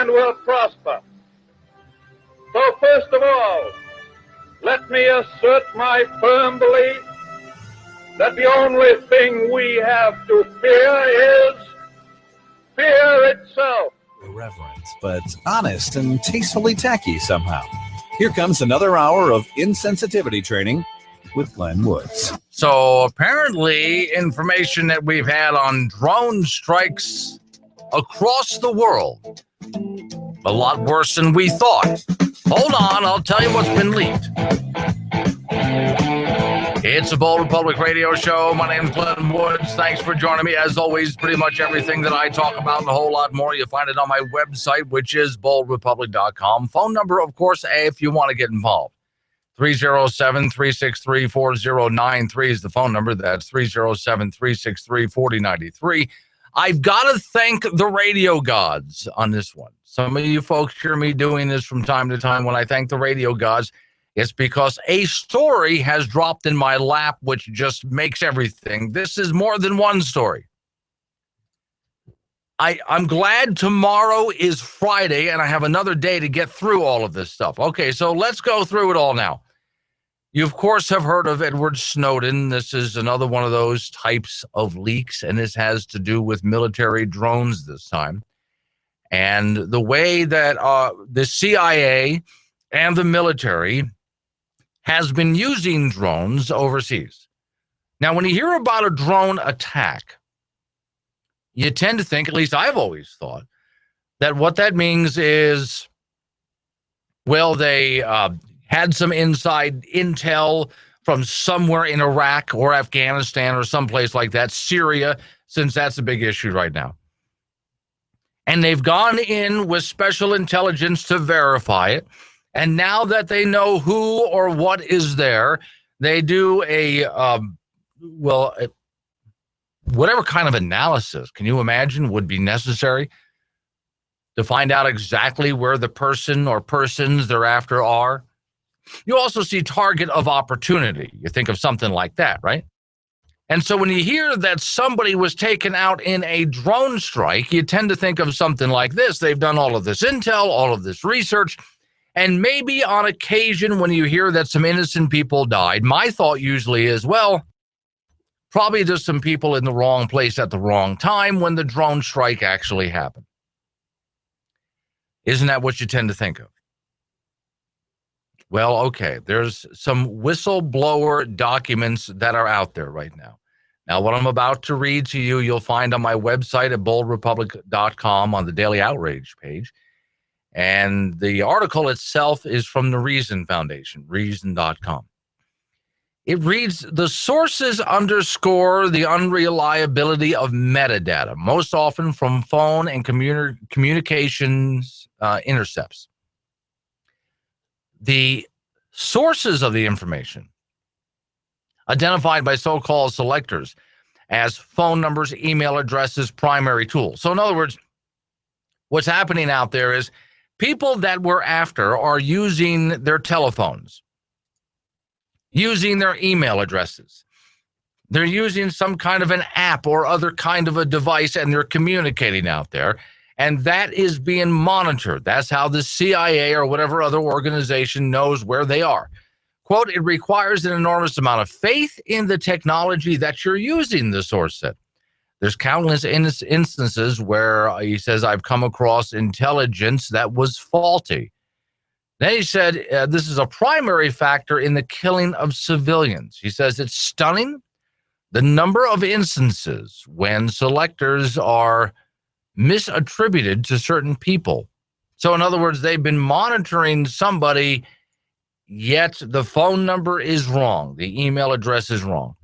and will prosper. So first of all, let me assert my firm belief that the only thing we have to fear is fear itself. Irreverent, but honest and tastefully tacky somehow. Here comes another hour of insensitivity training with Glenn Woods. So apparently information that we've had on drone strikes across the world, a lot worse than we thought. Hold on, I'll tell you what's been leaked. It's a Bold Republic radio show. My name's Glenn Woods. Thanks for joining me. As always, pretty much everything that I talk about and a whole lot more, you'll find it on my website, which is boldrepublic.com. Phone number, of course, if you want to get involved. 307-363-4093 is the phone number. That's 307-363-4093. I've got to thank the radio gods on this one. Some of you folks hear me doing this from time to time. When I thank the radio gods, it's because a story has dropped in my lap, which just makes everything. This is more than one story. I'm glad tomorrow is Friday and I have another day to get through all of this stuff. Okay, so let's go through it all now. You, of course, have heard of Edward Snowden. This is another one of those types of leaks, and this has to do with military drones this time. And the way that the CIA and the military has been using drones overseas. Now, when you hear about a drone attack, you tend to think, at least I've always thought, that what that means is, well, they had some inside intel from somewhere in Iraq or Afghanistan or someplace like that, Syria, since that's a big issue right now. And they've gone in with special intelligence to verify it. And now that they know who or what is there, they do whatever kind of analysis, can you imagine, would be necessary to find out exactly where the person or persons they're after are. You also see target of opportunity. You think of something like that, right? And so when you hear that somebody was taken out in a drone strike, you tend to think of something like this. They've done all of this intel, all of this research, and maybe on occasion when you hear that some innocent people died, my thought usually is, well, probably just some people in the wrong place at the wrong time when the drone strike actually happened. Isn't that what you tend to think of? Well, okay, there's some whistleblower documents that are out there right now. Now, what I'm about to read to you, you'll find on my website at boldrepublic.com on the Daily Outrage page. And the article itself is from the Reason Foundation, reason.com. It reads, the sources underscore the unreliability of metadata, most often from phone and communications intercepts. The sources of the information, identified by so-called selectors as phone numbers, email addresses, primary tools. So in other words, what's happening out there is people that we're after are using their telephones, using their email addresses. They're using some kind of an app or other kind of a device, and they're communicating out there. And that is being monitored. That's how the CIA or whatever other organization knows where they are. Quote, it requires an enormous amount of faith in the technology that you're using, the source said. There's countless instances where he says, I've come across intelligence that was faulty. Then he said, this is a primary factor in the killing of civilians. He says, it's stunning the number of instances when selectors are misattributed to certain people. So in other words, they've been monitoring somebody, yet the phone number is wrong. The email address is wrong.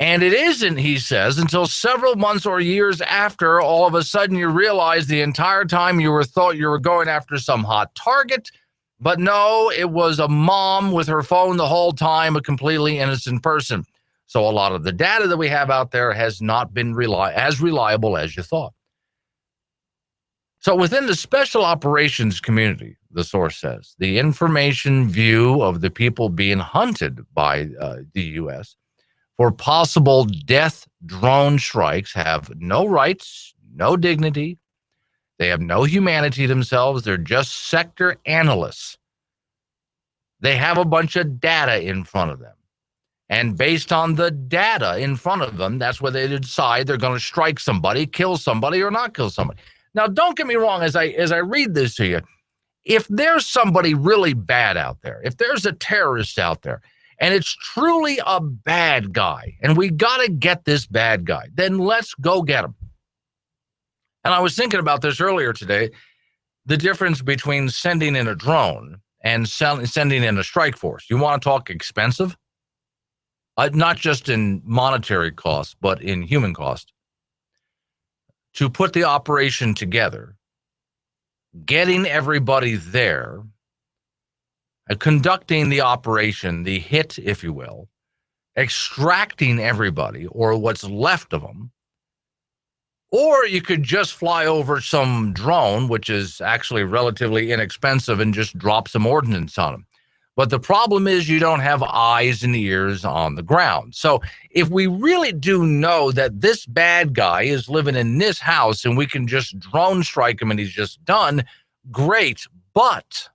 And it isn't, he says, until several months or years after, all of a sudden you realize the entire time you thought you were going after some hot target, but no, it was a mom with her phone the whole time, a completely innocent person. So a lot of the data that we have out there has not been as reliable as you thought. So within the special operations community, the source says, the information view of the people being hunted by the U.S. for possible death drone strikes have no rights, no dignity. They have no humanity themselves. They're just sector analysts. They have a bunch of data in front of them. And based on the data in front of them, that's where they decide they're going to strike somebody, kill somebody, or not kill somebody. Now, don't get me wrong, as I read this to you, if there's somebody really bad out there, if there's a terrorist out there, and it's truly a bad guy, and we got to get this bad guy, then let's go get him. And I was thinking about this earlier today, the difference between sending in a drone and sending in a strike force. You want to talk expensive? Not just in monetary cost, but in human cost. To put the operation together, getting everybody there, conducting the operation, the hit, if you will, extracting everybody or what's left of them, or you could just fly over some drone, which is actually relatively inexpensive, and just drop some ordnance on them. But the problem is you don't have eyes and ears on the ground. So if we really do know that this bad guy is living in this house and we can just drone strike him and he's just done, great. But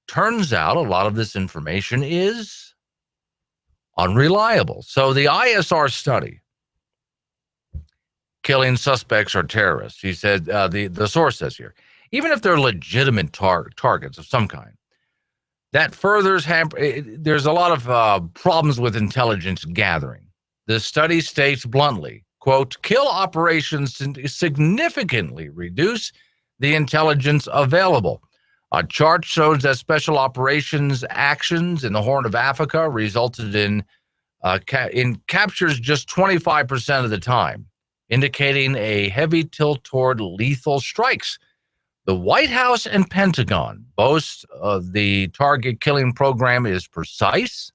turns out a lot of this information is unreliable. So the ISR study, killing suspects or terrorists, he said, the source says here, even if they're legitimate targets of some kind, that furthers there's a lot of problems with intelligence gathering. The study states bluntly, quote, kill operations significantly reduce the intelligence available. A chart shows that special operations actions in the Horn of Africa resulted in captures just 25% of the time, indicating a heavy tilt toward lethal strikes. The White House and Pentagon boast of the target killing program is precise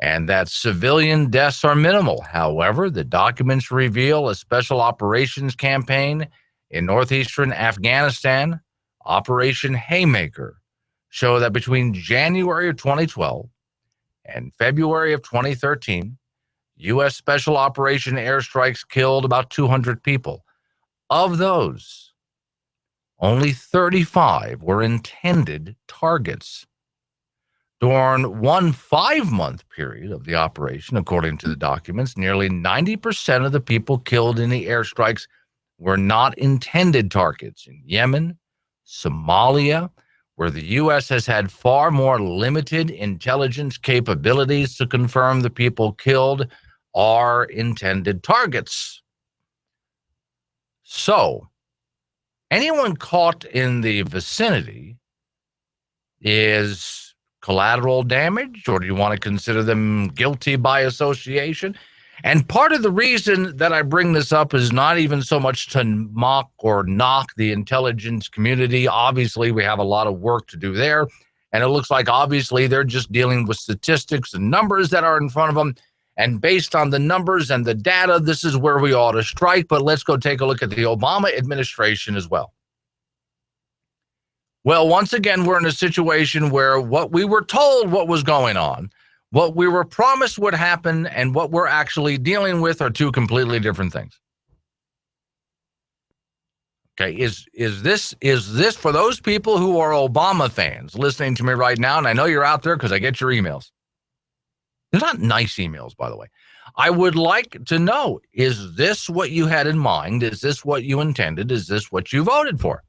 and that civilian deaths are minimal. However, the documents reveal a special operations campaign in northeastern Afghanistan, Operation Haymaker, show that between January of 2012 and February of 2013, U.S. Special Operation airstrikes killed about 200 people. Of those, only 35 were intended targets. During one 5-month period of the operation, according to the documents, nearly 90% of the people killed in the airstrikes were not intended targets. In Yemen, Somalia, where the U.S. has had far more limited intelligence capabilities to confirm the people killed are intended targets. So, anyone caught in the vicinity is collateral damage, or do you want to consider them guilty by association? And part of the reason that I bring this up is not even so much to mock or knock the intelligence community. Obviously, we have a lot of work to do there, and it looks like obviously they're just dealing with statistics and numbers that are in front of them. And based on the numbers and the data, this is where we ought to strike. But let's go take a look at the Obama administration as well. Well, once again, we're in a situation where what we were told what was going on, what we were promised would happen, and what we're actually dealing with are two completely different things. Okay, is this for those people who are Obama fans listening to me right now? And I know you're out there because I get your emails. They're not nice emails, by the way. I would like to know, is this what you had in mind? Is this what you intended? Is this what you voted for?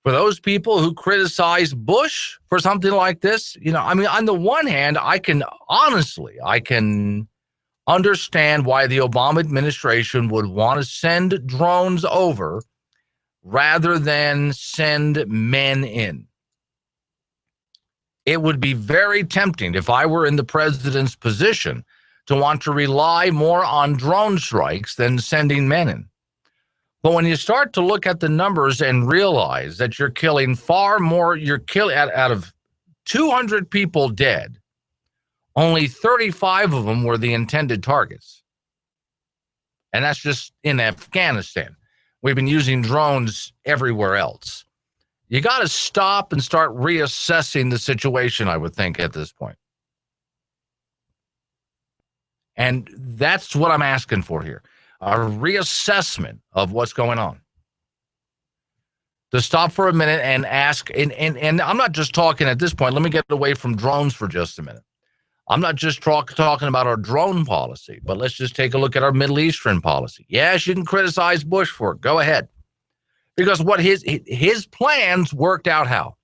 For those people who criticize Bush for something like this, I mean, on the one hand, I can understand why the Obama administration would want to send drones over rather than send men in. It would be very tempting if I were in the president's position to want to rely more on drone strikes than sending men in. But when you start to look at the numbers and realize that you're killing far more, out of 200 people dead, only 35 of them were the intended targets. And that's just in Afghanistan. We've been using drones everywhere else. You got to stop and start reassessing the situation, I would think, at this point. And that's what I'm asking for here. A reassessment of what's going on. to stop for a minute and ask, and I'm not just talking at this point. Let me get away from drones for just a minute. I'm not just talking about our drone policy, but let's just take a look at our Middle Eastern policy. Yes, you can criticize Bush for it. Go ahead. Because what his plans worked out how?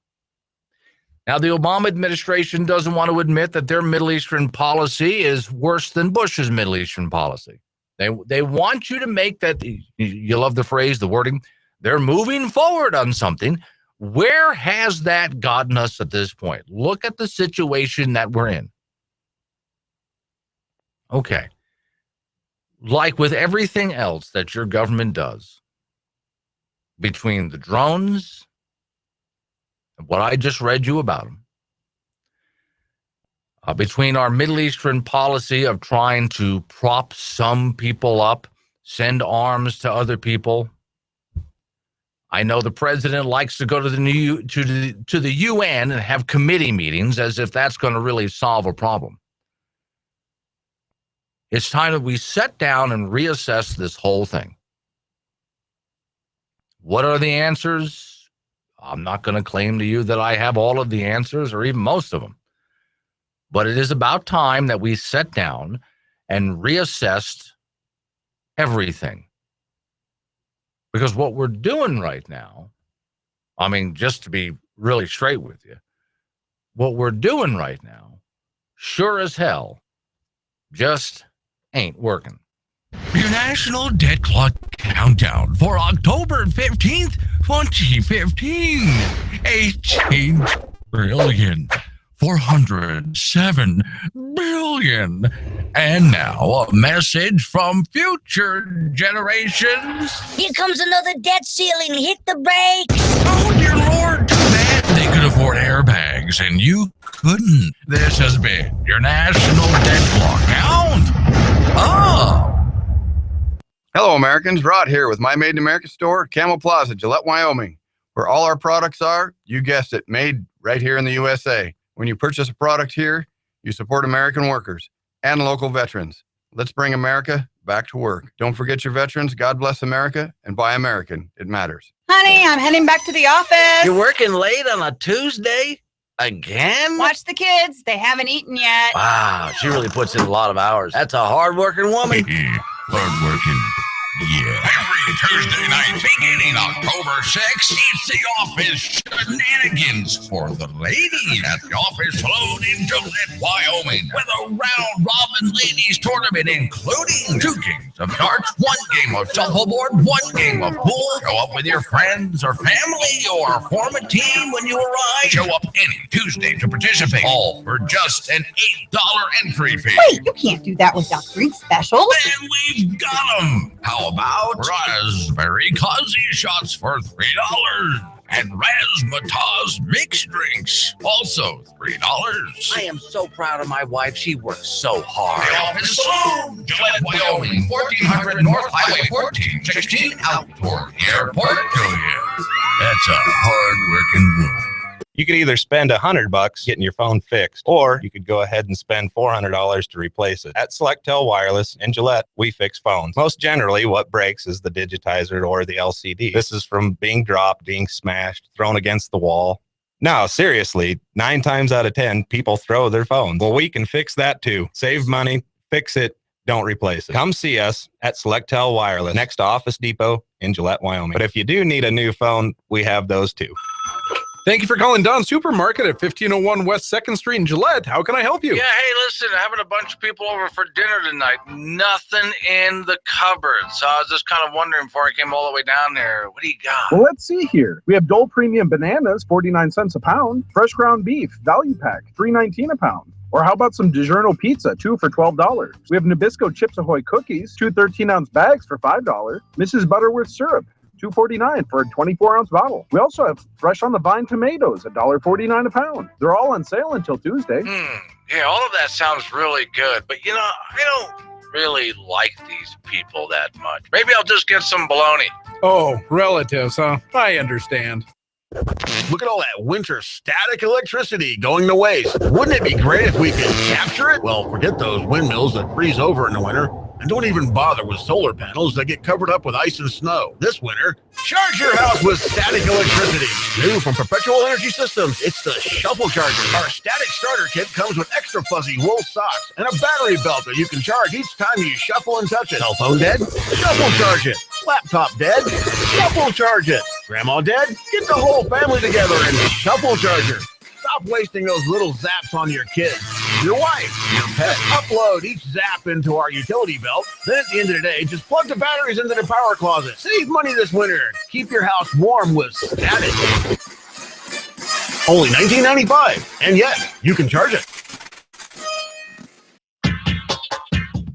Now, the Obama administration doesn't want to admit that their Middle Eastern policy is worse than Bush's Middle Eastern policy. They want you to make that, you love the phrase, the wording, they're moving forward on something. Where has that gotten us at this point? Look at the situation that we're in. Okay. Like with everything else that your government does, between the drones and what I just read you about them, between our Middle Eastern policy of trying to prop some people up, send arms to other people. I know the president likes to go to the UN and have committee meetings as if that's going to really solve a problem. It's time that we sit down and reassess this whole thing. What are the answers? I'm not going to claim to you that I have all of the answers or even most of them. But it is about time that we sit down and reassess everything. Because what we're doing right now, I mean, just to be really straight with you, what we're doing right now, sure as hell, just ain't working. Your National Debt Clock Countdown for October 15th, 2015. 18,407 billion. And now a message from future generations. Here comes another debt ceiling. Hit the brakes. Oh, dear Lord, too bad they could afford airbags and you couldn't. This has been your National Debt Clock Count. Hello, Americans. Rod here with My Made in America store, Camel Plaza, Gillette, Wyoming, where all our products are, you guessed it, made right here in the USA. When you purchase a product here, you support American workers and local veterans. Let's bring America back to work. Don't forget your veterans. God bless America, and buy American. It matters. Honey, I'm heading back to the office. You're working late on a Tuesday? Again? Watch the kids. They haven't eaten yet. Wow, she really puts in a lot of hours. That's a hard-working woman. Hard-working. Yeah. Every Tuesday night, beginning October 6th, it's the office shenanigans for the ladies at the office saloon in Gillette, Wyoming, with a round-robin ladies tournament, including 2 games of darts, 1 game of shuffleboard, 1 game of pool. Show up with your friends or family or form a team when you arrive. Show up any Tuesday to participate, all for just an $8 entry fee. Wait, you can't do that without drink specials. And we've got them. How about raspberry cozy shots for $3 and razzmatazz mixed drinks, also $3. I am so proud of my wife. She works so hard. The office saloon, Gillette, Wyoming, 1400 North Highway 1416, out toward the airport. Oh yeah, that's a hard-working woman. You could either spend $100 getting your phone fixed, or you could go ahead and spend $400 to replace it. At Selectel Wireless in Gillette, we fix phones. Most generally, what breaks is the digitizer or the LCD. This is from being dropped, being smashed, thrown against the wall. No, seriously, 9 times out of 10, people throw their phones. Well, we can fix that too. Save money, fix it, don't replace it. Come see us at Selectel Wireless, next to Office Depot in Gillette, Wyoming. But if you do need a new phone, we have those too. Thank you for calling Don's Supermarket at 1501 West 2nd Street in Gillette. How can I help you? Yeah, hey, listen, having a bunch of people over for dinner tonight. Nothing in the cupboard. So I was just kind of wondering before I came all the way down there, what do you got? Well, let's see here. We have Dole Premium Bananas, 49 cents a pound. Fresh ground beef, value pack, $3.19 a pound. Or how about some DiGiorno pizza, 2 for $12. We have Nabisco Chips Ahoy cookies, 2 13-ounce bags for $5. Mrs. Butterworth syrup, $2.49 for a 24-ounce bottle. We also have fresh on the vine tomatoes, $1.49 a pound. They're all on sale until Tuesday. Yeah, all of that sounds really good, but you know, I don't really like these people that much. Maybe I'll just get some bologna. Oh, relatives, huh? I understand. Look at all that winter static electricity going to waste. Wouldn't it be great if we could capture it? Well, forget those windmills that freeze over in the winter. And don't even bother with solar panels that get covered up with ice and snow. This winter, charge your house with static electricity. New from Perpetual Energy Systems, it's the Shuffle Charger. Our static starter kit comes with extra fuzzy wool socks and a battery belt that you can charge each time you shuffle and touch it. Cell phone dead? Shuffle charge it. Laptop dead? Shuffle charge it. Grandma dead? Get the whole family together and shuffle charge her. Stop wasting those little zaps on your kids, your wife, your pet. Upload each zap into our utility belt. Then at the end of the day, just plug the batteries into the power closet. Save money this winter. Keep your house warm with static. Only $19.95. And yes, you can charge it.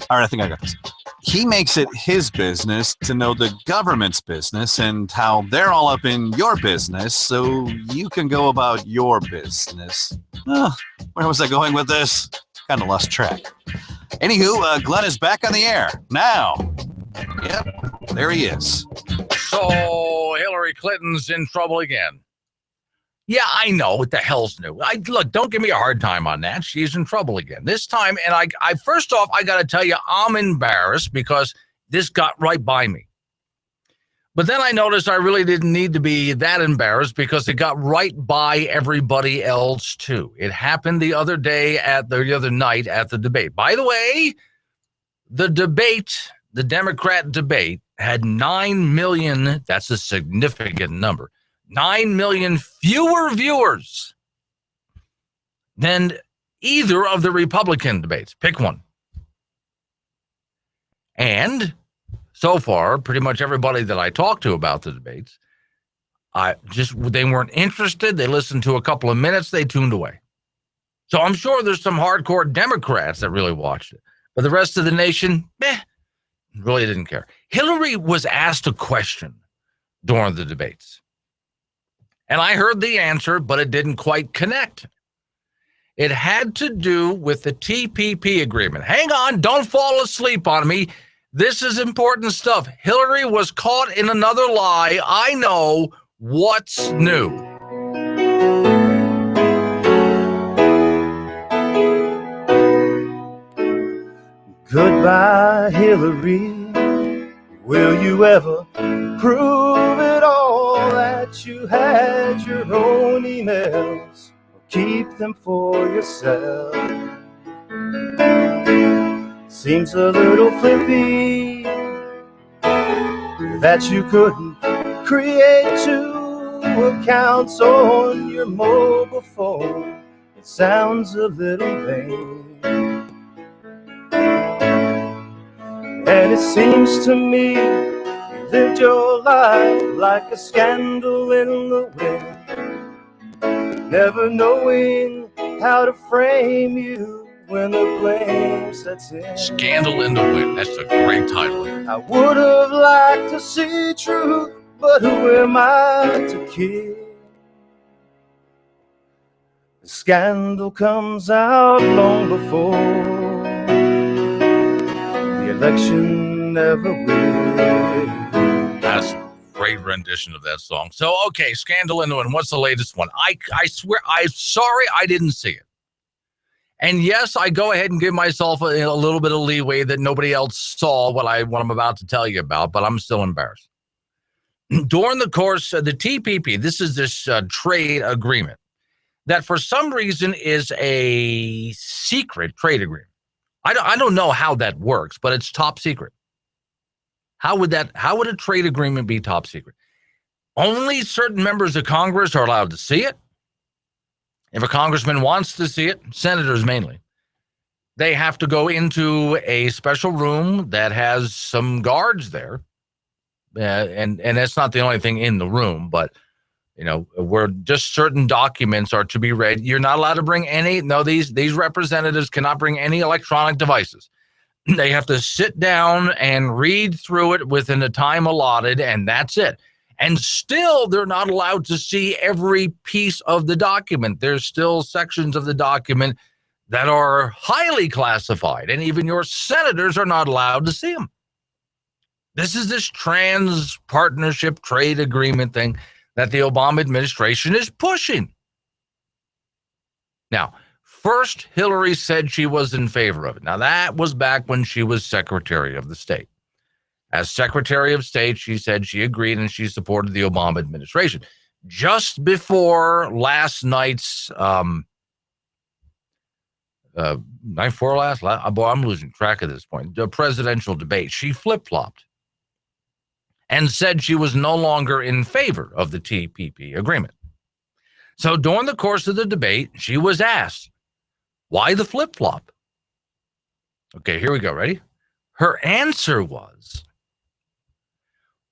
All right, I think I got this. He makes it his business to know the government's business and how they're all up in your business so you can go about your business. Where was I going with this? Kind of lost track. Anywho, Glenn is back on the air now. Yep, there he is. So Hillary Clinton's in trouble again. Yeah, I know. What the hell's new? Look, don't give me a hard time on that. She's in trouble again. This time, and I first off, I got to tell you, I'm embarrassed because this got right by me. But then I noticed I really didn't need to be that embarrassed because it got right by everybody else, too. It happened the other night at the debate. By the way, the Democrat debate, had 9 million, that's a significant number, 9 million fewer viewers than either of the Republican debates. Pick one. And so far, pretty much everybody that I talked to about the debates, they weren't interested. They listened to a couple of minutes. They tuned away. So I'm sure there's some hardcore Democrats that really watched it. But the rest of the nation, really didn't care. Hillary was asked a question during the debates. And I heard the answer, but it didn't quite connect. It had to do with the TPP agreement. Hang on, don't fall asleep on me. This is important stuff. Hillary was caught in another lie. I know what's new. Goodbye, Hillary. Will you ever prove it all that you had your own emails? Or keep them for yourself? Seems a little flippy that you couldn't create 2 accounts on your mobile phone. It sounds a little lame. And it seems to me you lived your life like a scandal in the wind, never knowing how to frame you when the blame sets in. Scandal in the Wind. That's a great title. I would have liked to see truth, but who am I to kid? The scandal comes out long before the election never will. That's a great rendition of that song. So, okay, Scandal in the Wind. What's the latest one? I swear, I'm sorry I didn't see it. And yes, I go ahead and give myself a little bit of leeway that nobody else saw what I'm about to tell you about, but I'm still embarrassed. During the course of the TPP, this is this trade agreement that for some reason is a secret trade agreement. I don't know how that works, but it's top secret. How would a trade agreement be top secret? Only certain members of Congress are allowed to see it. If a congressman wants to see it, senators mainly, they have to go into a special room that has some guards there. And that's not the only thing in the room, but, where just certain documents are to be read. You're not allowed to bring these representatives cannot bring any electronic devices. They have to sit down and read through it within the time allotted, and that's it. And still, they're not allowed to see every piece of the document. There's still sections of the document that are highly classified, and even your senators are not allowed to see them. This is this trans-partnership trade agreement thing that the Obama administration is pushing. Now, First, Hillary said she was in favor of it. Now, that was back when she was Secretary of the State. As Secretary of State, she said she agreed and she supported the Obama administration. Just before last night's I'm losing track at this point. The presidential debate, she flip-flopped and said she was no longer in favor of the TPP agreement. So during the course of the debate, she was asked, why the flip-flop? Okay, here we go. Ready? Her answer was,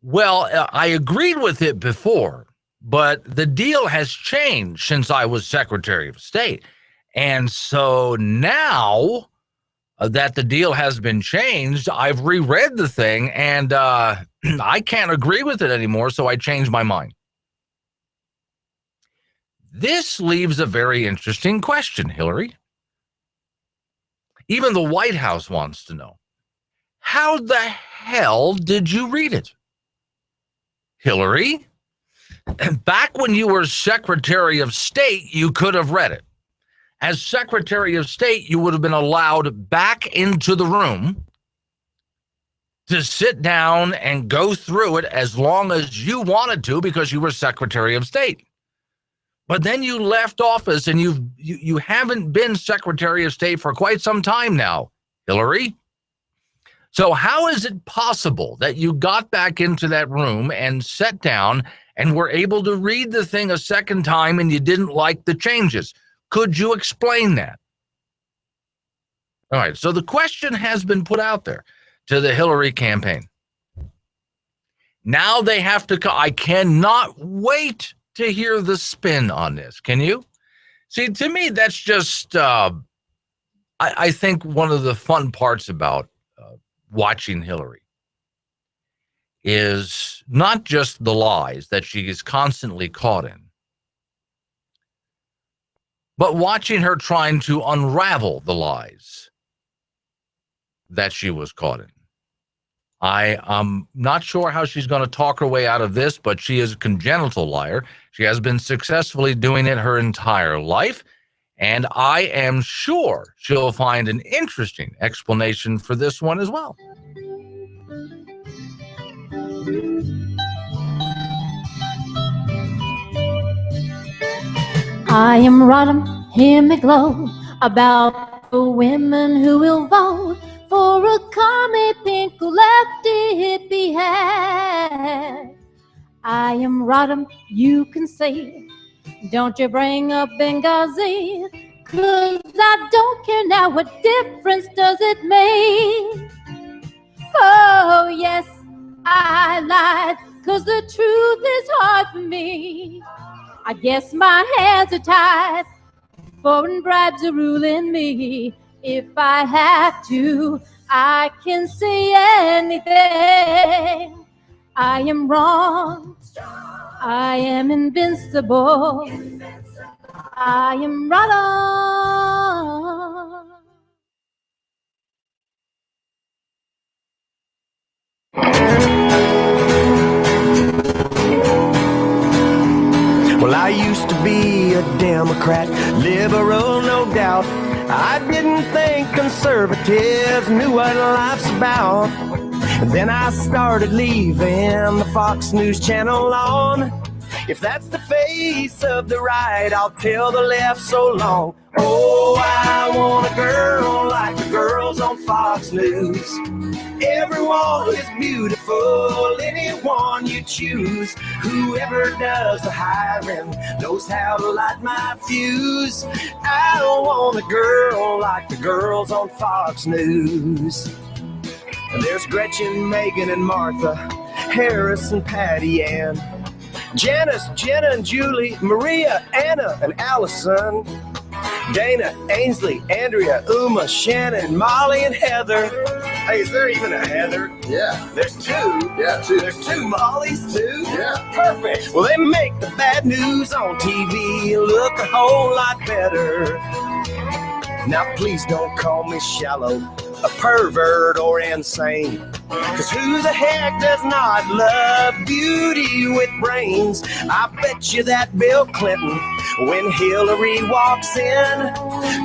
well, I agreed with it before, but the deal has changed since I was Secretary of State. And so now that the deal has been changed, I've reread the thing and I can't agree with it anymore, so I changed my mind. This leaves a very interesting question, Hillary. Even the White House wants to know, how the hell did you read it? Hillary, back when you were Secretary of State, you could have read it. As Secretary of State, you would have been allowed back into the room to sit down and go through it as long as you wanted to because you were Secretary of State. But then you left office and you haven't been Secretary of State for quite some time now, Hillary. So how is it possible that you got back into that room and sat down and were able to read the thing a second time and you didn't like the changes? Could you explain that? All right, so the question has been put out there to the Hillary campaign. Now they have to I cannot wait to hear the spin on this. Can you? See, to me, that's just, I think one of the fun parts about watching Hillary is not just the lies that she is constantly caught in, but watching her trying to unravel the lies that she was caught in. I'm not sure how she's going to talk her way out of this, but she is a congenital liar. She has been successfully doing it her entire life, and I am sure she'll find an interesting explanation for this one as well. I am Rodham, hear me glow about the women who will vote for a commie pink who left it behind. I am Rodham, you can say, don't you bring up Benghazi, 'cause I don't care now, what difference does it make? Oh yes, I lied, 'cause the truth is hard for me. I guess my hands are tied, foreign bribes are ruling me. If I have to, I can say anything. I am wrong, I am invincible, I am wrong. Well, I used to be a Democrat, liberal, no doubt. I didn't think conservatives knew what life's about. Then I started leaving the Fox News channel on. If that's the face of the right, I'll tell the left so long. Oh, I want a girl like the girls on Fox News. Everyone is beautiful, anyone you choose. Whoever does the hiring knows how to light my fuse. I don't want a girl like the girls on Fox News. And there's Gretchen, Megan, and Martha, Harris and Patty Ann, Janice, Jenna and Julie, Maria, Anna and Allison, Dana, Ainsley, Andrea, Uma, Shannon, Molly, and Heather. Hey, is there even a Heather? Yeah. There's two? Yeah, two. There's two Mollys, too? Yeah. Perfect. Well, they make the bad news on TV look a whole lot better. Now, please don't call me shallow. a pervert or insane. Cause who the heck does not love beauty with brains? I bet you that Bill Clinton, when Hillary walks in,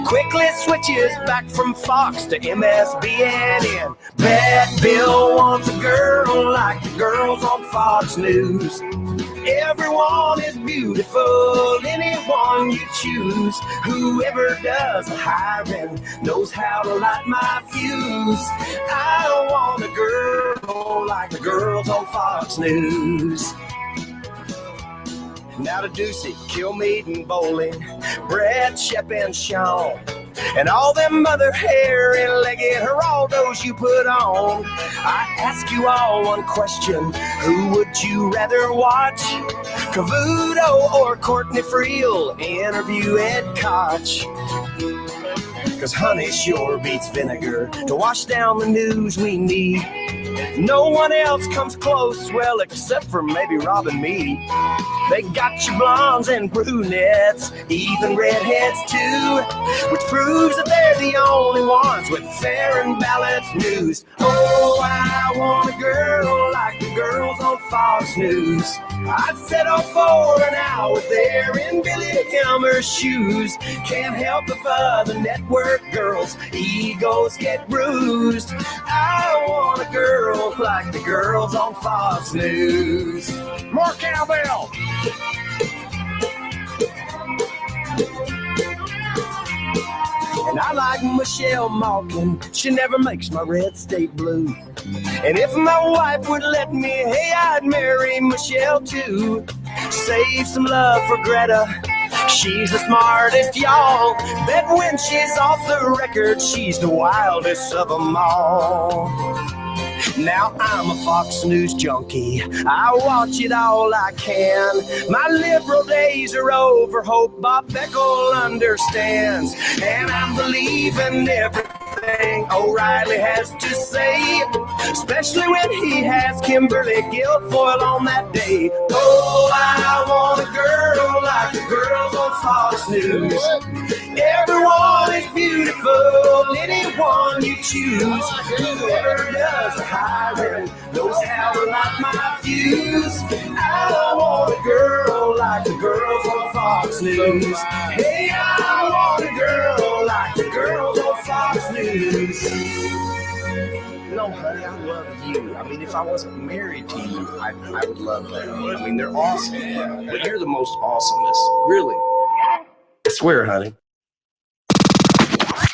quickly switches back from Fox to MSBNN. Bet Bill wants a girl like the girls on Fox News. Everyone is beautiful, anyone you choose. Whoever does the hiring knows how to light my fuse. I want a girl like the girls on Fox News. Now to Ducey, Kilmeade and Bowling, Brad, Shep and Sean, and all them other hairy-legged Geraldos you put on. I ask you all one question: who would you rather watch? Cavuto or Courtney Friel interview Ed Koch? Cause honey sure beats vinegar to wash down the news we need. No one else comes close, well, except for maybe Rob and me. They got your blondes and brunettes, even redheads too, which proves that they're the only ones with fair and balanced news. Oh, I want a girl like the girls on Fox News. I'd settle for an hour there in Billy Kilmer's shoes. Can't help if other network girls' egos get bruised. I want a girl like the girls on Fox News. More cowbell! And I like Michelle Malkin, she never makes my red state blue. And if my wife would let me, hey, I'd marry Michelle too. Save some love for Greta, she's the smartest, y'all. Bet when she's off the record, she's the wildest of them all. Now I'm a Fox News junkie, I watch it all I can. My liberal days are over, hope Bob Beckel understands. And I'm believing everything O'Reilly has to say, especially when he has Kimberly Guilfoyle on that day. Oh, I want a girl like the girls on Fox News. Everyone is beautiful, anyone you choose. Whoever does the hiring knows how to light my fuse. I want a girl like the girls on Fox News. Hey, I want a girl like the girls on Fox News. No, honey, I love you. I mean, if I wasn't married to you, I would love that. I mean, they're awesome. But you're the most awesomest. Really. I swear, honey.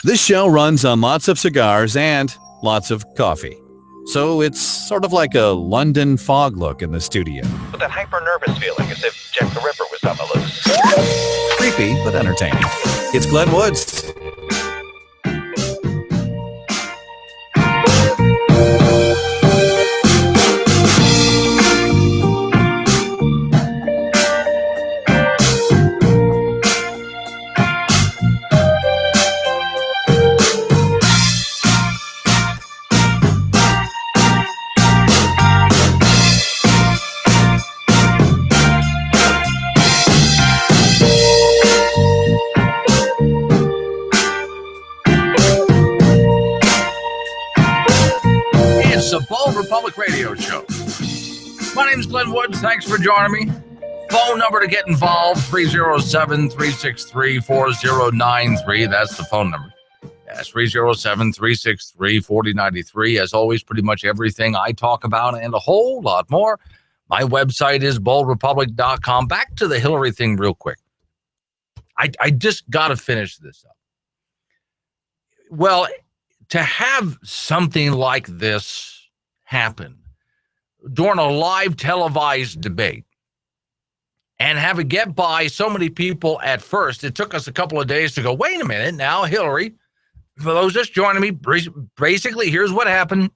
This show runs on lots of cigars and lots of coffee. So it's sort of like a London fog look in the studio. With that hyper-nervous feeling, as if Jack the Ripper was on the loose. Creepy, but entertaining. It's Glenn Woods. The Bold Republic Radio Show. My name's Glenn Woods. Thanks for joining me. Phone number to get involved, 307-363-4093. That's the phone number. That's 307-363-4093. As always, pretty much everything I talk about and a whole lot more. My website is boldrepublic.com. Back to the Hillary thing real quick. I just got to finish this up. Well, to have something like this happen during a live televised debate and have it get by so many people at first, it took us a couple of days to go, wait a minute, now Hillary, for those just joining me, basically here's what happened.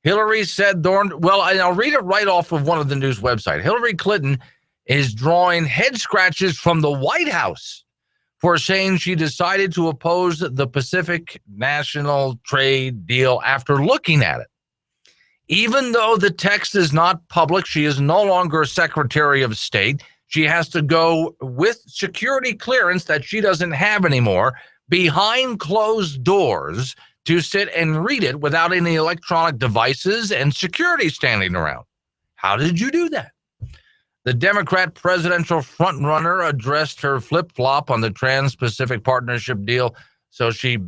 Hillary said, well, I'll read it right off of one of the news websites. Hillary Clinton is drawing head scratches from the White House for saying she decided to oppose the Pacific National Trade Deal after looking at it. Even though the text is not public, she is no longer Secretary of State. She has to go with security clearance that she doesn't have anymore behind closed doors to sit and read it without any electronic devices and security standing around. How did you do that? The Democrat presidential frontrunner addressed her flip-flop on the Trans-Pacific Partnership deal, so she,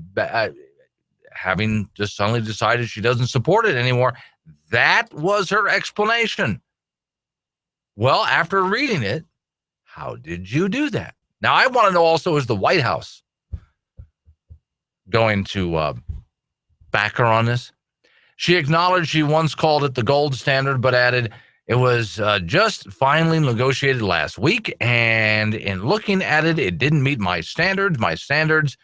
having just suddenly decided she doesn't support it anymore, that was her explanation. Well, after reading it, how did you do that? Now, I want to know also, is the White House going to back her on this? She acknowledged she once called it the gold standard, but added, it was just finally negotiated last week, and in looking at it, it didn't meet my standards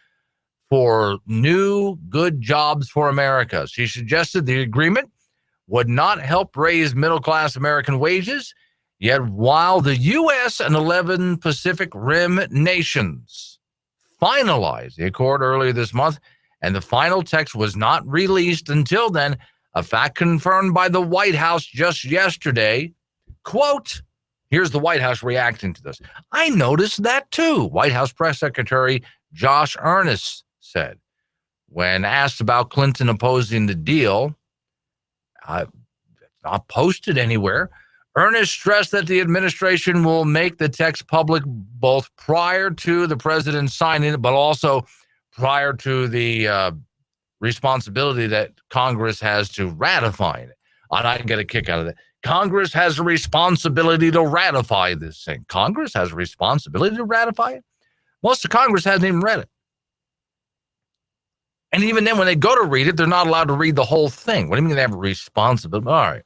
for new good jobs for America. She suggested the agreement would not help raise middle-class American wages, yet while the U.S. and 11 Pacific Rim nations finalized the accord earlier this month, and the final text was not released until then, a fact confirmed by the White House just yesterday. Quote, here's the White House reacting to this. I noticed that too, White House Press Secretary Josh Earnest said. When asked about Clinton opposing the deal, not posted anywhere, Earnest stressed that the administration will make the text public both prior to the president signing it, but also prior to the responsibility that Congress has to ratify it. And I can get a kick out of that. Congress has a responsibility to ratify this thing. Congress has a responsibility to ratify it? Most of Congress hasn't even read it. And even then, when they go to read it, they're not allowed to read the whole thing. What do you mean they have a responsibility? All right.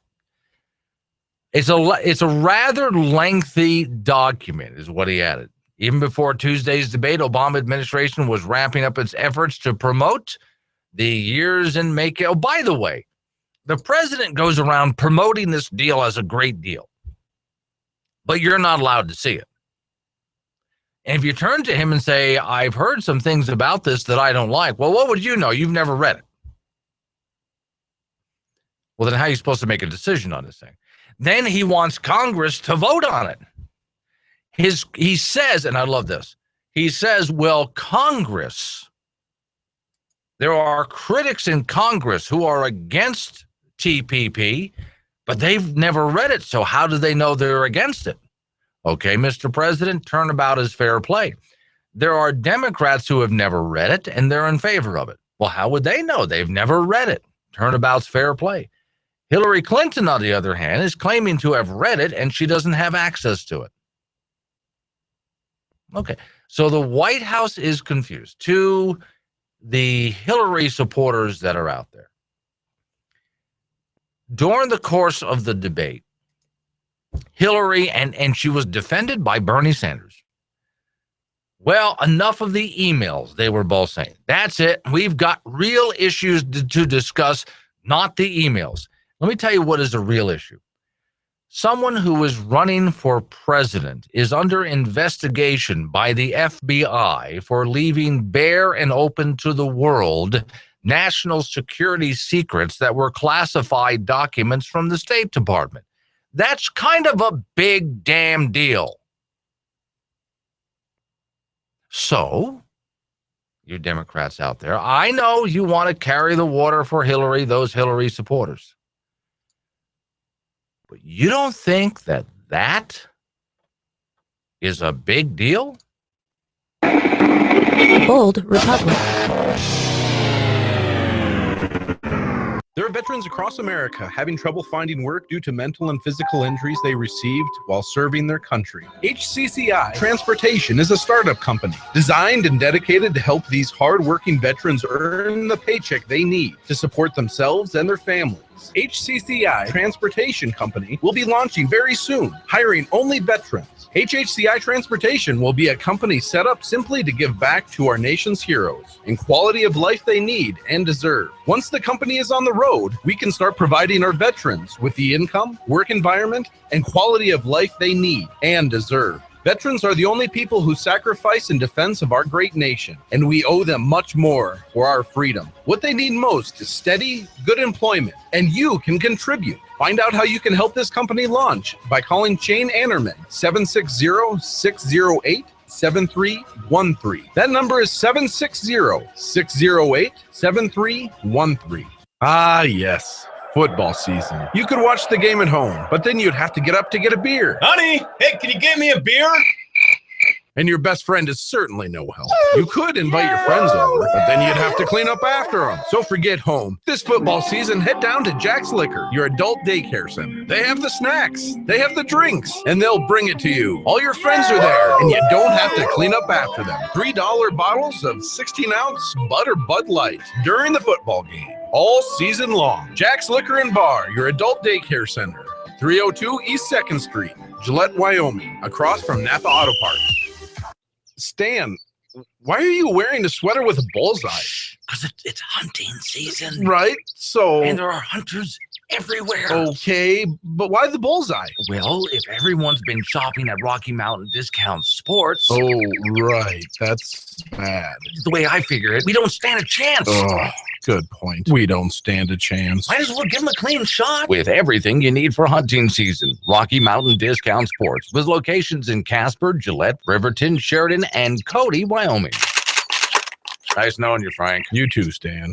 It's a rather lengthy document, is what he added. Even before Tuesday's debate, Obama administration was ramping up its efforts to promote the years in making. Oh, by the way, the president goes around promoting this deal as a great deal, but you're not allowed to see it. And if you turn to him and say, I've heard some things about this that I don't like, well, what would you know? You've never read it. Well, then how are you supposed to make a decision on this thing? Then he wants Congress to vote on it. He says, and I love this, he says, well, Congress, there are critics in Congress who are against TPP, but they've never read it, so how do they know they're against it? Okay, Mr. President, turnabout is fair play. There are Democrats who have never read it, and they're in favor of it. Well, how would they know? They've never read it. Turnabout's fair play. Hillary Clinton, on the other hand, is claiming to have read it, and she doesn't have access to it. Okay, so the White House is confused. To the Hillary supporters that are out there, during the course of the debate, Hillary, and she was defended by Bernie Sanders. Well, enough of the emails, they were both saying. That's it. We've got real issues to discuss, not the emails. Let me tell you what is a real issue. Someone who is running for president is under investigation by the FBI for leaving bare and open to the world national security secrets that were classified documents from the State Department. That's kind of a big damn deal. So, you Democrats out there, I know you want to carry the water for Hillary, those Hillary supporters. But you don't think that that is a big deal? Bold Republic. There are veterans across America having trouble finding work due to mental and physical injuries they received while serving their country. HCCI Transportation is a startup company designed and dedicated to help these hard-working veterans earn the paycheck they need to support themselves and their families. HCCI Transportation Company will be launching very soon, hiring only veterans. HCCI Transportation will be a company set up simply to give back to our nation's heroes in quality of life they need and deserve. Once the company is on the road, we can start providing our veterans with the income, work environment, and quality of life they need and deserve. Veterans are the only people who sacrifice in defense of our great nation, and we owe them much more for our freedom. What they need most is steady, good employment, and you can contribute. Find out how you can help this company launch by calling Shane Annerman, 760-608 760-608-7313. That number is 760-608-7313. Ah, yes. Football season. You could watch the game at home, but then you'd have to get up to get a beer. Honey, hey, can you get me a beer? And your best friend is certainly no help. You could invite your friends over, but then you'd have to clean up after them. So forget home. This football season, head down to Jack's Liquor, your adult daycare center. They have the snacks, they have the drinks, and they'll bring it to you. All your friends are there, and you don't have to clean up after them. $3 bottles of 16-ounce Bud or Bud Light during the football game, all season long. Jack's Liquor and Bar, your adult daycare center. 302 East 2nd Street, Gillette, Wyoming, across from Napa Auto Parts. Stan, why are you wearing a sweater with a bullseye? Because it's hunting season. Right, so... And there are hunters everywhere. Okay, but why the bullseye? Well, if everyone's been shopping at Rocky Mountain Discount Sports... Oh, right, that's bad. The way I figure it, we don't stand a chance. Oh, good point. We don't stand a chance. Might as well give them a clean shot. With everything you need for hunting season, Rocky Mountain Discount Sports, with locations in Casper, Gillette, Riverton, Sheridan, and Cody, Wyoming. Nice knowing you, Frank. You too, Stan.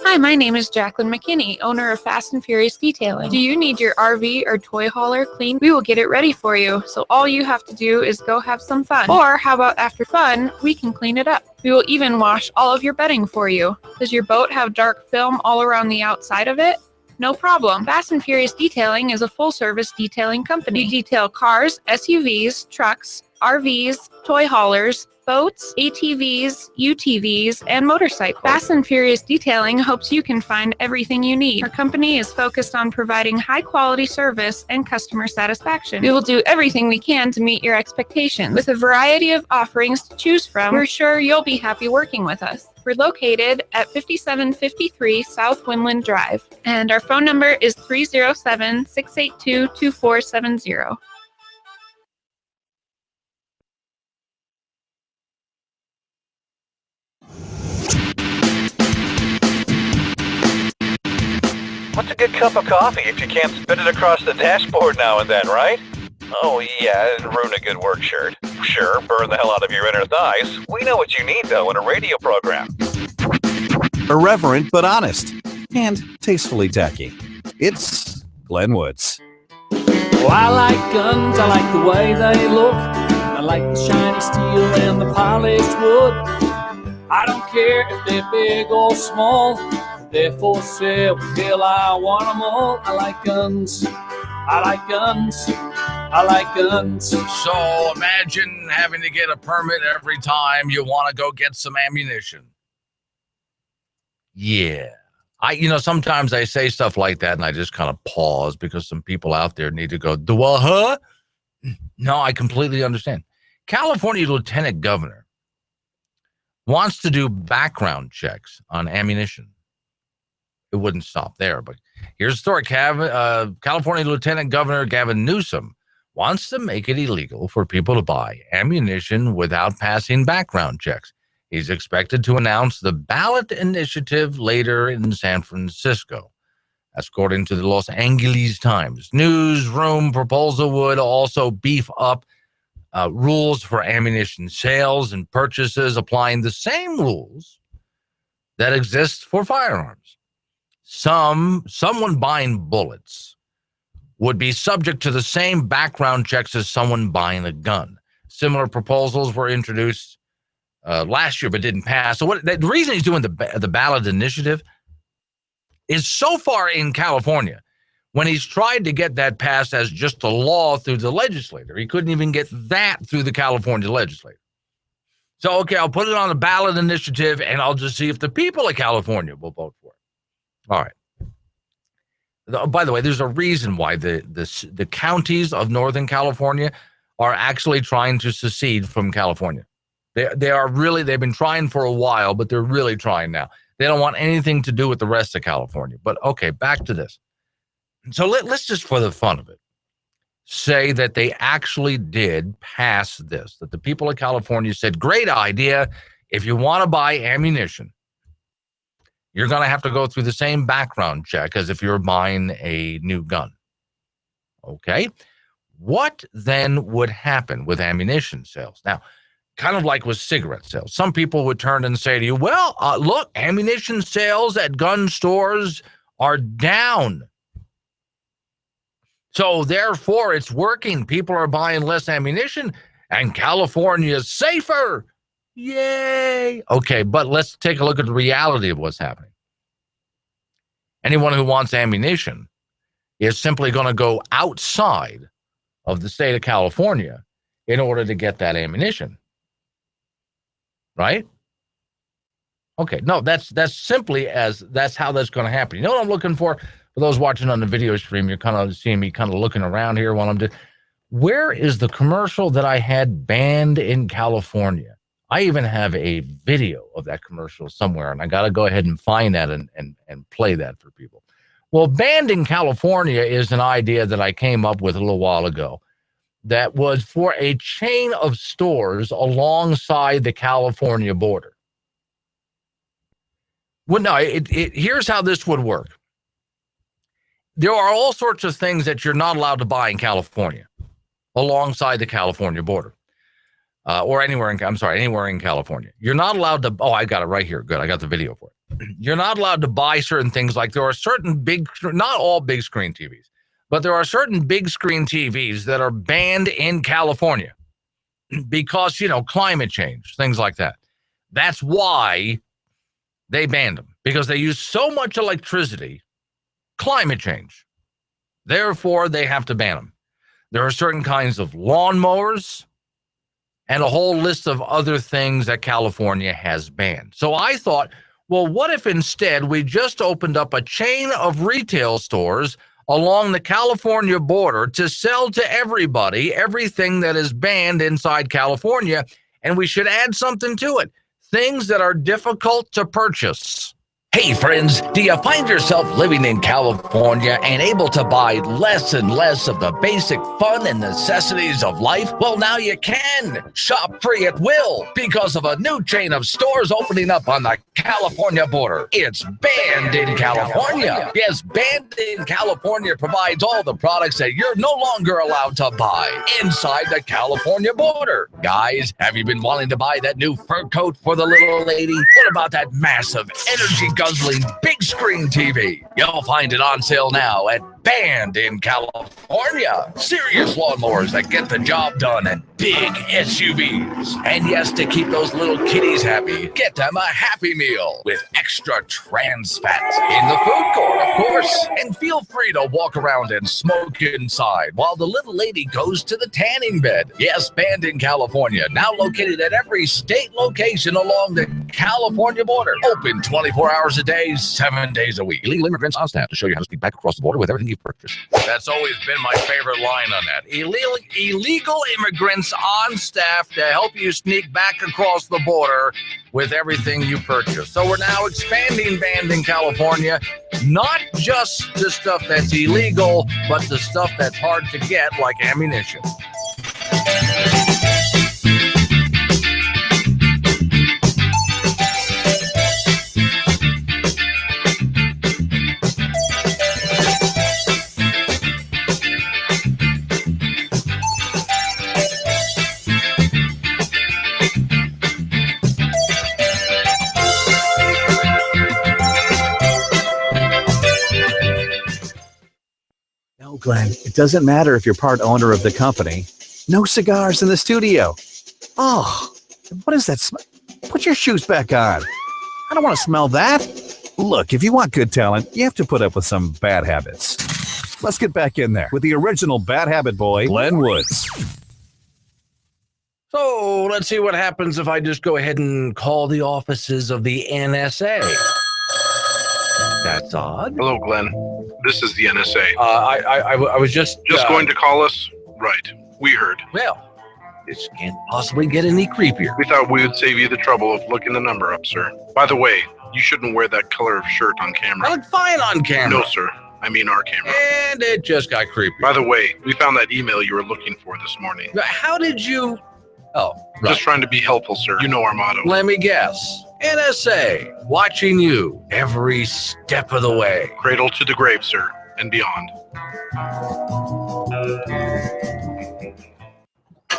Hi, my name is Jacqueline McKinney, owner of Fast and Furious Detailing. Do you need your RV or toy hauler cleaned? We will get it ready for you, so all you have to do is go have some fun. Or how about after fun, we can clean it up. We will even wash all of your bedding for you. Does your boat have dark film all around the outside of it? No problem. Fast and Furious Detailing is a full-service detailing company. We detail cars, SUVs, trucks, RVs, toy haulers, boats, ATVs, UTVs, and motorcycles. Fast and Furious Detailing hopes you can find everything you need. Our company is focused on providing high-quality service and customer satisfaction. We will do everything we can to meet your expectations. With a variety of offerings to choose from, we're sure you'll be happy working with us. We're located at 5753 South Winland Drive, and our phone number is 307-682-2470. What's a good cup of coffee if you can't spit it across the dashboard now and then, right? Oh yeah, and ruin a good work shirt. Sure, burn the hell out of your inner thighs. We know what you need, though, in a radio program. Irreverent but honest, and tastefully tacky. It's Glenn Woods. Oh, I like guns, I like the way they look. I like the shiny steel and the polished wood. I don't care if they're big or small. They're for sale, hell, I want them all. I like guns, I like guns, I like guns. So imagine having to get a permit every time you want to go get some ammunition. Yeah. Sometimes I say stuff like that and I just kind of pause because some people out there need to go, huh? No, I completely understand. California Lieutenant Governor wants to do background checks on ammunition. It wouldn't stop there, but here's the story. California Lieutenant Governor Gavin Newsom wants to make it illegal for people to buy ammunition without passing background checks. He's expected to announce the ballot initiative later in San Francisco. That's according to the Los Angeles Times. Newsroom proposal would also beef up rules for ammunition sales and purchases, applying the same rules that exist for firearms. Someone buying bullets would be subject to the same background checks as someone buying a gun. Similar proposals were introduced last year but didn't pass. So the reason he's doing the ballot initiative is so far in California, when he's tried to get that passed as just a law through the legislature, he couldn't even get that through the California legislature. So, okay, I'll put it on the ballot initiative and I'll just see if the people of California will vote for it. All right. By the way, there's a reason why the counties of Northern California are actually trying to secede from California. They've been trying for a while, but they're really trying now. They don't want anything to do with the rest of California. But okay, back to this. So let's just, for the fun of it, say that they actually did pass this, that the people of California said, great idea. If you want to buy ammunition, you're going to have to go through the same background check as if you're buying a new gun. Okay. What then would happen with ammunition sales? Now, kind of like with cigarette sales, some people would turn and say to you, well, look, ammunition sales at gun stores are down. So therefore, it's working. People are buying less ammunition, and California is safer. Yay. Okay, but let's take a look at the reality of what's happening. Anyone who wants ammunition is simply going to go outside of the state of California in order to get that ammunition. Right? Okay, no, that's simply that's how that's going to happen. You know what I'm looking for? For those watching on the video stream, you're kind of seeing me kind of looking around here while I'm doing. Where is the commercial that I had banned in California? I even have a video of that commercial somewhere, and I got to go ahead and find that and play that for people. Well, banned in California is an idea that I came up with a little while ago that was for a chain of stores alongside the California border. Well, no, here's how this would work. There are all sorts of things that you're not allowed to buy in California alongside the California border. Or anywhere in California. You're not allowed to, I got it right here. Good, I got the video for it. You're not allowed to buy certain things, like there are certain not all big screen TVs, but there are certain big screen TVs that are banned in California because, climate change, things like that. That's why they banned them, because they use so much electricity, climate change. Therefore, they have to ban them. There are certain kinds of lawnmowers and a whole list of other things that California has banned. So I thought, well, what if instead we just opened up a chain of retail stores along the California border to sell to everybody everything that is banned inside California, and we should add something to it, things that are difficult to purchase. Hey friends, do you find yourself living in California and able to buy less and less of the basic fun and necessities of life? Well, now you can shop free at will because of a new chain of stores opening up on the California border. It's Banned in California. Yes, Banned in California provides all the products that you're no longer allowed to buy inside the California border. Guys, have you been wanting to buy that new fur coat for the little lady? What about that massive energy guzzling big screen TV? You'll find it on sale now at Banned in California. Serious lawnmowers that get the job done and big SUVs. And yes, to keep those little kitties happy, get them a Happy Meal with extra trans fat in the food court, of course. And feel free to walk around and smoke inside while the little lady goes to the tanning bed. Yes, Banned in California, now located at every state location along the California border. Open 24 hours a day, 7 days a week. Illegal immigrants on staff to show you how to sneak back across the border with everything you've purchased. That's always been my favorite line on that. Illegal immigrants on staff to help you sneak back across the border with everything you purchase. So we're now expanding Banned in California, not just the stuff that's illegal, but the stuff that's hard to get, like ammunition. No, Glenn, it doesn't matter if you're part owner of the company. No cigars in the studio. Oh, what is that smell? Put your shoes back on. I don't want to smell that. Look, if you want good talent, you have to put up with some bad habits. Let's get back in there with the original bad habit boy, Glenn Woods. So let's see what happens if I just go ahead and call the offices of the NSA. That's odd. Hello, Glenn. This is the NSA. I was just going to call us? Right. We heard. Well, this can't possibly get any creepier. We thought we would save you the trouble of looking the number up, sir. By the way, you shouldn't wear that color of shirt on camera. I look fine on camera. No, sir. I mean our camera. And it just got creepy. By the way, we found that email you were looking for this morning. How did you... Oh, right. Just trying to be helpful, sir. You know our motto. Let me guess. NSA, watching you every step of the way. Cradle to the grave, sir, and beyond.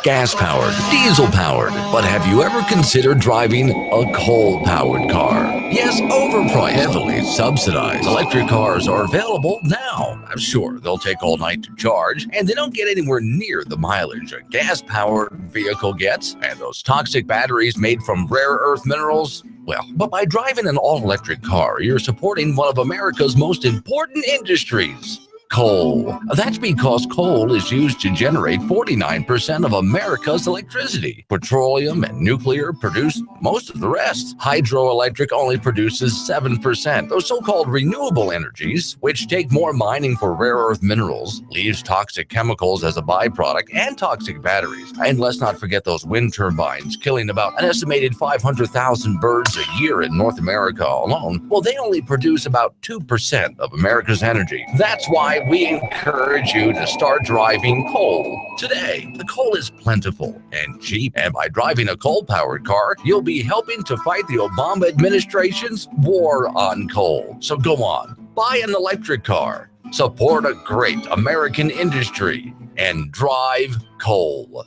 gas-powered, diesel-powered. But have you ever considered driving a coal-powered car? Yes, overpriced, heavily subsidized. Electric cars are available now. I'm sure they'll take all night to charge, and they don't get anywhere near the mileage a gas-powered vehicle gets. And those toxic batteries made from rare earth minerals, well, but by driving an all-electric car, you're supporting one of America's most important industries. Coal. That's because coal is used to generate 49% of America's electricity. Petroleum and nuclear produce most of the rest. Hydroelectric only produces 7%. Those so-called renewable energies, which take more mining for rare earth minerals, leaves toxic chemicals as a byproduct and toxic batteries. And let's not forget those wind turbines, killing about an estimated 500,000 birds a year in North America alone. Well, they only produce about 2% of America's energy. That's why we encourage you to start driving coal today. The coal is plentiful and cheap, and by driving a coal-powered car, you'll be helping to fight the Obama administration's war on coal. So go on, buy an electric car, support a great American industry, and drive coal.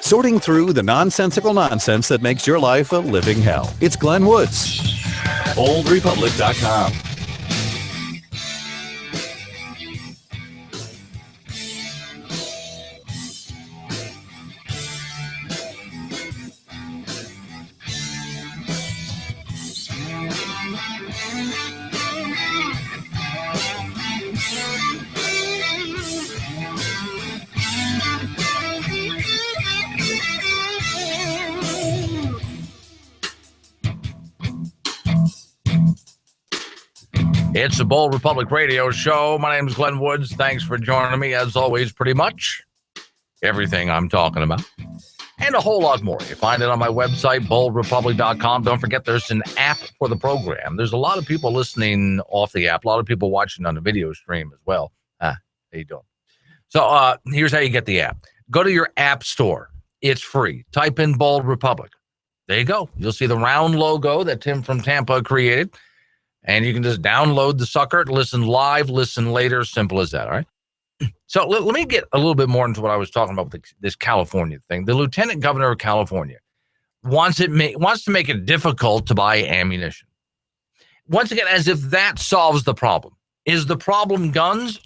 Sorting through the nonsensical nonsense that makes your life a living hell. It's Glenn Woods. OldRepublic.com. It's the Bold Republic Radio Show. My name is Glenn Woods. Thanks for joining me. As always, pretty much everything I'm talking about and a whole lot more. You find it on my website, boldrepublic.com. Don't forget there's an app for the program. There's a lot of people listening off the app, a lot of people watching on the video stream as well. How you doing? So here's how you get the app. Go to your app store. It's free. Type in Bold Republic. There you go. You'll see the round logo that Tim from Tampa created. And you can just download the sucker, listen live, listen later. Simple as that, all right? So let me get a little bit more into what I was talking about with this California thing. The lieutenant governor of California wants to make it difficult to buy ammunition. Once again, as if that solves the problem. Is the problem guns?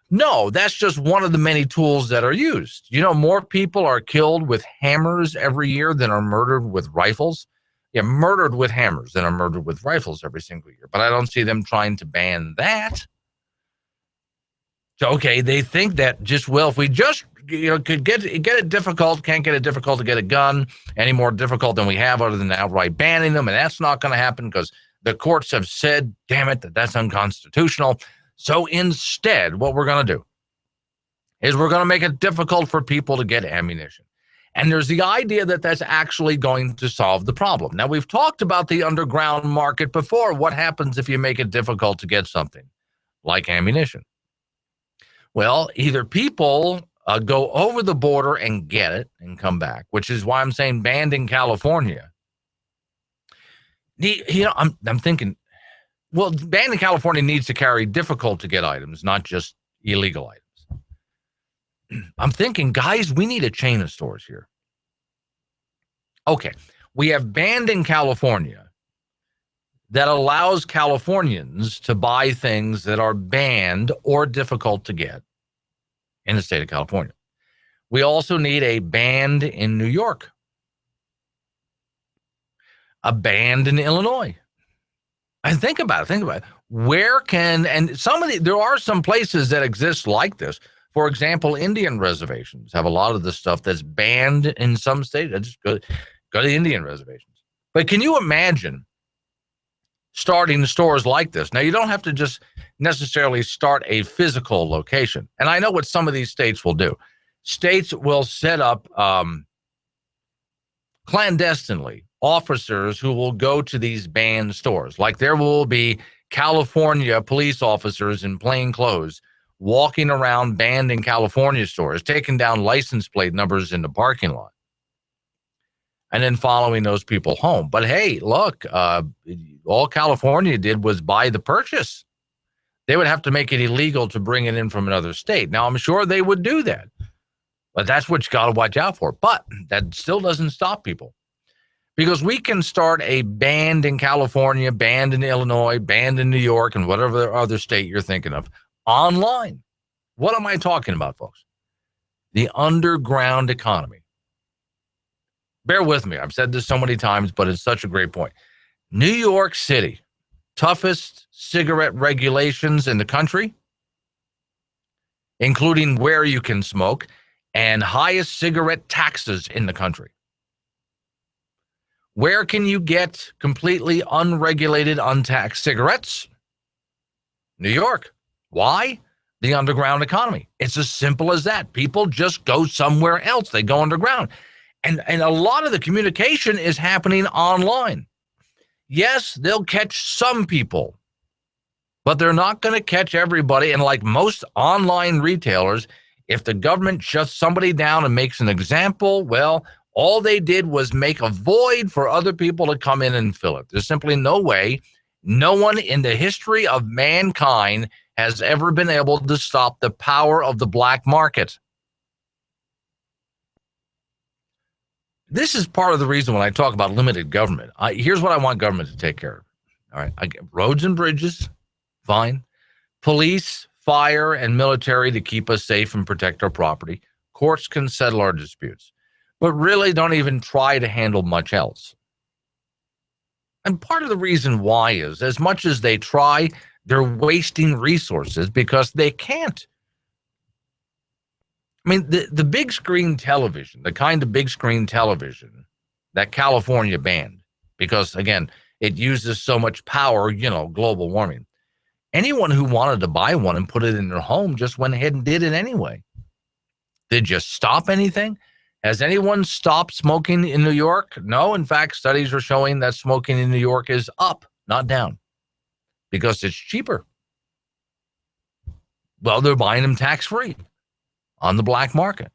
No, that's just one of the many tools that are used. You know, more people are killed with hammers every year than are murdered with rifles. Yeah, murdered with hammers than are murdered with rifles every single year. But I don't see them trying to ban that. So, okay, they think that just, well, if we just, could get it difficult, can't get it difficult to get a gun any more difficult than we have other than outright banning them. And that's not going to happen because the courts have said, damn it, that's unconstitutional. So instead, what we're going to do is we're going to make it difficult for people to get ammunition. And there's the idea that that's actually going to solve the problem. Now, we've talked about the underground market before. What happens if you make it difficult to get something like ammunition? Well, either people go over the border and get it and come back, which is why I'm saying banned in California. I'm thinking, well, banned in California needs to carry difficult to get items, not just illegal items. I'm thinking, guys, we need a chain of stores here. Okay, we have banned in California that allows Californians to buy things that are banned or difficult to get in the state of California. We also need a ban in New York, a ban in Illinois. And think about it. Where can, and there are some places that exist like this. For example, Indian reservations have a lot of the stuff that's banned in some states. I just go to the Indian reservations. But can you imagine starting stores like this? Now, you don't have to just necessarily start a physical location. And I know what some of these states will do. States will set up clandestinely officers who will go to these banned stores. Like there will be California police officers in plain clothes walking around banned in California stores, taking down license plate numbers in the parking lot, and then following those people home. But hey, look, all California did was buy the purchase. They would have to make it illegal to bring it in from another state. Now, I'm sure they would do that. But that's what you got to watch out for. But that still doesn't stop people. Because we can start a band in California, band in Illinois, band in New York, and whatever other state you're thinking of, online. What am I talking about, folks? The underground economy. Bear with me. I've said this so many times, but it's such a great point. New York City, toughest cigarette regulations in the country, including where you can smoke, and highest cigarette taxes in the country. Where can you get completely unregulated, untaxed cigarettes? New York. Why? The underground economy. It's as simple as that. People just go somewhere else. They go underground. And a lot of the communication is happening online. Yes, they'll catch some people, but they're not going to catch everybody. And like most online retailers, if the government shuts somebody down and makes an example, well, all they did was make a void for other people to come in and fill it. There's simply no way. No one in the history of mankind has ever been able to stop the power of the black market. This is part of the reason when I talk about limited government. Here's what I want government to take care of. All right, I get roads and bridges, fine. Police, fire, and military to keep us safe and protect our property. Courts can settle our disputes, but really don't even try to handle much else. And part of the reason why is, as much as they try, they're wasting resources because they can't. I mean, the big screen television, the kind of big screen television that California banned, because, again, it uses so much power, global warming. Anyone who wanted to buy one and put it in their home just went ahead and did it anyway. Did you stop anything? Has anyone stopped smoking in New York? No. In fact, studies are showing that smoking in New York is up, not down, because it's cheaper. Well, they're buying them tax-free on the black market.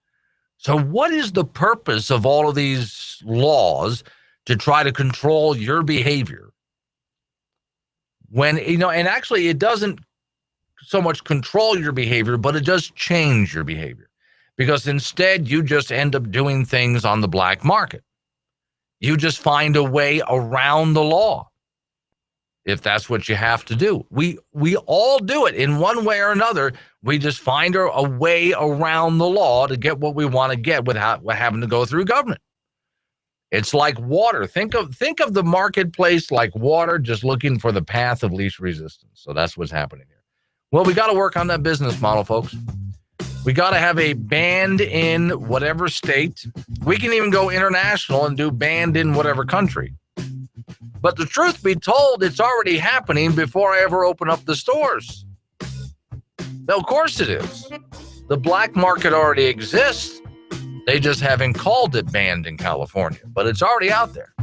So what is the purpose of all of these laws to try to control your behavior? When, and actually it doesn't so much control your behavior, but it does change your behavior. Because instead, you just end up doing things on the black market. You just find a way around the law, if that's what you have to do. We all do it in one way or another. We just find a way around the law to get what we want to get without having to go through government. It's like water. Think of the marketplace like water, just looking for the path of least resistance. So that's what's happening here. Well, we got to work on that business model, folks. We got to have a band in whatever state. We can even go international and do band in whatever country. But the truth be told, it's already happening before I ever open up the stores. Now, of course it is. The black market already exists. They just haven't called it banned in California, but it's already out there.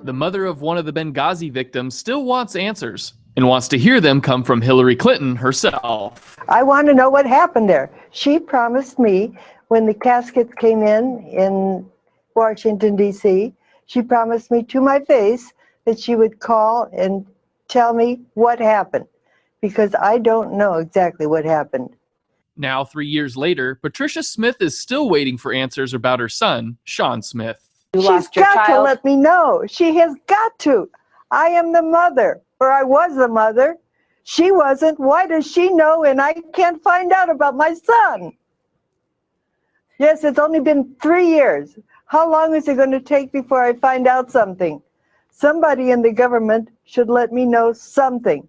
The mother of one of the Benghazi victims still wants answers and wants to hear them come from Hillary Clinton herself. I want to know what happened there. She promised me when the caskets came in Washington, D.C., she promised me to my face that she would call and tell me what happened, because I don't know exactly what happened. Now, 3 years later, Patricia Smith is still waiting for answers about her son, Sean Smith. She's got to let me know. She has got to. I am the mother, or I was the mother. She wasn't. Why does she know and I can't find out about my son? Yes, it's only been 3 years. How long is it going to take before I find out something? Somebody in the government should let me know something.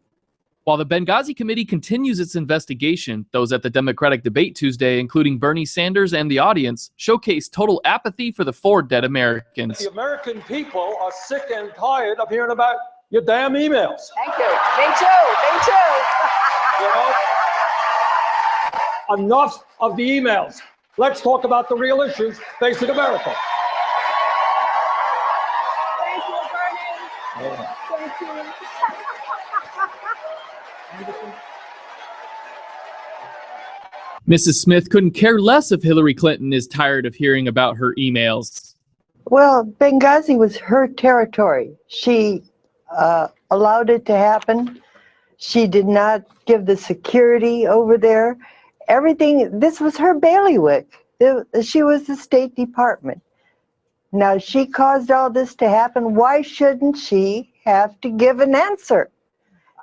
While the Benghazi committee continues its investigation, those at the Democratic debate Tuesday, including Bernie Sanders and the audience, showcased total apathy for the 4 dead Americans. The American people are sick and tired of hearing about Your damn emails. Thank you. Me too. Me too. You know? Enough of the emails. Let's talk about the real issues facing America. Thank you, Bernie. Thank you. Mrs. Smith couldn't care less if Hillary Clinton is tired of hearing about her emails. Well, Benghazi was her territory. She allowed it to happen. She did not give the security over there. Everything, this was her bailiwick. She was the State Department. Now, she caused all this to happen. Why shouldn't she have to give an answer?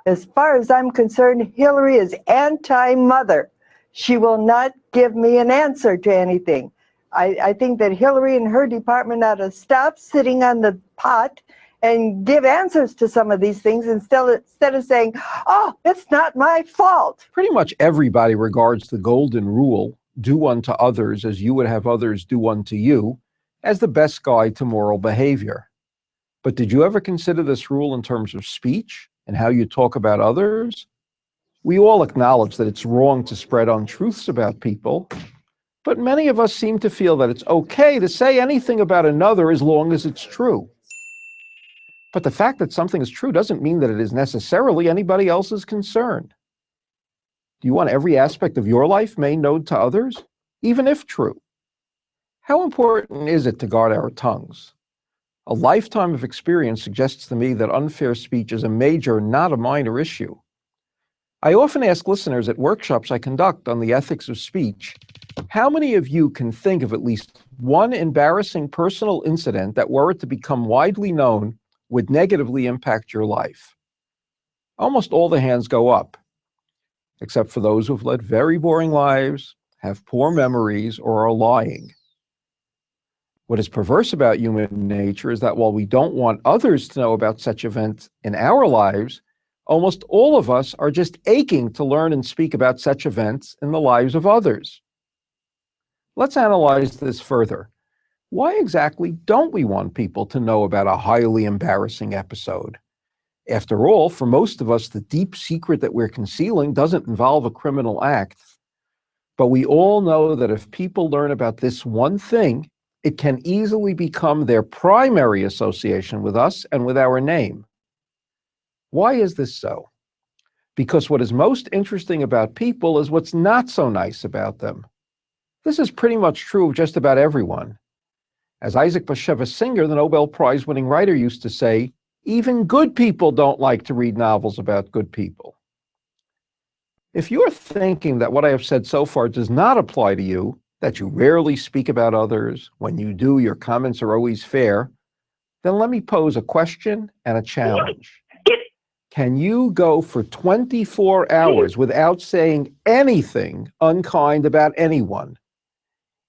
As far as I'm concerned, Hillary is anti-mother. She will not give me an answer to anything. I think that Hillary and her department ought to stop sitting on the pot and give answers to some of these things instead of saying, oh, it's not my fault. Pretty much everybody regards the golden rule, do unto others as you would have others do unto you, as the best guide to moral behavior. But did you ever consider this rule in terms of speech and how you talk about others? We all acknowledge that it's wrong to spread untruths about people, but many of us seem to feel that it's okay to say anything about another as long as it's true. But the fact that something is true doesn't mean that it is necessarily anybody else's concern. Do you want every aspect of your life made known to others, even if true? How important is it to guard our tongues? A lifetime of experience suggests to me that unfair speech is a major, not a minor issue. I often ask listeners at workshops I conduct on the ethics of speech, how many of you can think of at least one embarrassing personal incident that, were it to become widely known, would negatively impact your life? Almost all the hands go up, except for those who've led very boring lives, have poor memories, or are lying. What is perverse about human nature is that while we don't want others to know about such events in our lives, almost all of us are just aching to learn and speak about such events in the lives of others. Let's analyze this further. Why exactly don't we want people to know about a highly embarrassing episode? After all, for most of us, the deep secret that we're concealing doesn't involve a criminal act. But we all know that if people learn about this one thing, it can easily become their primary association with us and with our name. Why is this so? Because what is most interesting about people is what's not so nice about them. This is pretty much true of just about everyone. As Isaac Bashevis Singer, the Nobel Prize-winning writer, used to say, even good people don't like to read novels about good people. If you're thinking that what I have said so far does not apply to you, that you rarely speak about others, when you do, your comments are always fair, then let me pose a question and a challenge. Can you go for 24 hours without saying anything unkind about anyone?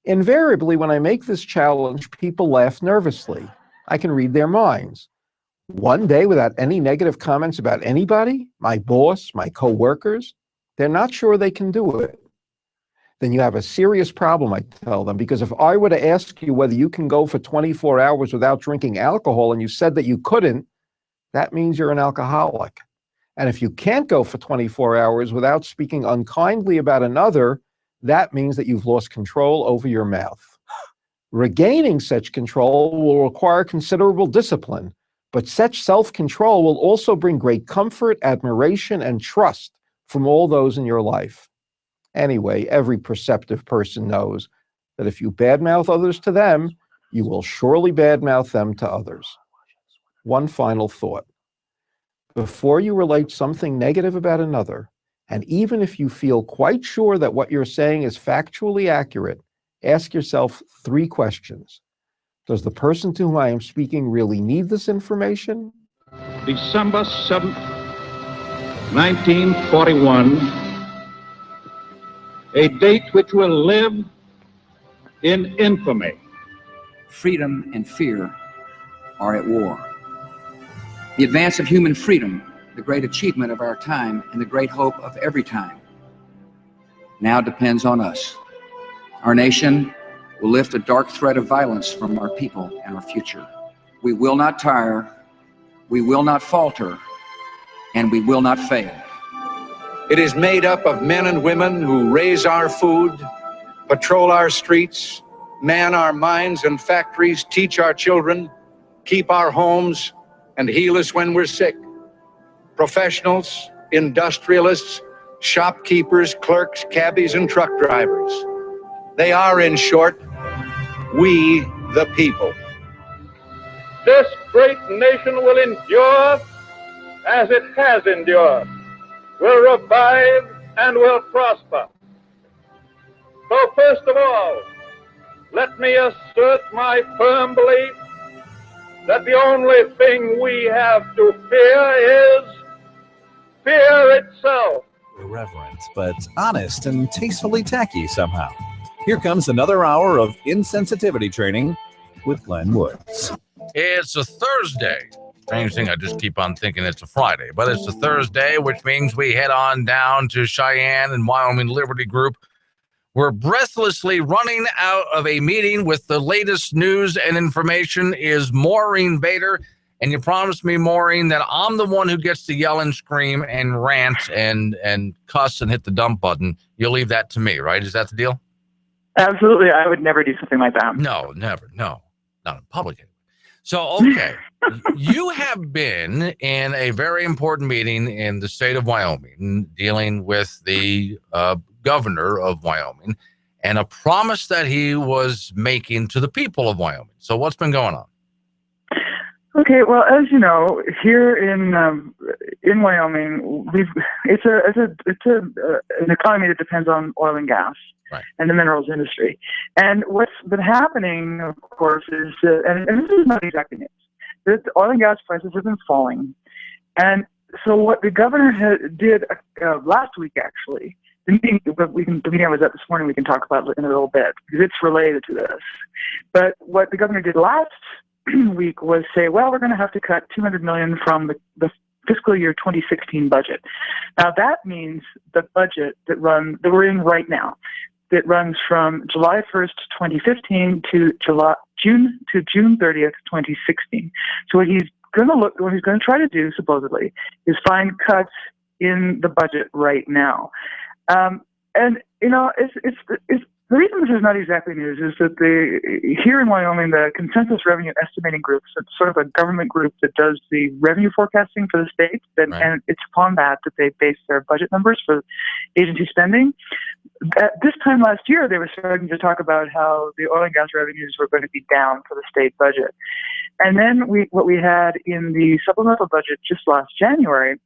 Invariably, when I make this challenge, people laugh nervously. I can read their minds. One day without any negative comments about anybody, my boss, my coworkers, they're not sure they can do it. Then you have a serious problem, I tell them, because if I were to ask you whether you can go for 24 hours without drinking alcohol and you said that you couldn't, that means you're an alcoholic. And if you can't go for 24 hours without speaking unkindly about another, that means that you've lost control over your mouth. Regaining such control will require considerable discipline, but such self-control will also bring great comfort, admiration, and trust from all those in your life. Anyway, every perceptive person knows that if you badmouth others to them, you will surely badmouth them to others. One final thought. Before you relate something negative about another, and even if you feel quite sure that what you're saying is factually accurate, ask yourself 3 questions. Does the person to whom I am speaking really need this information? December 7th, 1941, a date which will live in infamy. Freedom and fear are at war. The advance of human freedom, the great achievement of our time and the great hope of every time, now depends on us. Our nation will lift a dark thread of violence from our people and our future. We will not tire we will not falter, and we will not fail. It is made up of men and women who raise our food, patrol our streets, man our mines and factories, teach our children, keep our homes, and heal us when we're sick. Professionals, industrialists, shopkeepers, clerks, cabbies, and truck drivers. They are, in short, we the people. This great nation will endure as it has endured, will revive and will prosper. So first of all, let me assert my firm belief that the only thing we have to fear is fear itself. Irreverent, but honest and tastefully tacky somehow. Here comes another hour of insensitivity training with Glenn Woods. It's a Thursday. Strange thing, I just keep on thinking it's a Friday, but it's a Thursday, which means we head on down to Cheyenne and Wyoming Liberty Group. We're breathlessly running out of a meeting with the latest news and information is Maureen Bader. And you promised me, Maureen, that I'm the one who gets to yell and scream and rant and cuss and hit the dump button. You'll leave that to me, right? Is that the deal? Absolutely. I would never do something like that. No, never. No, not in public. So, okay. You have been in a very important meeting in the state of Wyoming dealing with the governor of Wyoming and a promise that he was making to the people of Wyoming. So what's been going on? Okay, well, as you know, here in Wyoming, it's an economy that depends on oil and gas, right, and the minerals industry. And what's been happening, of course, is and this is not exactly news. The oil and gas prices have been falling, and so what the governor did last week, actually. The meeting I was at this morning, we can talk about it in a little bit because it's related to this. But what the governor did last week was say, well, we're going to have to cut $200 million from the fiscal year 2016 budget. Now that means the budget that we're in right now, that runs from July 1st, 2015 to June 30th, 2016. So what he's going to try to do, supposedly, is find cuts in the budget right now. And you know, it's the reason this is not exactly news is that here in Wyoming, the Consensus Revenue Estimating Group, it's sort of a government group that does the revenue forecasting for the state, and it's upon that they base their budget numbers for agency spending. At this time last year, they were starting to talk about how the oil and gas revenues were going to be down for the state budget. And then what we had in the supplemental budget just last January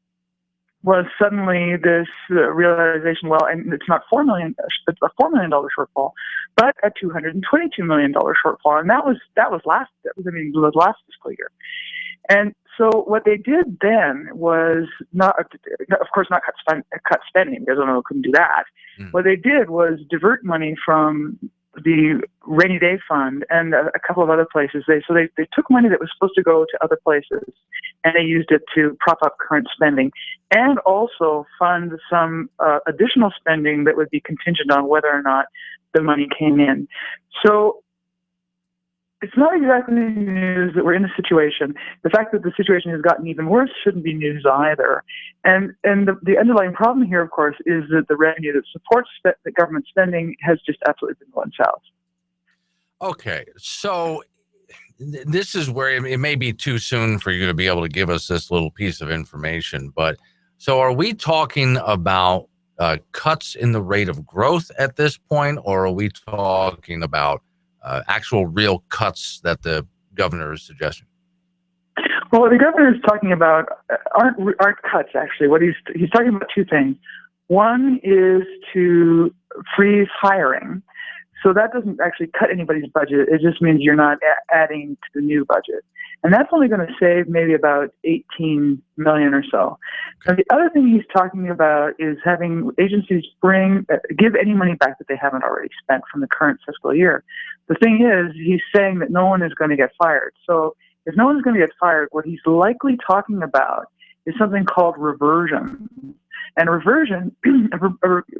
was suddenly this realization, well, and it's not $4 million, it's a $4 million shortfall, but a $222 million shortfall. And that was last fiscal year. And so what they did then was not cut spending, because I couldn't do that. What they did was divert money from the rainy day fund and a couple of other places. They took money that was supposed to go to other places and they used it to prop up current spending and also fund some additional spending that would be contingent on whether or not the money came in. So it's not exactly news that we're in a situation. The fact that the situation has gotten even worse shouldn't be news either. And the underlying problem here, of course, is that the revenue that supports the government spending has just absolutely been going south. Okay, so this is where it may be too soon for you to be able to give us this little piece of information, but so are we talking about cuts in the rate of growth at this point, or are we talking about actual real cuts that the governor is suggesting? Well, what the governor is talking about aren't cuts, actually. What he's talking about two things. One is to freeze hiring. So that doesn't actually cut anybody's budget. It just means you're not adding to the new budget. And that's only going to save maybe about $18 million or so. And the other thing he's talking about is having agencies give any money back that they haven't already spent from the current fiscal year. The thing is, he's saying that no one is going to get fired. So if no one's going to get fired, what he's likely talking about is something called reversion. And reversion,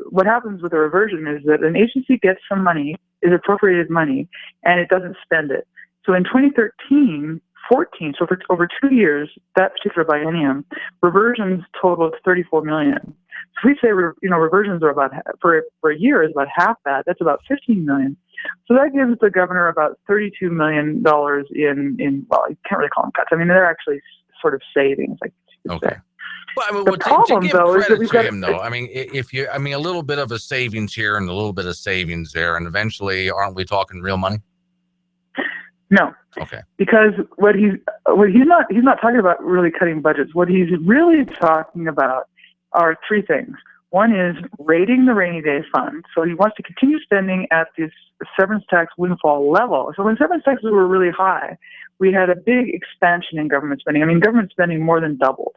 what happens with a reversion is that an agency gets some money, is appropriated money, and it doesn't spend it. So in 2013, 14, so for over 2 years, that particular biennium, reversions totaled 34 million. So if we say reversions are about for a year is about half that. That's about 15 million. So that gives the governor about $32 million in well, you can't really call them cuts. I mean, they're actually sort of savings, like you could say. Well, I mean, The problem, to give though, is that credit we've to got him, though, I mean, a little bit of a savings here and a little bit of savings there, and eventually, aren't we talking real money? No. Okay. Because he's not talking about really cutting budgets. What he's really talking about are three things. One is raiding the rainy day fund. So he wants to continue spending at this severance tax windfall level. So when severance taxes were really high, we had a big expansion in government spending. I mean, government spending more than doubled.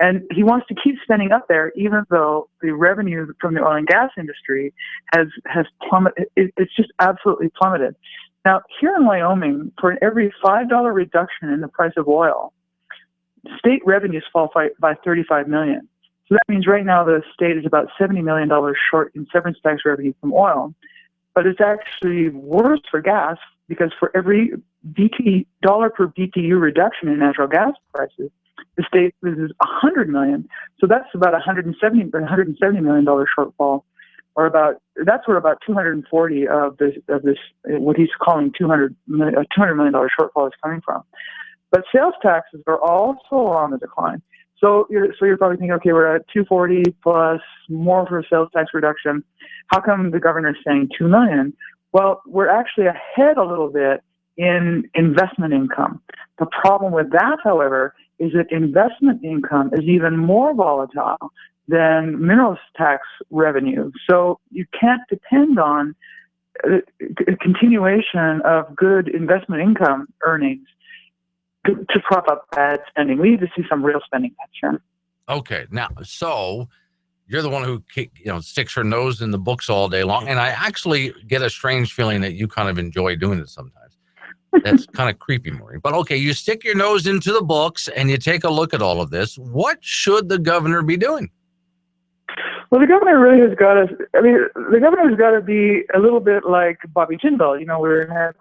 And he wants to keep spending up there, even though the revenue from the oil and gas industry has plummeted. It's just absolutely plummeted. Now, here in Wyoming, for every $5 reduction in the price of oil, state revenues fall by $35 million. So that means right now the state is about $70 million short in severance tax revenue from oil. But it's actually worse for gas, because for every dollar per BTU reduction in natural gas prices, the state loses $100 million. So that's about $170 million shortfall, or about 240 of this what he's calling $200 million shortfall is coming from. But sales taxes are also on the decline. So you're probably thinking, okay, we're at 240 plus more for sales tax reduction. How come the governor's saying $2 million? Well, we're actually ahead a little bit in investment income. The problem with that, however, is that investment income is even more volatile than minerals tax revenue. So you can't depend on a continuation of good investment income earnings to prop up bad spending. We need to see some real spending cuts here. Okay, now, so you're the one who sticks her nose in the books all day long, and I actually get a strange feeling that you kind of enjoy doing it sometimes. That's kind of creepy, Maureen. But okay, you stick your nose into the books and you take a look at all of this. What should the governor be doing? Well, the governor really has got to. I mean, the governor's got to be a little bit like Bobby Jindal. We're going to have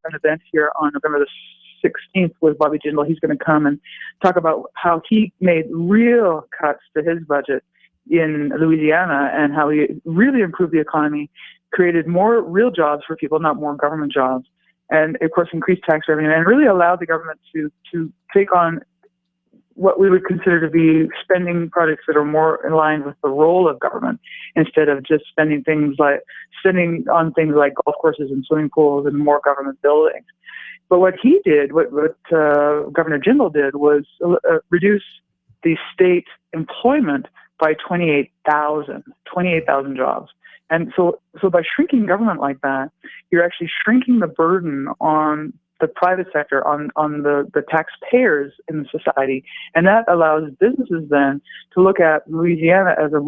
an event here on November the 16th with Bobby Jindal. He's going to come and talk about how he made real cuts to his budget in Louisiana and how he really improved the economy, created more real jobs for people, not more government jobs, and of course increased tax revenue, and really allowed the government to take on what we would consider to be spending projects that are more in line with the role of government, instead of just spending on things like golf courses and swimming pools and more government buildings. But what he did, what Governor Jindal did, was reduce the state employment by 28,000 jobs. And so by shrinking government like that, you're actually shrinking the burden on the private sector, on the taxpayers in the society. And that allows businesses then to look at Louisiana as a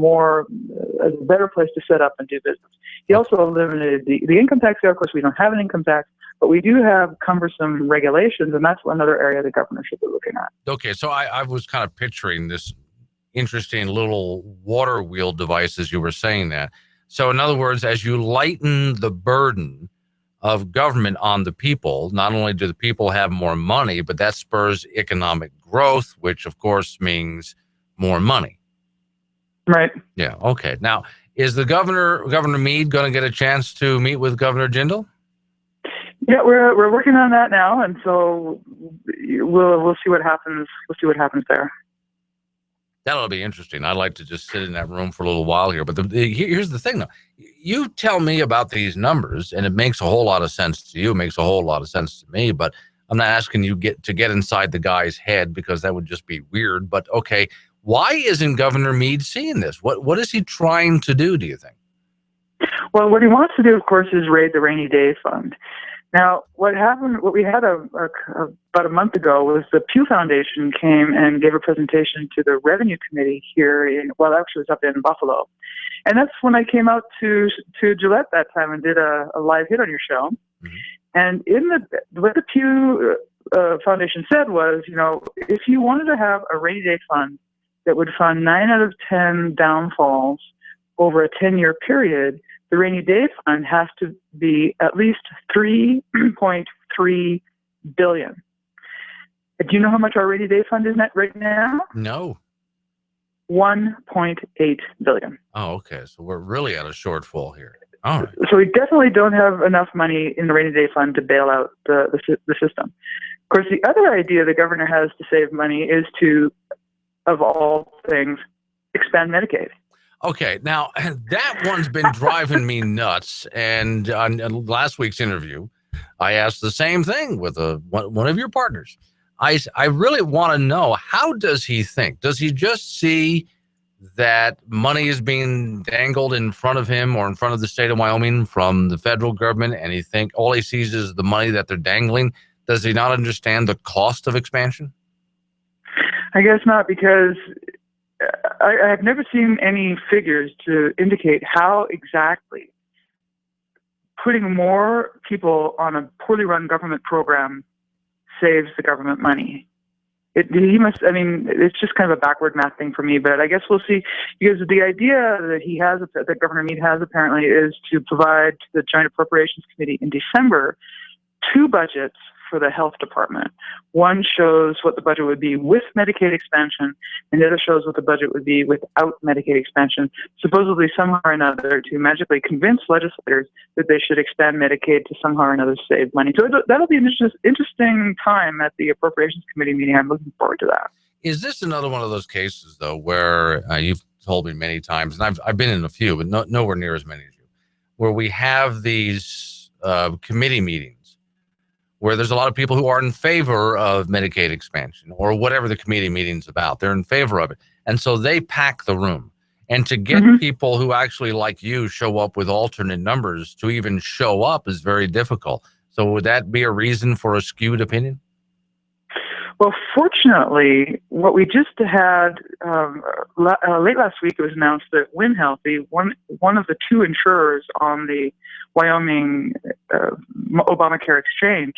better place to set up and do business. He also eliminated the income tax there. Of course, we don't have an income tax, but we do have cumbersome regulations, and that's another area the governor should be looking at. Okay, so I was kind of picturing this interesting little water wheel device as you were saying that. So in other words, as you lighten the burden of government on the people, not only do the people have more money, but that spurs economic growth, which of course means more money. Right. Yeah. Okay. Now, is Governor Meade, going to get a chance to meet with Governor Jindal? Yeah, we're working on that now, and so we'll see what happens. We'll see what happens there. That'll be interesting. I'd like to just sit in that room for a little while here. But here's the thing, though. You tell me about these numbers, and it makes a whole lot of sense to you. It makes a whole lot of sense to me. But I'm not asking you to get inside the guy's head, because that would just be weird. But, okay, why isn't Governor Meade seeing this? What is he trying to do you think? Well, what he wants to do, of course, is raid the rainy day fund. Now, what we had about a month ago was the Pew Foundation came and gave a presentation to the Revenue Committee here actually it was up in Buffalo. And that's when I came out to Gillette that time and did a live hit on your show. Mm-hmm. And what the Pew Foundation said was, if you wanted to have a rainy day fund that would fund 9 out of 10 downfalls over a 10-year period, the rainy day fund has to be at least $3.3 billion. Do you know how much our rainy day fund is net right now? No. $1.8 billion. Oh, okay. So we're really at a shortfall here. All right. So we definitely don't have enough money in the rainy day fund to bail out the system. Of course, the other idea the governor has to save money is to, of all things, expand Medicaid. Okay, now that one's been driving me nuts. And on last week's interview, I asked the same thing with one of your partners. I really want to know, how does he think? Does he just see that money is being dangled in front of him or in front of the state of Wyoming from the federal government, and all he sees is the money that they're dangling? Does he not understand the cost of expansion? I guess not, because I have never seen any figures to indicate how exactly putting more people on a poorly run government program saves the government money. It's just kind of a backward math thing for me, but I guess we'll see, because the idea that Governor Mead has apparently is to provide to the Joint Appropriations Committee in December 2 budgets for the health department. One shows what the budget would be with Medicaid expansion, and the other shows what the budget would be without Medicaid expansion, supposedly somehow or another to magically convince legislators that they should expand Medicaid to somehow or another save money. So that'll be an interesting time at the Appropriations Committee meeting. I'm looking forward to that. Is this another one of those cases, though, where you've told me many times, and I've been in a few, but nowhere near as many as you, where we have these committee meetings where there's a lot of people who are in favor of Medicaid expansion or whatever the committee meeting's about. They're in favor of it. And so they pack the room. And to get people who actually, like you, show up with alternate numbers to even show up is very difficult. So would that be a reason for a skewed opinion? Well, fortunately, what we just had late last week, it was announced that WinHealthy, one of the 2 insurers on the Wyoming Obamacare exchange,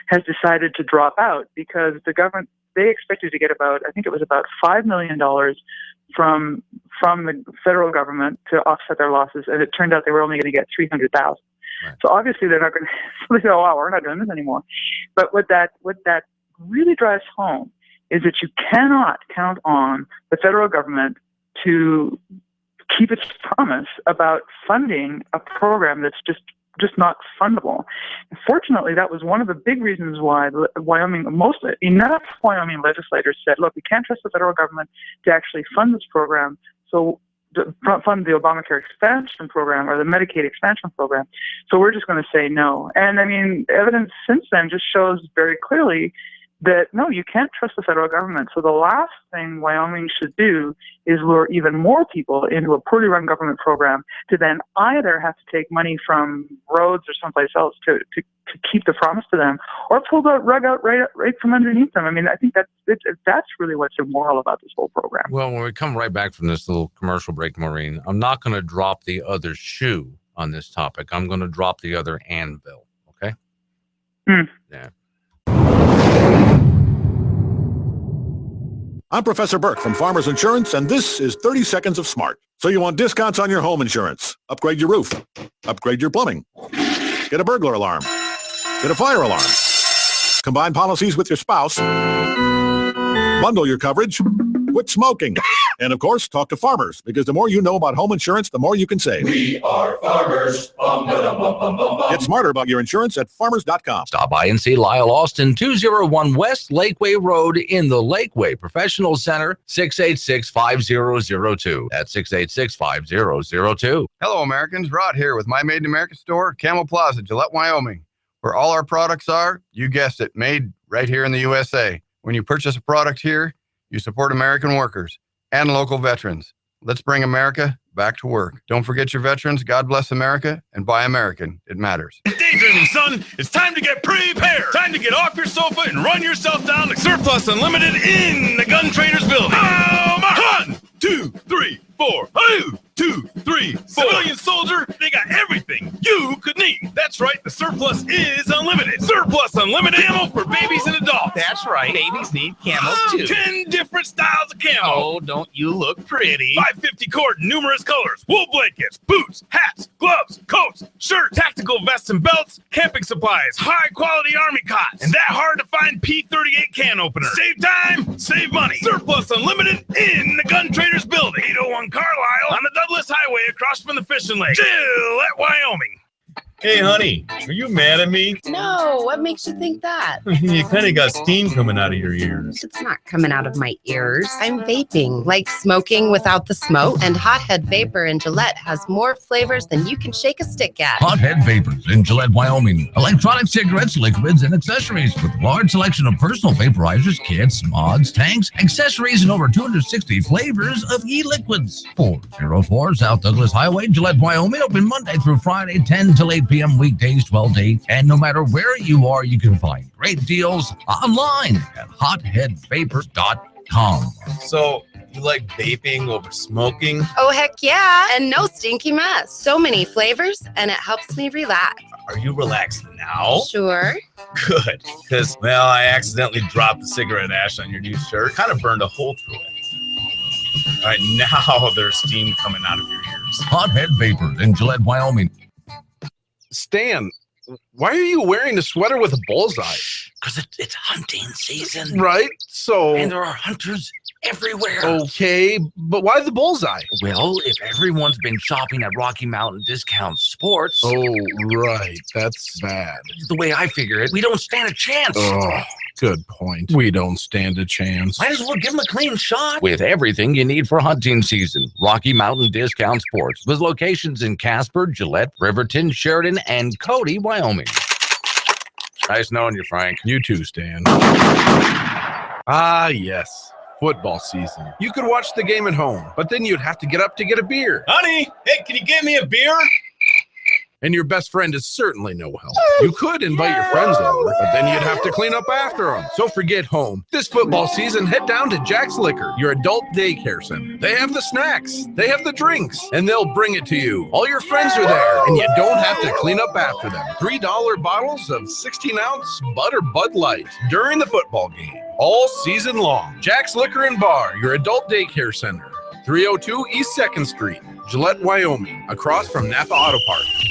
has decided to drop out because the government, they expected to get about $5 million from the federal government to offset their losses, and it turned out they were only going to get $300,000. Right. So obviously they're not going to. They say, "Oh wow, we're not doing this anymore." But what that really drives home is that you cannot count on the federal government to keep its promise about funding a program that's just not fundable. And fortunately, that was one of the big reasons why enough Wyoming legislators said, look, we can't trust the federal government to actually fund this program, so fund the Obamacare expansion program or the Medicaid expansion program. So we're just going to say no. And evidence since then just shows very clearly that, no, you can't trust the federal government. So the last thing Wyoming should do is lure even more people into a poorly run government program to then either have to take money from roads or someplace else to keep the promise to them, or pull the rug out right from underneath them. I think that's really what's immoral about this whole program. Well, when we come right back from this little commercial break, Maureen, I'm not going to drop the other shoe on this topic. I'm going to drop the other anvil. Okay? Yeah. I'm Professor Burke from Farmers Insurance, and this is 30 Seconds of Smart. So you want discounts on your home insurance? Upgrade your roof. Upgrade your plumbing. Get a burglar alarm. Get a fire alarm. Combine policies with your spouse. Bundle your coverage. Quit smoking. And of course, talk to farmers, because the more you know about home insurance, the more you can save. We are farmers. Get smarter about your insurance at farmers.com. Stop by and see Lyle Austin, 201 West Lakeway Road in the Lakeway Professional Center, 686-5002. That's 686-5002. Hello, Americans. Rod here with my Made in America store, Camel Plaza, Gillette, Wyoming, where all our products are, you guessed it, made right here in the USA. When you purchase a product here, you support American workers and local veterans. Let's bring America back to work. Don't forget your veterans. God bless America, and buy American. It matters. Daydreaming, son. It's time to get prepared. Time to get off your sofa and run yourself down to Surplus Unlimited in the Gun Traders building. 1, 2, 3, 4. 1, 2, 3, 4. Civilian soldier, they got everything you could need. That's right. The Surplus is unlimited. Surplus Unlimited ammo for babies and adults. That's That's right. Babies need camos too. 10 different styles of camo. Oh, don't you look pretty? 550 cord, numerous colors, wool blankets, boots, hats, gloves, coats, shirts, tactical vests and belts, camping supplies, high quality army cots, and that hard to find P38 can opener. Save time, save money. Surplus Unlimited in the Gun Traders building. 801 Carlisle on the Douglas Highway across from the fishing lake. Gillette, Wyoming. Hey, honey, are you mad at me? No, what makes you think that? You kind of got steam coming out of your ears. It's not coming out of my ears. I'm vaping, like smoking without the smoke. And Hothead Vapor in Gillette has more flavors than you can shake a stick at. Hothead Vapors in Gillette, Wyoming. Electronic cigarettes, liquids, and accessories with a large selection of personal vaporizers, kits, mods, tanks, accessories, and over 260 flavors of e-liquids. 404 South Douglas Highway, Gillette, Wyoming. Open Monday through Friday, 10 till 8 p.m. weekdays, 12 to 8. And no matter where you are, you can find great deals online at hotheadvapors.com. So, you like vaping over smoking? Oh, heck yeah. And no stinky mess. So many flavors, and it helps me relax. Are you relaxed now? Sure. Good, because, well, I accidentally dropped the cigarette ash on your new shirt. Kind of burned a hole through it. All right, now there's steam coming out of your ears. Hothead Vapors in Gillette, Wyoming. Stan, why are you wearing a sweater with a bullseye? Because it's hunting season. Right, so... And there are hunters everywhere. Okay, but why the bullseye? Well, if everyone's been shopping at Rocky Mountain Discount Sports... Oh, right, that's bad. The way I figure it, we don't stand a chance. Oh, good point. We don't stand a chance. Might as well give them a clean shot. With everything you need for hunting season, Rocky Mountain Discount Sports, with locations in Casper, Gillette, Riverton, Sheridan, and Cody, Wyoming. Nice knowing you, Frank. You too, Stan. Yes. Football season. You could watch the game at home, but then you'd have to get up to get a beer. Honey, hey, can you get me a beer? And your best friend is certainly no help. You could invite your friends over, but then you'd have to clean up after them. So forget home. This football season, head down to Jack's Liquor, your adult daycare center. They have the snacks, they have the drinks, and they'll bring it to you. All your friends are there, and you don't have to clean up after them. $3 bottles of 16-ounce Bud or Bud Light during the football game, all season long. Jack's Liquor and Bar, your adult daycare center. 302 East 2nd Street, Gillette, Wyoming, across from Napa Auto Parts.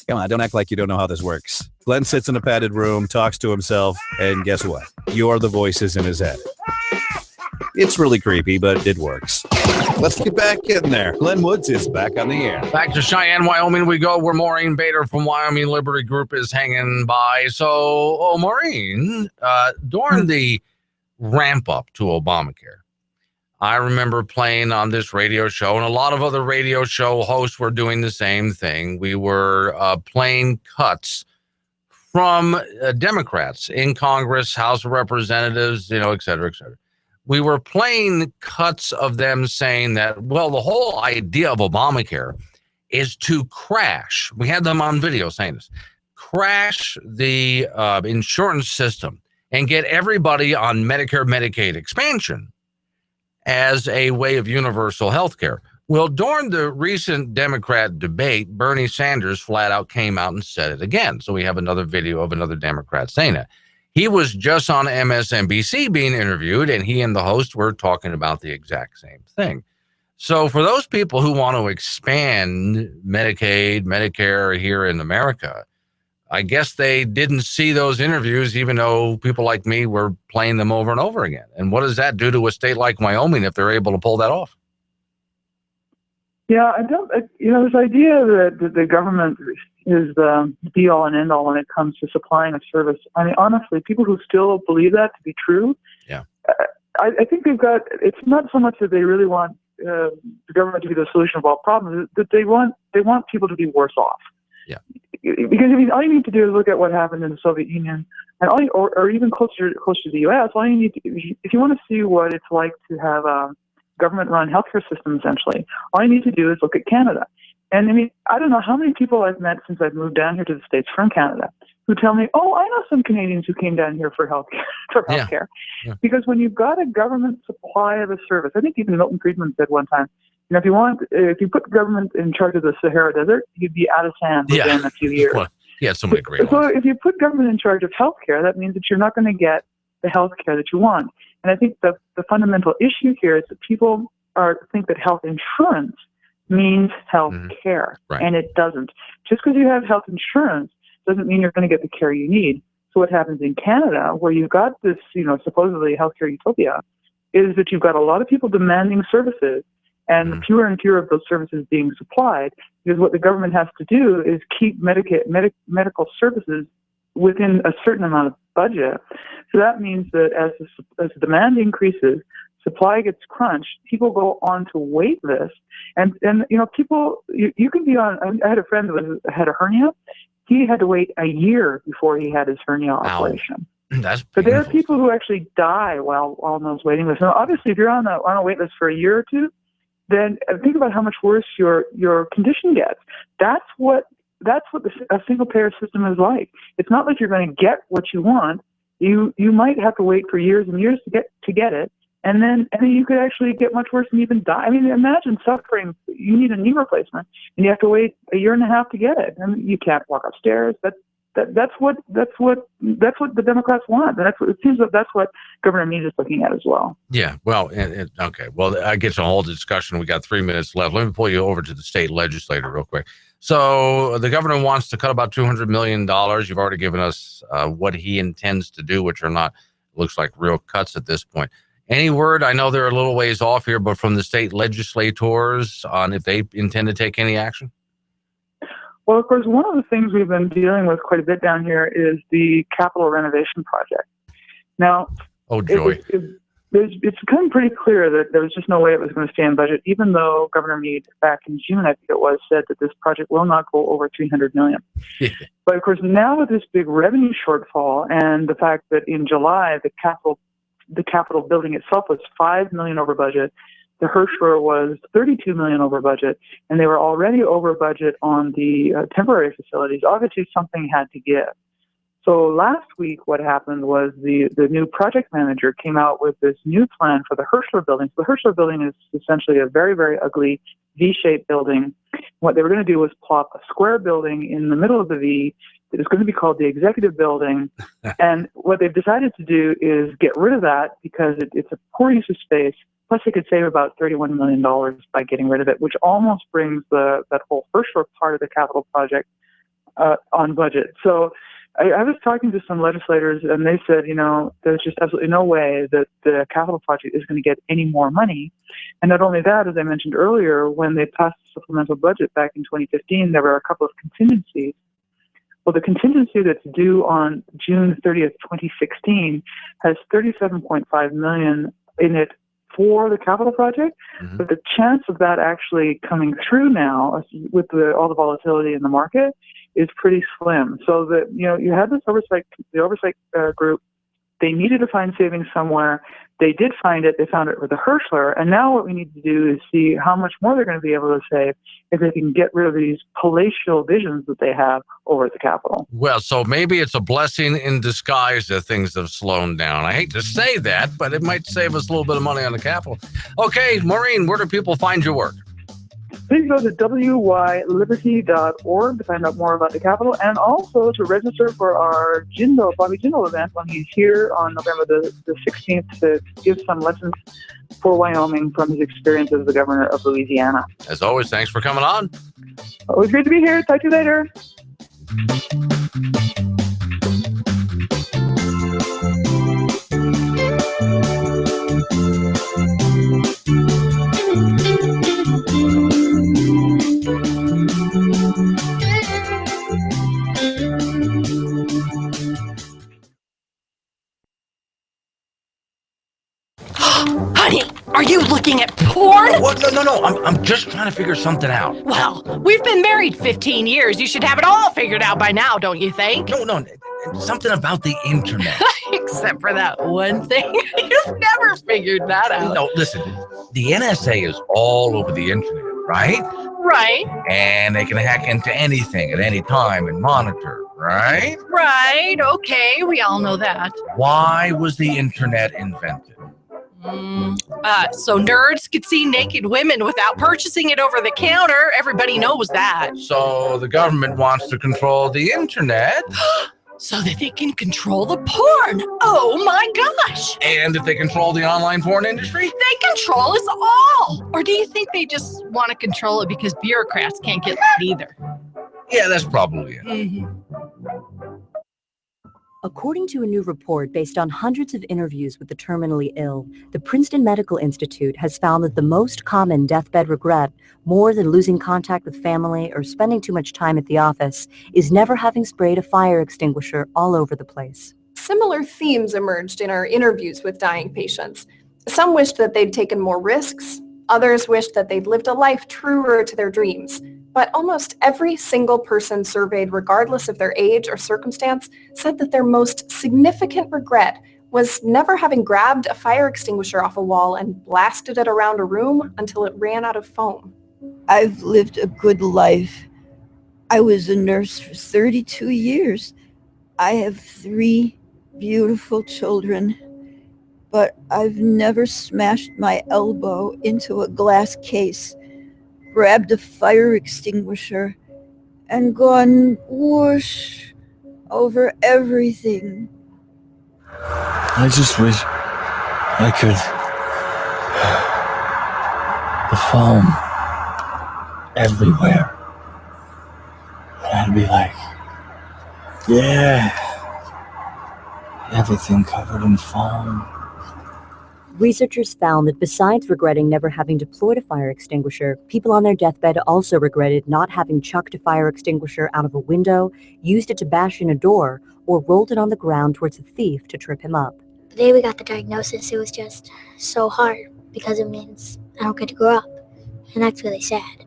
Come on, don't act like you don't know how this works. Glenn sits in a padded room, talks to himself, and guess what? You're the voices in his head. It's really creepy, but it works. Let's get back in there. Glenn Woods is back on the air. Back to Cheyenne, Wyoming we go, where Maureen Bader from Wyoming Liberty Group is hanging by. So, Maureen, during the ramp up to Obamacare, I remember playing on this radio show, and a lot of other radio show hosts were doing the same thing. We were playing cuts from Democrats in Congress, House of Representatives, et cetera, et cetera. We were playing cuts of them saying that, well, the whole idea of Obamacare is to crash. We had them on video saying this. Crash the insurance system and get everybody on Medicare, Medicaid expansion as a way of universal health care. Well, during the recent Democrat debate, Bernie Sanders flat out came out and said it again. So we have another video of another Democrat saying it. He was just on MSNBC being interviewed, and he and the host were talking about the exact same thing. So for those people who want to expand Medicaid, Medicare here in America, I guess they didn't see those interviews, even though people like me were playing them over and over again. And what does that do to a state like Wyoming if they're able to pull that off? Yeah, this idea that the government is the be-all and end-all when it comes to supplying a service. I mean, honestly, people who still believe that to be true, yeah, I think it's not so much that they really want the government to be the solution of all problems, that they want people to be worse off. Yeah. Because all you need to do is look at what happened in the Soviet Union, and or even closer to the U.S. All you need to, if you want to see what it's like to have a government-run healthcare system, essentially, all you need to do is look at Canada. And I mean, I don't know how many people I've met since I've moved down here to the States from Canada who tell me, "Oh, I know some Canadians who came down here for healthcare." Yeah. Because when you've got a government supply of a service, I think even Milton Friedman said one time, if you put the government in charge of the Sahara Desert, you'd be out of sand within a few years. He had so many great So ones. if you put government in charge of healthcare, that means that you're not going to get the healthcare that you want. And I think the fundamental issue here is that people think that health insurance means health care, and it doesn't. Just because you have health insurance doesn't mean you're going to get the care you need. So what happens in Canada, where you've got this, supposedly healthcare utopia, is that you've got a lot of people demanding services, and fewer and fewer of those services being supplied, because what the government has to do is keep medical services within a certain amount of budget. So that means that as the demand increases, supply gets crunched, people go on to wait lists, and people, you can be on. I had a friend who had a hernia. He had to wait a year before he had his hernia operation. That's so there are people who actually die while on those waiting lists. Now, obviously, if you're on a wait list for a year or two, then think about how much worse your condition gets. That's what a single payer system is like. It's not like you're going to get what you want. You might have to wait for years and years to get it, and then you could actually get much worse and even die. I mean, imagine suffering. You need a knee replacement, and you have to wait a year and a half to get it, and you can't walk upstairs. That's what the Democrats want, and it seems that that's what Governor Meade is looking at as well. Yeah, well, okay. Well, I get to hold the discussion. We got 3 minutes left. Let me pull you over to the state legislature real quick. So the governor wants to cut about $200 million. You've already given us what he intends to do, which are not, looks like real cuts at this point. Any word? I know they're a little ways off here, but from the state legislators on if they intend to take any action? Well, of course, one of the things we've been dealing with quite a bit down here is the capital renovation project. Now, oh joy. It's become pretty clear that there was just no way it was going to stay in budget, even though Governor Meade back in June, I think it was, said that this project will not go over $300 million. But of course, now with this big revenue shortfall and the fact that in July the Capitol building itself was $5 million over budget, the Hirschler was $32 million over budget, and they were already over budget on the temporary facilities. Obviously, something had to give. So last week, what happened was the new project manager came out with this new plan for the Hirschler building. So the Hirschler building is essentially a very, very ugly V-shaped building. What they were going to do was plop a square building in the middle of the V. It is going to be called the Executive Building. And what they've decided to do is get rid of that because it's a poor use of space. Plus, they could save about $31 million by getting rid of it, which almost brings that whole Hirschler part of the capital project on budget. So I was talking to some legislators, and they said, there's just absolutely no way that the capital project is going to get any more money. And not only that, as I mentioned earlier, when they passed the supplemental budget back in 2015, there were a couple of contingencies. Well, the contingency that's due on June 30th, 2016 has $37.5 million in it for the capital project, but the chance of that actually coming through now with all the volatility in the market is pretty slim. So that you had this oversight group. They needed to find savings somewhere. They did find it. They found it with the Hirschler. And now what we need to do is see how much more they're going to be able to save if they can get rid of these palatial visions that they have over at the Capitol. Well, so maybe it's a blessing in disguise that things have slowed down. I hate to say that, but it might save us a little bit of money on the Capitol. Okay, Maureen, where do people find your work? Please go to wyliberty.org to find out more about the Capitol, and also to register for our Bobby Jindal event when he's here on November the 16th to give some lessons for Wyoming from his experience as the governor of Louisiana. As always, thanks for coming on. Always great to be here. Talk to you later. Honey, are you looking at porn? What? No. I'm just trying to figure something out. Well, we've been married 15 years. You should have it all figured out by now, don't you think? No. Something about the internet. Except for that one thing. You've never figured that out. No, listen. The NSA is all over the internet, right? Right. And they can hack into anything at any time and monitor, right? Right. Okay. We all know that. Why was the internet invented? So nerds could see naked women without purchasing it over the counter. Everybody knows that. So the government wants to control the internet. So that they can control the porn. Oh my gosh. And if they control the online porn industry? They control us all. Or do you think they just want to control it because bureaucrats can't get that either? Yeah, that's probably it. Mm-hmm. According to a new report based on hundreds of interviews with the terminally ill, the Princeton Medical Institute has found that the most common deathbed regret, more than losing contact with family or spending too much time at the office, is never having sprayed a fire extinguisher all over the place. Similar themes emerged in our interviews with dying patients. Some wished that they'd taken more risks. Others wished that they'd lived a life truer to their dreams. But almost every single person surveyed, regardless of their age or circumstance, said that their most significant regret was never having grabbed a fire extinguisher off a wall and blasted it around a room until it ran out of foam. I've lived a good life. I was a nurse for 32 years. I have 3 beautiful children, but I've never smashed my elbow into a glass case, grabbed a fire extinguisher, and gone whoosh over everything. I just wish I could. The foam everywhere. And I'd be like, yeah, everything covered in foam. Researchers found that besides regretting never having deployed a fire extinguisher, people on their deathbed also regretted not having chucked a fire extinguisher out of a window, used it to bash in a door, or rolled it on the ground towards a thief to trip him up. The day we got the diagnosis, it was just so hard because it means I don't get to grow up. And that's really sad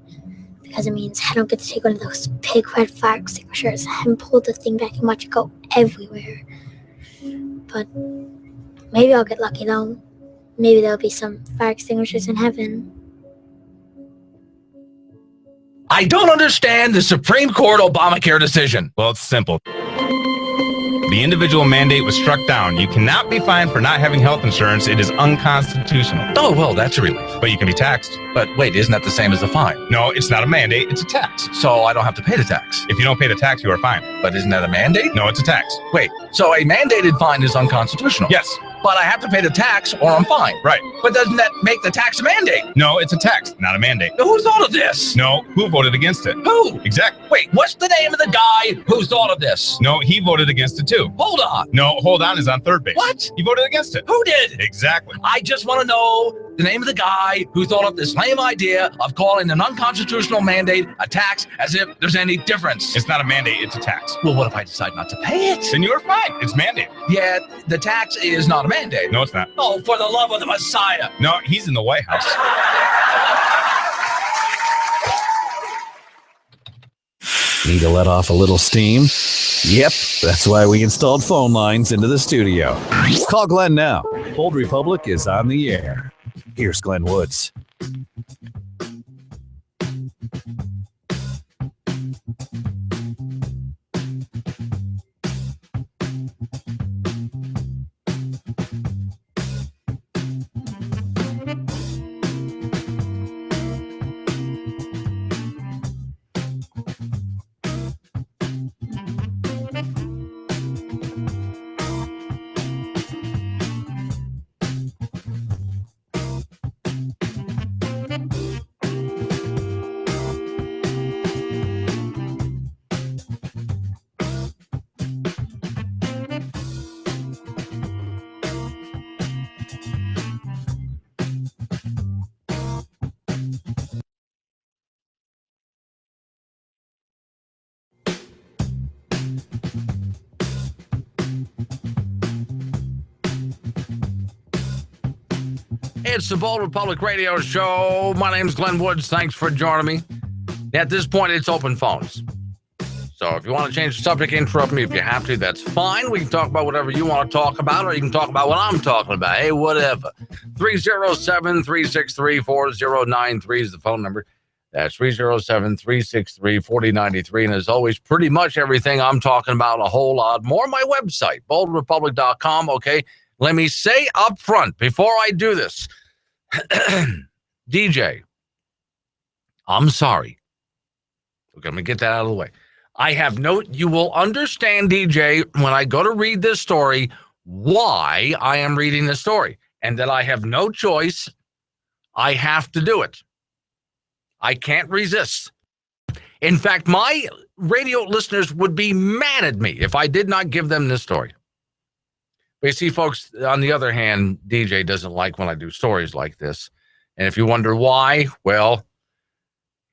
because it means I don't get to take one of those big red fire extinguishers and pull the thing back and watch it go everywhere. But maybe I'll get lucky though. Maybe there'll be some fire extinguishers in heaven. I don't understand the Supreme Court Obamacare decision. Well, it's simple. The individual mandate was struck down. You cannot be fined for not having health insurance. It is unconstitutional. Oh, well, that's a relief. But you can be taxed. But wait, isn't that the same as a fine? No, it's not a mandate. It's a tax. So I don't have to pay the tax. If you don't pay the tax, you are fined. But isn't that a mandate? No, it's a tax. Wait, so a mandated fine is unconstitutional? Yes. But I have to pay the tax or I'm fined. Right. But doesn't that make the tax a mandate? No, it's a tax, not a mandate. Who thought of this? No, who voted against it? Who? Exactly. Wait, what's the name of the guy who thought of this? No, he voted against it too. Hold on. No, hold on is on third base. What? He voted against it. Who did? Exactly. I just want to know the name of the guy who thought of this lame idea of calling an unconstitutional mandate a tax as if there's any difference. It's not a mandate, it's a tax. Well, what if I decide not to pay it? Then you're fine. It's mandated. Yeah, the tax is not a mandate. No, it's not. Oh, for the love of the Messiah. No, he's in the White House. Need to let off a little steam? Yep, that's why we installed phone lines into the studio. Call Glenn now. Old Republic is on the air. Here's Glenn Woods. It's the Bold Republic Radio Show. My name's Glenn Woods. Thanks for joining me. At this point, it's open phones. So if you want to change the subject, interrupt me if you have to. That's fine. We can talk about whatever you want to talk about, or you can talk about what I'm talking about. Hey, whatever. 307-363-4093 is the phone number. That's 307-363-4093. And as always, pretty much everything I'm talking about, a whole lot more. My website, boldrepublic.com. Okay. Let me say up front before I do this, DJ, I'm sorry. Okay, let me get that out of the way. You will understand, DJ, when I go to read this story, why I am reading this story, and that I have no choice. I have to do it. I can't resist. In fact, my radio listeners would be mad at me if I did not give them this story. But you see, folks, on the other hand, DJ doesn't like when I do stories like this. And if you wonder why, well,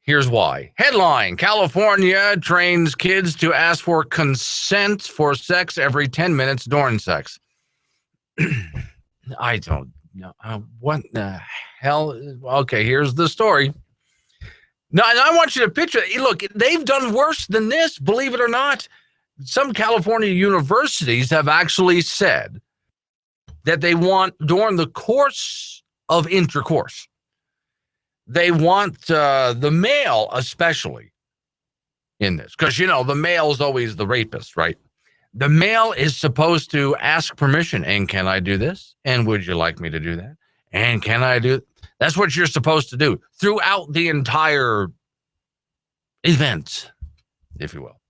here's why. Headline: California trains kids to ask for consent for sex every 10 minutes during sex. I don't know. What the hell? Okay, here's the story. Now, and I want you to picture it. Look, they've done worse than this, believe it or not. Some California universities have actually said that they want, during the course of intercourse, they want the male especially in this. Because, the male is always the rapist, right? The male is supposed to ask permission. And can I do this? And would you like me to do that? And can I do... That's what you're supposed to do throughout the entire event, if you will.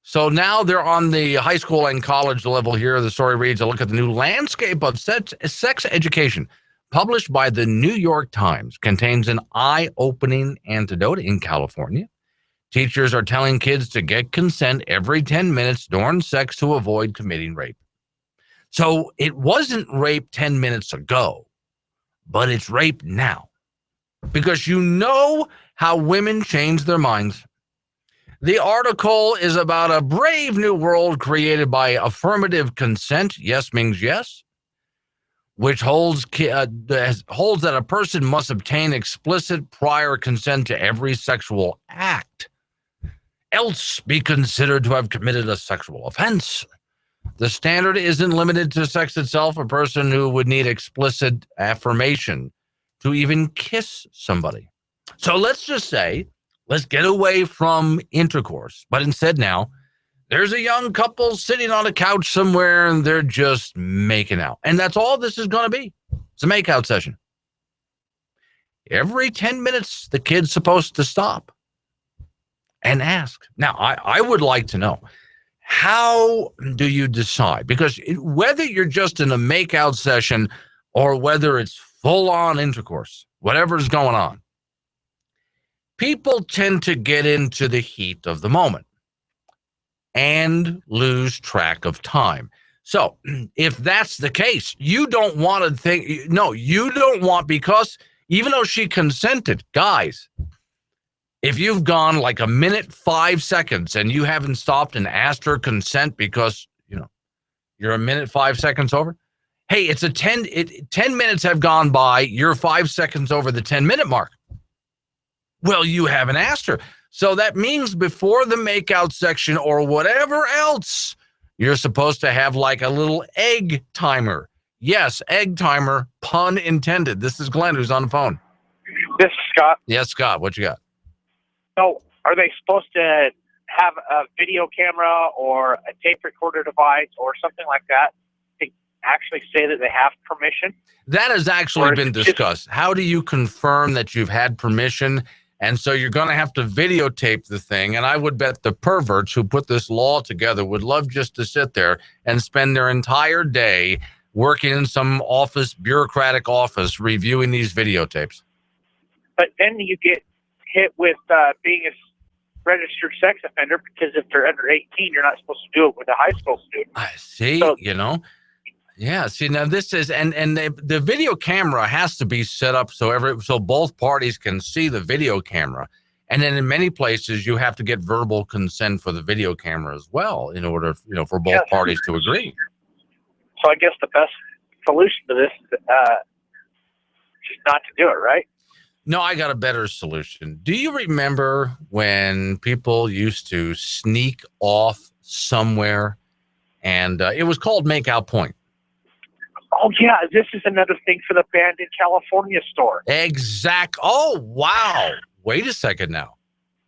So now they're on the high school and college level here. The story reads, a look at the new landscape of sex education published by the New York Times contains an eye-opening antidote in California. Teachers are telling kids to get consent every 10 minutes during sex to avoid committing rape. So it wasn't rape 10 minutes ago, but it's rape now. Because you know how women change their minds. The article is about a brave new world created by affirmative consent, yes means yes, which holds that a person must obtain explicit prior consent to every sexual act, else be considered to have committed a sexual offense. The standard isn't limited to sex itself. A person who would need explicit affirmation to even kiss somebody. So let's just say, let's get away from intercourse. But instead now, there's a young couple sitting on a couch somewhere and they're just making out. And that's all this is going to be. It's a make-out session. Every 10 minutes, the kid's supposed to stop and ask. Now, I would like to know, how do you decide? Because whether you're just in a make-out session or whether it's full-on intercourse, whatever's going on, people tend to get into the heat of the moment and lose track of time. So if that's the case, you don't want to think, no, you don't want, because even though she consented, guys, if you've gone like a minute, 5 seconds and you haven't stopped and asked her consent because, you're a minute, 5 seconds over. Hey, it's 10 minutes have gone by. You're 5 seconds over the 10-minute mark. Well, you haven't asked her. So that means before the makeout section or whatever else, you're supposed to have like a little egg timer. Yes, egg timer, pun intended. This is Glenn who's on the phone. This is Scott. Yes, Scott, what you got? So are they supposed to have a video camera or a tape recorder device or something like that to actually say that they have permission? That has actually been discussed. How do you confirm that you've had permission? And so you're going to have to videotape the thing. And I would bet the perverts who put this law together would love just to sit there and spend their entire day working in some bureaucratic office, reviewing these videotapes. But then you get hit with being a registered sex offender, because if they're under 18, you're not supposed to do it with a high school student. I see, Yeah, see, now this is, and the video camera has to be set up so both parties can see the video camera. And then in many places, you have to get verbal consent for the video camera as well in order, for both parties to agree. So I guess the best solution to this is just not to do it, right? No, I got a better solution. Do you remember when people used to sneak off somewhere and it was called Makeout Point? Oh, yeah, this is another thing for the banned in California store. Oh, wow. Wait a second now.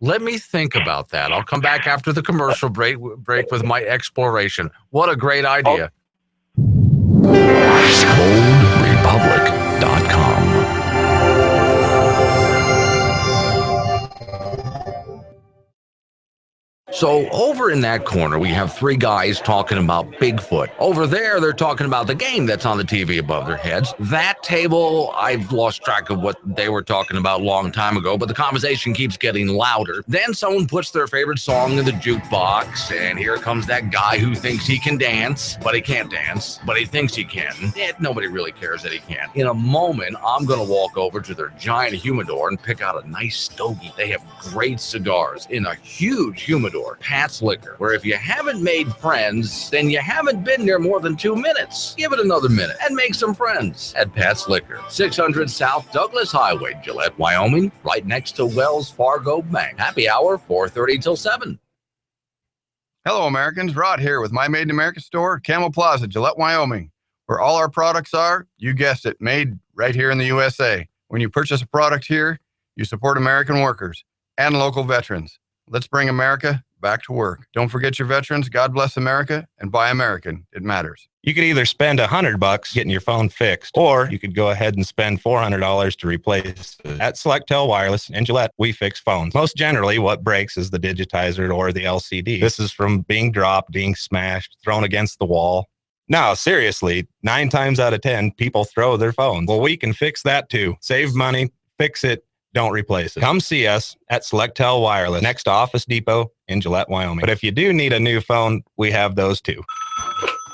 Let me think about that. I'll come back after the commercial break with my exploration. What a great idea. Oh. IceColdRepublic.com. So over in that corner, we have three guys talking about Bigfoot. Over there, they're talking about the game that's on the TV above their heads. That table, I've lost track of what they were talking about a long time ago, but the conversation keeps getting louder. Then someone puts their favorite song in the jukebox, and here comes that guy who thinks he can dance, but he can't dance, but he thinks he can. Nobody really cares that he can. In a moment, I'm going to walk over to their giant humidor and pick out a nice stogie. They have great cigars in a huge humidor. Pat's Liquor, where if you haven't made friends, then you haven't been there more than 2 minutes. Give it another minute and make some friends at Pat's Liquor, 600 South Douglas Highway, Gillette, Wyoming, right next to Wells Fargo Bank. Happy hour, 4:30 till 7. Hello, Americans. Rod here with my Made in America store, Camel Plaza, Gillette, Wyoming, where all our products are, you guessed it, made right here in the USA. When you purchase a product here, you support American workers and local veterans. Let's bring America back to work. Don't forget your veterans. God bless America, and buy American. It matters. You could either spend $100 getting your phone fixed, or you could go ahead and spend $400 to replace it. At Selectel Wireless in Gillette, we fix phones. Most generally, what breaks is the digitizer or the LCD. This is from being dropped, being smashed, thrown against the wall. Now, seriously, 9 times out of 10, people throw their phones. Well, we can fix that too. Save money, fix it, don't replace it. Come see us at Selectel Wireless, next to Office Depot in Gillette, Wyoming. But if you do need a new phone, we have those too.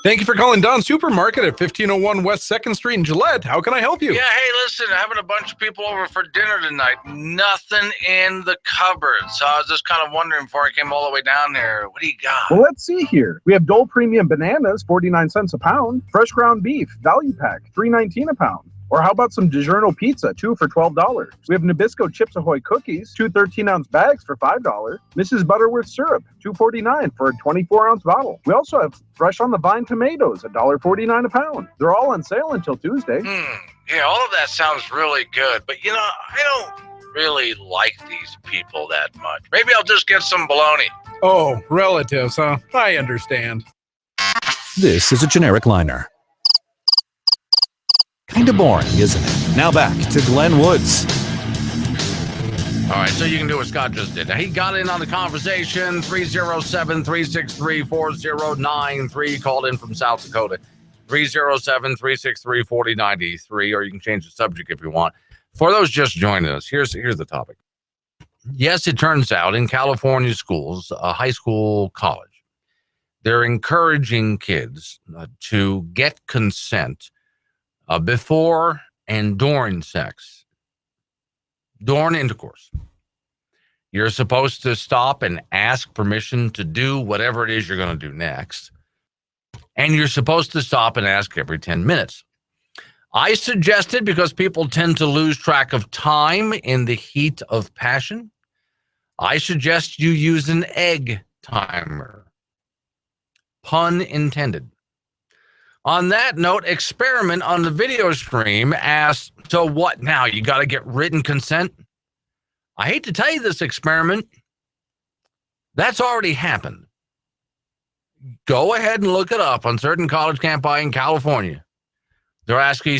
Thank you for calling Don's Supermarket at 1501 West 2nd Street in Gillette. How can I help you? Yeah, hey, listen, having a bunch of people over for dinner tonight. Nothing in the cupboard. So I was just kind of wondering before I came all the way down there, what do you got? Well, let's see here. We have Dole Premium Bananas, 49 cents a pound. Fresh ground beef, value pack, $3.19 a pound. Or how about some DiGiorno pizza, 2 for $12. We have Nabisco Chips Ahoy cookies, 2 13-ounce bags for $5. Mrs. Butterworth syrup, $2.49 for a 24-ounce bottle. We also have fresh on the vine tomatoes, $1.49 a pound. They're all on sale until Tuesday. Yeah, all of that sounds really good, but you know, I don't really like these people that much. Maybe I'll just get some bologna. Oh, relatives, huh? I understand. This is a generic liner. Kinda boring, isn't it? Now back to Glenn Woods. All right, so you can do what Scott just did. Now, he got in on the conversation, 307-363-4093, called in from South Dakota, 307-363-4093, or you can change the subject if you want. For those just joining us, here's the topic. Yes, it turns out in California schools, high school, college, they're encouraging kids to get consent before and during sex, during intercourse. You're supposed to stop and ask permission to do whatever it is you're going to do next. And you're supposed to stop and ask every 10 minutes. I suggested, because people tend to lose track of time in the heat of passion, I suggest you use an egg timer. Pun intended. On that note, Experiment on the video stream asked, so what now? You got to get written consent? I hate to tell you this, Experiment. That's already happened. Go ahead and look it up on certain college campi in California. They're actually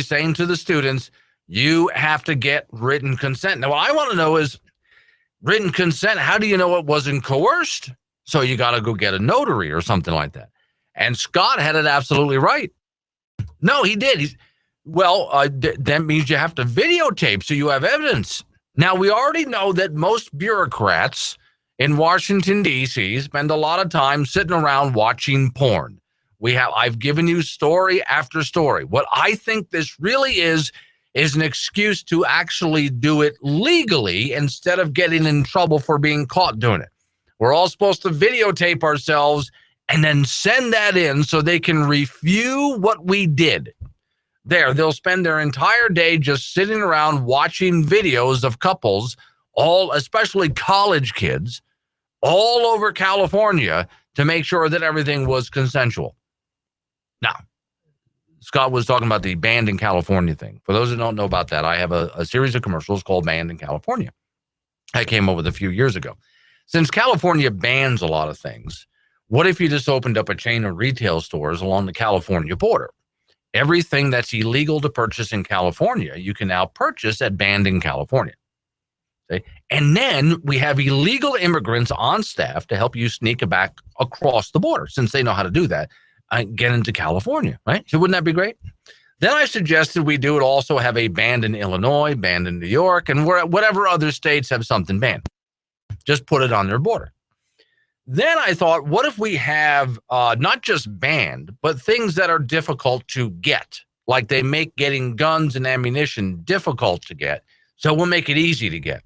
saying to the students, you have to get written consent. Now, what I want to know is, written consent, how do you know it wasn't coerced? So you got to go get a notary or something like that. And Scott had it absolutely right. No, he did. That means you have to videotape so you have evidence. Now, we already know that most bureaucrats in Washington, D.C. spend a lot of time sitting around watching porn. I've given you story after story. What I think this really is an excuse to actually do it legally instead of getting in trouble for being caught doing it. We're all supposed to videotape ourselves and then send that in so they can review what we did. They'll spend their entire day just sitting around watching videos of couples, especially college kids, all over California to make sure that everything was consensual. Now, Scott was talking about the Banned in California thing. For those who don't know about that, I have a series of commercials called Banned in California. I came up with a few years ago. Since California bans a lot of things, what if you just opened up a chain of retail stores along the California border? Everything that's illegal to purchase in California, you can now purchase at banned in California. Okay? And then we have illegal immigrants on staff to help you sneak back across the border, since they know how to do that, get into California, right? So wouldn't that be great? Then I suggested we do it also have a banned in Illinois, banned in New York, and whatever other states have something banned. Just put it on their border. Then I thought, what if we have not just banned, but things that are difficult to get, like they make getting guns and ammunition difficult to get. So we'll make it easy to get.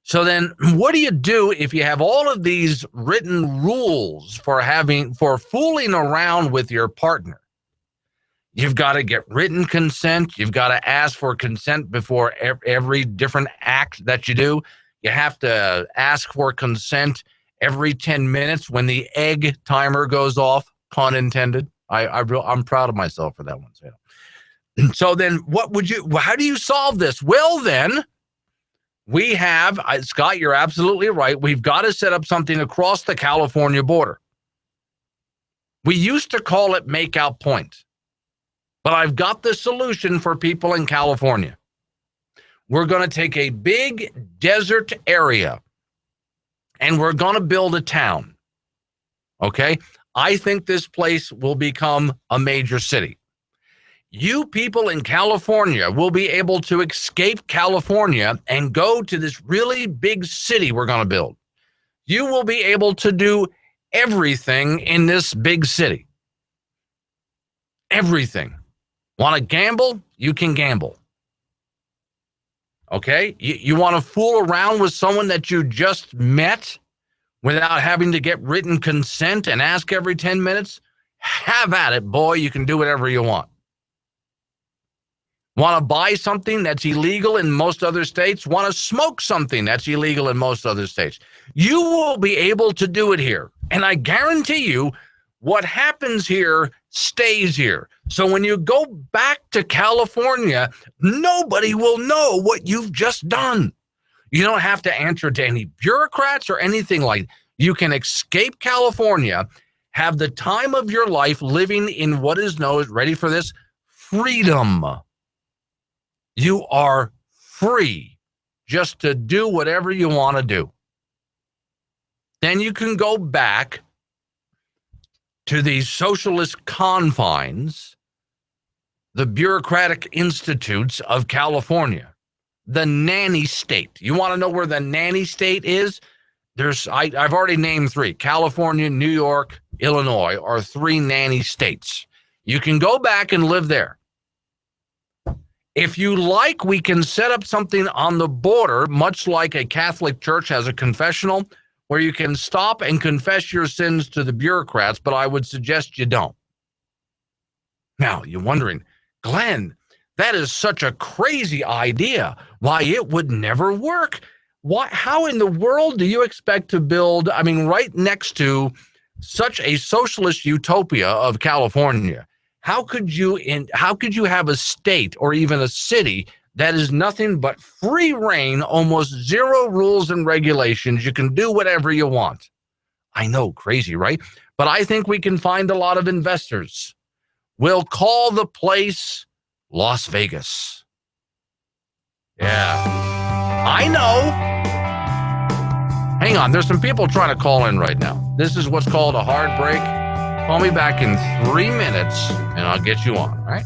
So then what do you do if you have all of these written rules for fooling around with your partner? You've got to get written consent. You've got to ask for consent before every different act that you do. You have to ask for consent every 10 minutes when the egg timer goes off, pun intended. I'm proud of myself for that one. So then how do you solve this? Well, then we have, Scott, you're absolutely right. We've got to set up something across the California border. We used to call it Makeout Point, but I've got the solution for people in California. We're going to take a big desert area and we're going to build a town. Okay? I think this place will become a major city. You people in California will be able to escape California and go to this really big city we're going to build. You will be able to do everything in this big city. Everything. Want to gamble? You can gamble. Okay? You want to fool around with someone that you just met without having to get written consent and ask every 10 minutes? Have at it, boy. You can do whatever you want. Want to buy something that's illegal in most other states? Want to smoke something that's illegal in most other states? You will be able to do it here. And I guarantee you, what happens here stays here. So when you go back to California, nobody will know what you've just done. You don't have to answer to any bureaucrats or anything like that. You can escape California, have the time of your life living in what is known, ready for this, freedom. You are free just to do whatever you want to do. Then you can go back to the socialist confines, the bureaucratic institutes of California, the nanny state. You want to know where the nanny state is? I've already named 3. California, New York, Illinois are 3 nanny states. You can go back and live there. If you like, we can set up something on the border, much like a Catholic church has a confessional, where you can stop and confess your sins to the bureaucrats, but I would suggest you don't. Now, you're wondering, Glenn, that is such a crazy idea. Why, it would never work. How in the world do you expect to build, right next to such a socialist utopia of California? How could you have a state or even a city that is nothing but free reign, almost zero rules and regulations? You can do whatever you want. I know, crazy, right? But I think we can find a lot of investors. We'll call the place Las Vegas. Yeah, I know. Hang on, there's some people trying to call in right now. This is what's called a hard break. Call me back in 3 minutes, and I'll get you on, all right?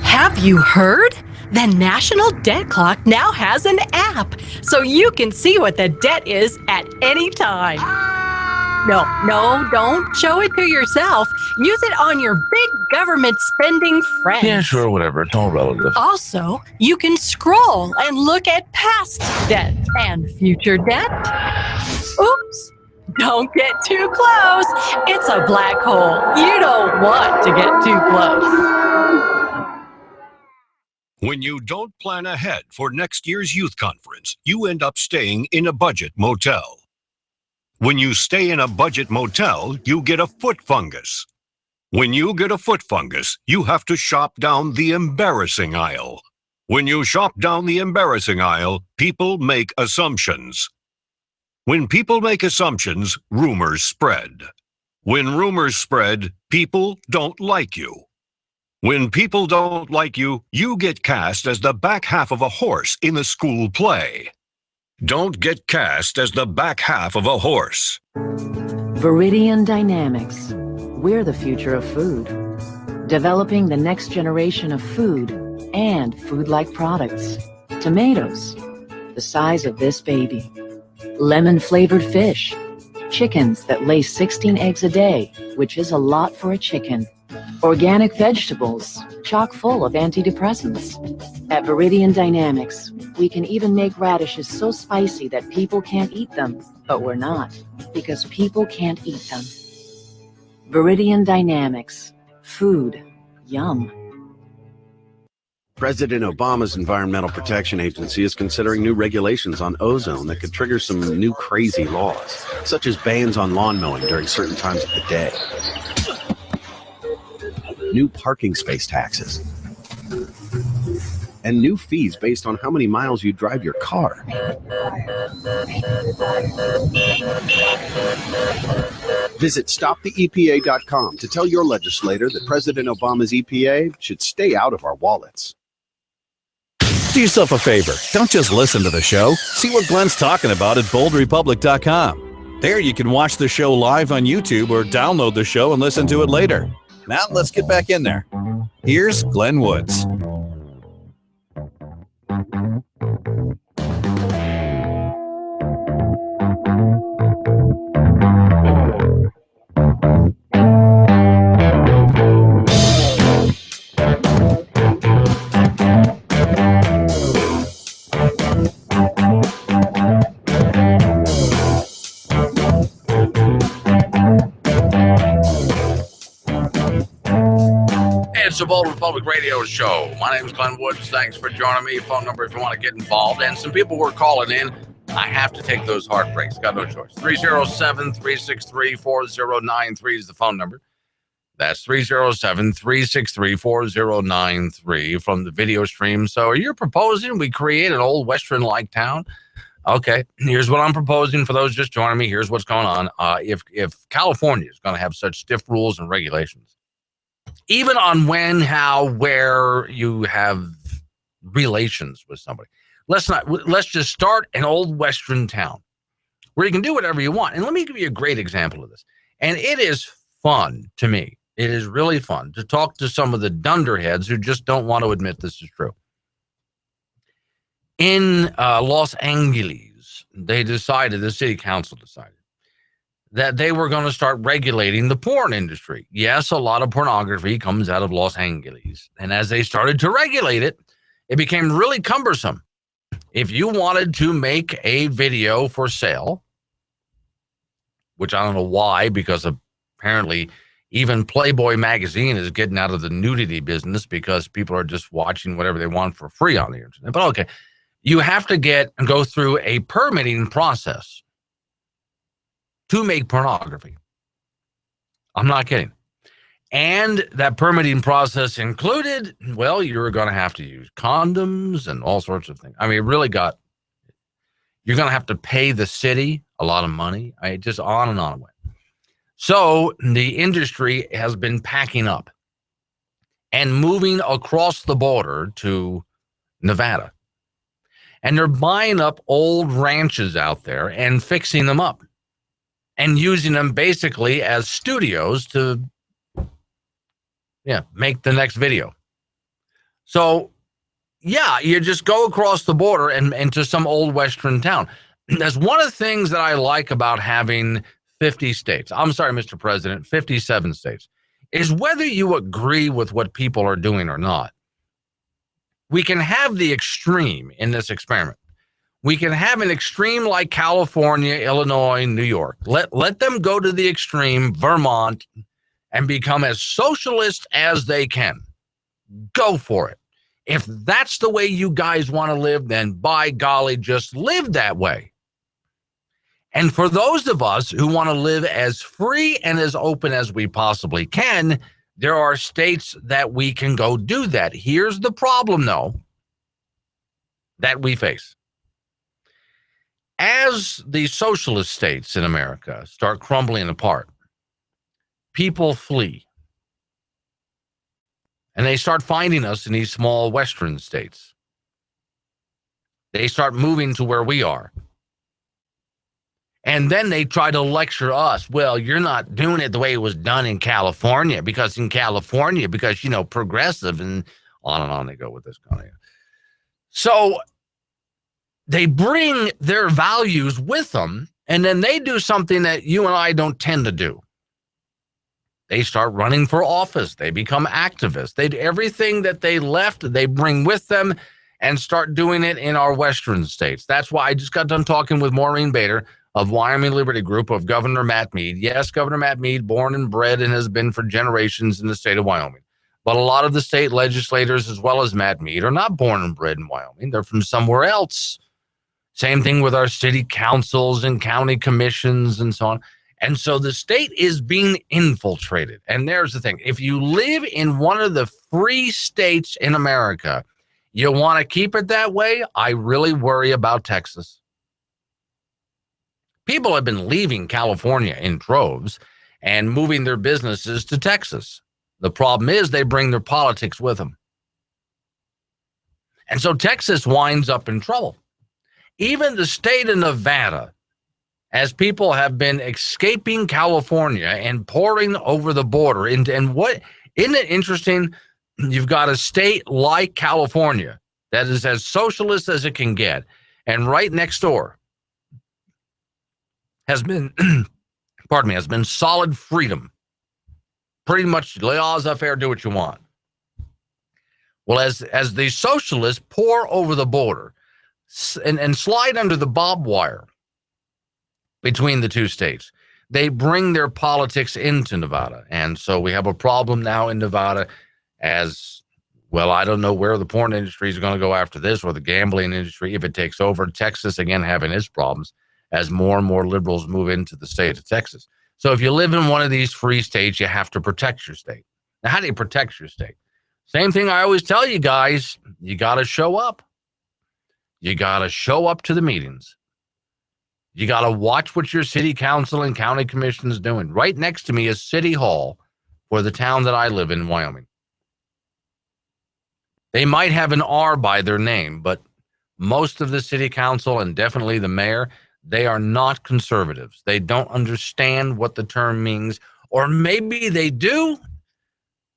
Have you heard? The National Debt Clock now has an app, so you can see what the debt is at any time. No, don't show it to yourself. Use it on your big government spending friends. Yeah, sure, whatever. It's all relative. Also, you can scroll and look at past debt and future debt. Oops, Don't get too close. It's a black hole. You don't want to get too close. When you don't plan ahead for next year's youth conference, you end up staying in a budget motel. When you stay in a budget motel, you get a foot fungus. When you get a foot fungus, you have to shop down the embarrassing aisle. When you shop down the embarrassing aisle, people make assumptions. When people make assumptions, rumors spread. When rumors spread, people don't like you. When people don't like you, you get cast as the back half of a horse in the school play. Don't get cast as the back half of a horse. Viridian Dynamics. We're the future of food. Developing the next generation of food and food-like products. Tomatoes, the size of this baby. Lemon-flavored fish. Chickens that lay 16 eggs a day, which is a lot for a chicken. Organic vegetables, chock full of antidepressants. At Viridian Dynamics, we can even make radishes so spicy that people can't eat them, but we're not, because people can't eat them. Viridian Dynamics. Food. Yum. President Obama's Environmental Protection Agency is considering new regulations on ozone that could trigger some new crazy laws, such as bans on lawn mowing during certain times of the day. New parking space taxes. And new fees based on how many miles you drive your car. Visit stoptheepa.com to tell your legislator that President Obama's EPA should stay out of our wallets. Do yourself a favor. Don't just listen to the show. See what Glenn's talking about at boldrepublic.com. There you can watch the show live on YouTube or download the show and listen to it later. Now let's get back in there. Here's Glenn Woods. It's the Bold Republic Radio Show. My name is Glenn Woods. Thanks for joining me. Phone number if you want to get involved. And some people were calling in. I have to take those hard breaks. Got no choice. 307-363-4093 is the phone number. That's 307-363-4093 from the video stream. So you're proposing we create an old Western-like town? Okay, here's what I'm proposing for those just joining me. Here's what's going on. If California is going to have such stiff rules and regulations, even on when, how, where you have relations with somebody, let's just start an old Western town where you can do whatever you want. And let me give you a great example of this. And it is fun to me. It is really fun to talk to some of the dunderheads who just don't want to admit this is true. In Los Angeles, the city council decided that they were going to start regulating the porn industry. Yes, a lot of pornography comes out of Los Angeles. And as they started to regulate it, it became really cumbersome. If you wanted to make a video for sale, which I don't know why, because apparently even Playboy magazine is getting out of the nudity business because people are just watching whatever they want for free on the internet. But okay, you have to go through a permitting process to make pornography. I'm not kidding. And that permitting process included, well, you're going to have to use condoms and all sorts of things. I mean, it really you're going to have to pay the city a lot of money. Just on and on and on. So the industry has been packing up and moving across the border to Nevada. And they're buying up old ranches out there and fixing them up and using them basically as studios to make the next video. So, you just go across the border and into some old Western town. That's one of the things that I like about having 50 states. I'm sorry, Mr. President, 57 states, is whether you agree with what people are doing or not. We can have the extreme in this experiment. We can have an extreme like California, Illinois, New York. Let them go to the extreme, Vermont, and become as socialist as they can. Go for it. If that's the way you guys want to live, then by golly, just live that way. And for those of us who want to live as free and as open as we possibly can, there are states that we can go do that. Here's the problem, though, that we face. As the socialist states in America start crumbling apart, people flee. And they start finding us in these small Western states. They start moving to where we are. And then they try to lecture us. Well, you're not doing it the way it was done in California, because you know, progressive, and on they go with this kind of. So they bring their values with them, and then they do something that you and I don't tend to do. They start running for office. They become activists. Everything that they left, they bring with them and start doing it in our Western states. That's why I just got done talking with Maureen Bader of Wyoming Liberty Group of Governor Matt Mead. Yes, Governor Matt Mead, born and bred and has been for generations in the state of Wyoming. But a lot of the state legislators, as well as Matt Mead, are not born and bred in Wyoming. They're from somewhere else. Same thing with our city councils and county commissions and so on. And so the state is being infiltrated. And there's the thing. If you live in one of the free states in America, you want to keep it that way. I really worry about Texas. People have been leaving California in droves and moving their businesses to Texas. The problem is they bring their politics with them. And so Texas winds up in trouble. Even the state of Nevada, as people have been escaping California and pouring over the border. And what, isn't it interesting? You've got a state like California that is as socialist as it can get. And right next door has been, has been solid freedom. Pretty much laissez-faire, do what you want. Well, as the socialists pour over the border and slide under the barbed wire between the two states, they bring their politics into Nevada. And so we have a problem now in Nevada as, well, I don't know where the porn industry is going to go after this, or the gambling industry, if it takes over. Texas, again, having its problems as more and more liberals move into the state of Texas. So if you live in one of these free states, you have to protect your state. Now, how do you protect your state? Same thing I always tell you guys, you got to show up. You got to show up to the meetings. You got to watch what your city council and county commission is doing. Right next to me is City Hall for the town that I live in, Wyoming. They might have an R by their name, but most of the city council and definitely the mayor, they are not conservatives. They don't understand what the term means, or maybe they do,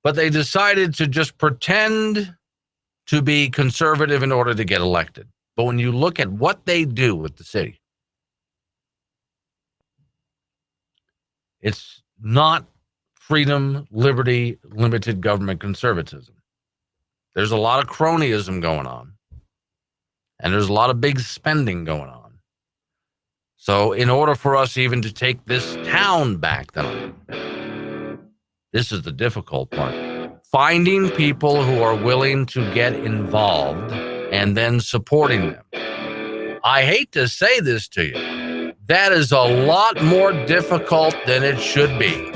but they decided to just pretend to be conservative in order to get elected. But when you look at what they do with the city, it's not freedom, liberty, limited government conservatism. There's a lot of cronyism going on, and there's a lot of big spending going on. So in order for us even to take this town back, this is the difficult part. Finding people who are willing to get involved and then supporting them. I hate to say this to you. That is a lot more difficult than it should be.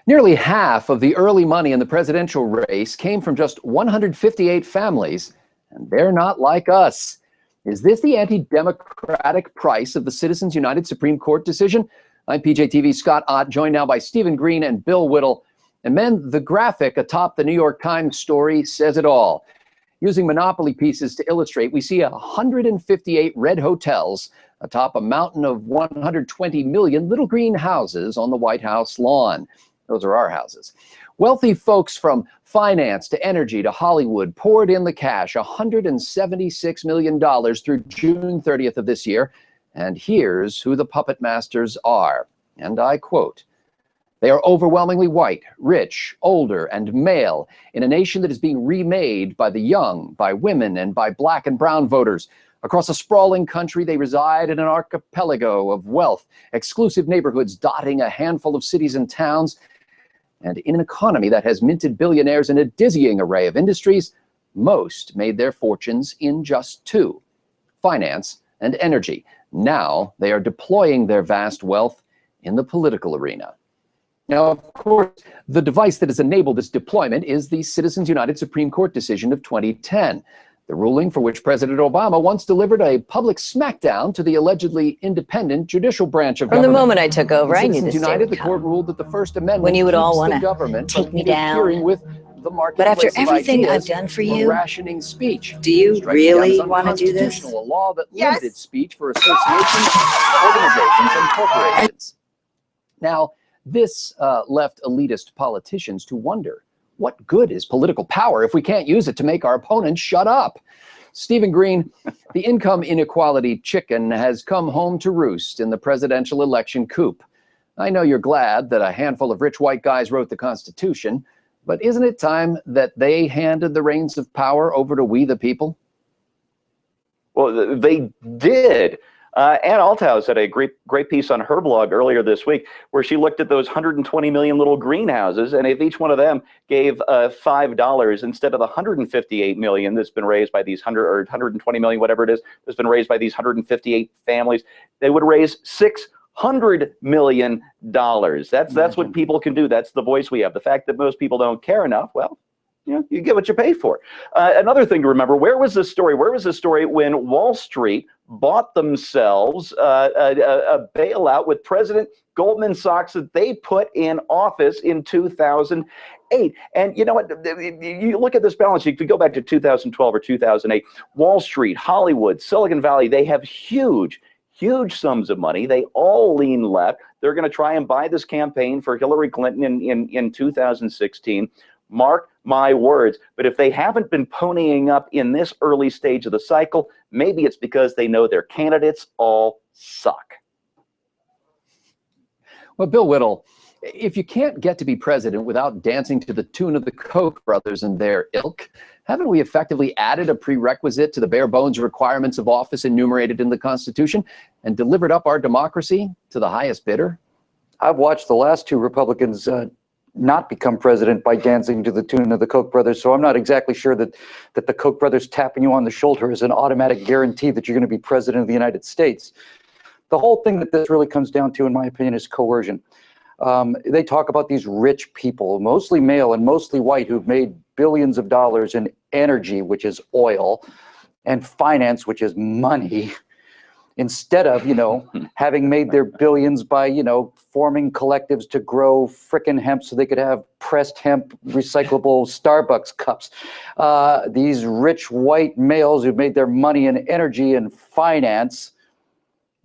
Nearly half of the early money in the presidential race came from just 158 families, and they're not like us. Is this the anti-democratic price of the Citizens United Supreme Court decision? I'm PJTV's Scott Ott, joined now by Stephen Green and Bill Whittle. And men, the graphic atop the New York Times story says it all. Using Monopoly pieces to illustrate, we see 158 red hotels atop a mountain of 120 million little green houses on the White House lawn. Those are our houses. Wealthy folks from finance to energy to Hollywood poured in the cash, $176 million through June 30th of this year. And here's who the puppet masters are. And I quote, "They are overwhelmingly white, rich, older, and male in a nation that is being remade by the young, by women, and by black and brown voters. Across a sprawling country, they reside in an archipelago of wealth, exclusive neighborhoods dotting a handful of cities and towns, and in an economy that has minted billionaires in a dizzying array of industries. Most made their fortunes in just two: finance and energy. Now they are deploying their vast wealth in the political arena." Now, of course, the device that has enabled this deployment is the Citizens United Supreme Court decision of 2010, the ruling for which President Obama once delivered a public smackdown to the allegedly independent judicial branch of From government. the moment I took over, I knew Citizens this day United, would the court come. ruled that the First Amendment When you would all keeps wanna the government take from me interfering down. with the But after marketplace of everything I've ideas done for or you, rationing speech. do you Striking down really as want to do this? unconstitutional, a law that limited speech for associations, organizations, and corporations. Now, this left elitist politicians to wonder, what good is political power if we can't use it to make our opponents shut up? Stephen Green, the income inequality chicken has come home to roost in the presidential election coup. I know you're glad that a handful of rich white guys wrote the Constitution, but isn't it time that they handed the reins of power over to we the people? Well, they did. Ann Althouse had a great piece on her blog earlier this week where she looked at those 120 million little greenhouses, and if each one of them gave $5 instead of the 158 million that's been raised by these 120 million, whatever it is, that's been raised by these 158 families, they would raise $600 million. That's what people can do. That's the voice we have. The fact that most people don't care enough, well, you get what you pay for. Another thing to remember, where was this story? Where was this story when Wall Street bought themselves a bailout with President Goldman Sachs that they put in office in 2008? And you know what? You look at this balance sheet, if you go back to 2012 or 2008, Wall Street, Hollywood, Silicon Valley, they have huge sums of money. They all lean left. They're going to try and buy this campaign for Hillary Clinton in 2016. Mark my words. But if they haven't been ponying up in this early stage of the cycle, maybe it's because they know their candidates all suck. Well, Bill Whittle, if you can't get to be president without dancing to the tune of the Koch brothers and their ilk, haven't we effectively added a prerequisite to the bare bones requirements of office enumerated in the Constitution and delivered up our democracy to the highest bidder? I've watched the last two Republicans not become president by dancing to the tune of the Koch brothers, so I'm not exactly sure that the Koch brothers tapping you on the shoulder is an automatic guarantee that you're going to be president of the United States. The whole thing that this really comes down to, in my opinion, is coercion. They talk about these rich people, mostly male and mostly white, who've made billions of dollars in energy, which is oil, and finance, which is money, instead of, having made their billions by, forming collectives to grow frickin' hemp so they could have pressed hemp recyclable Starbucks cups. These rich white males who've made their money in energy and finance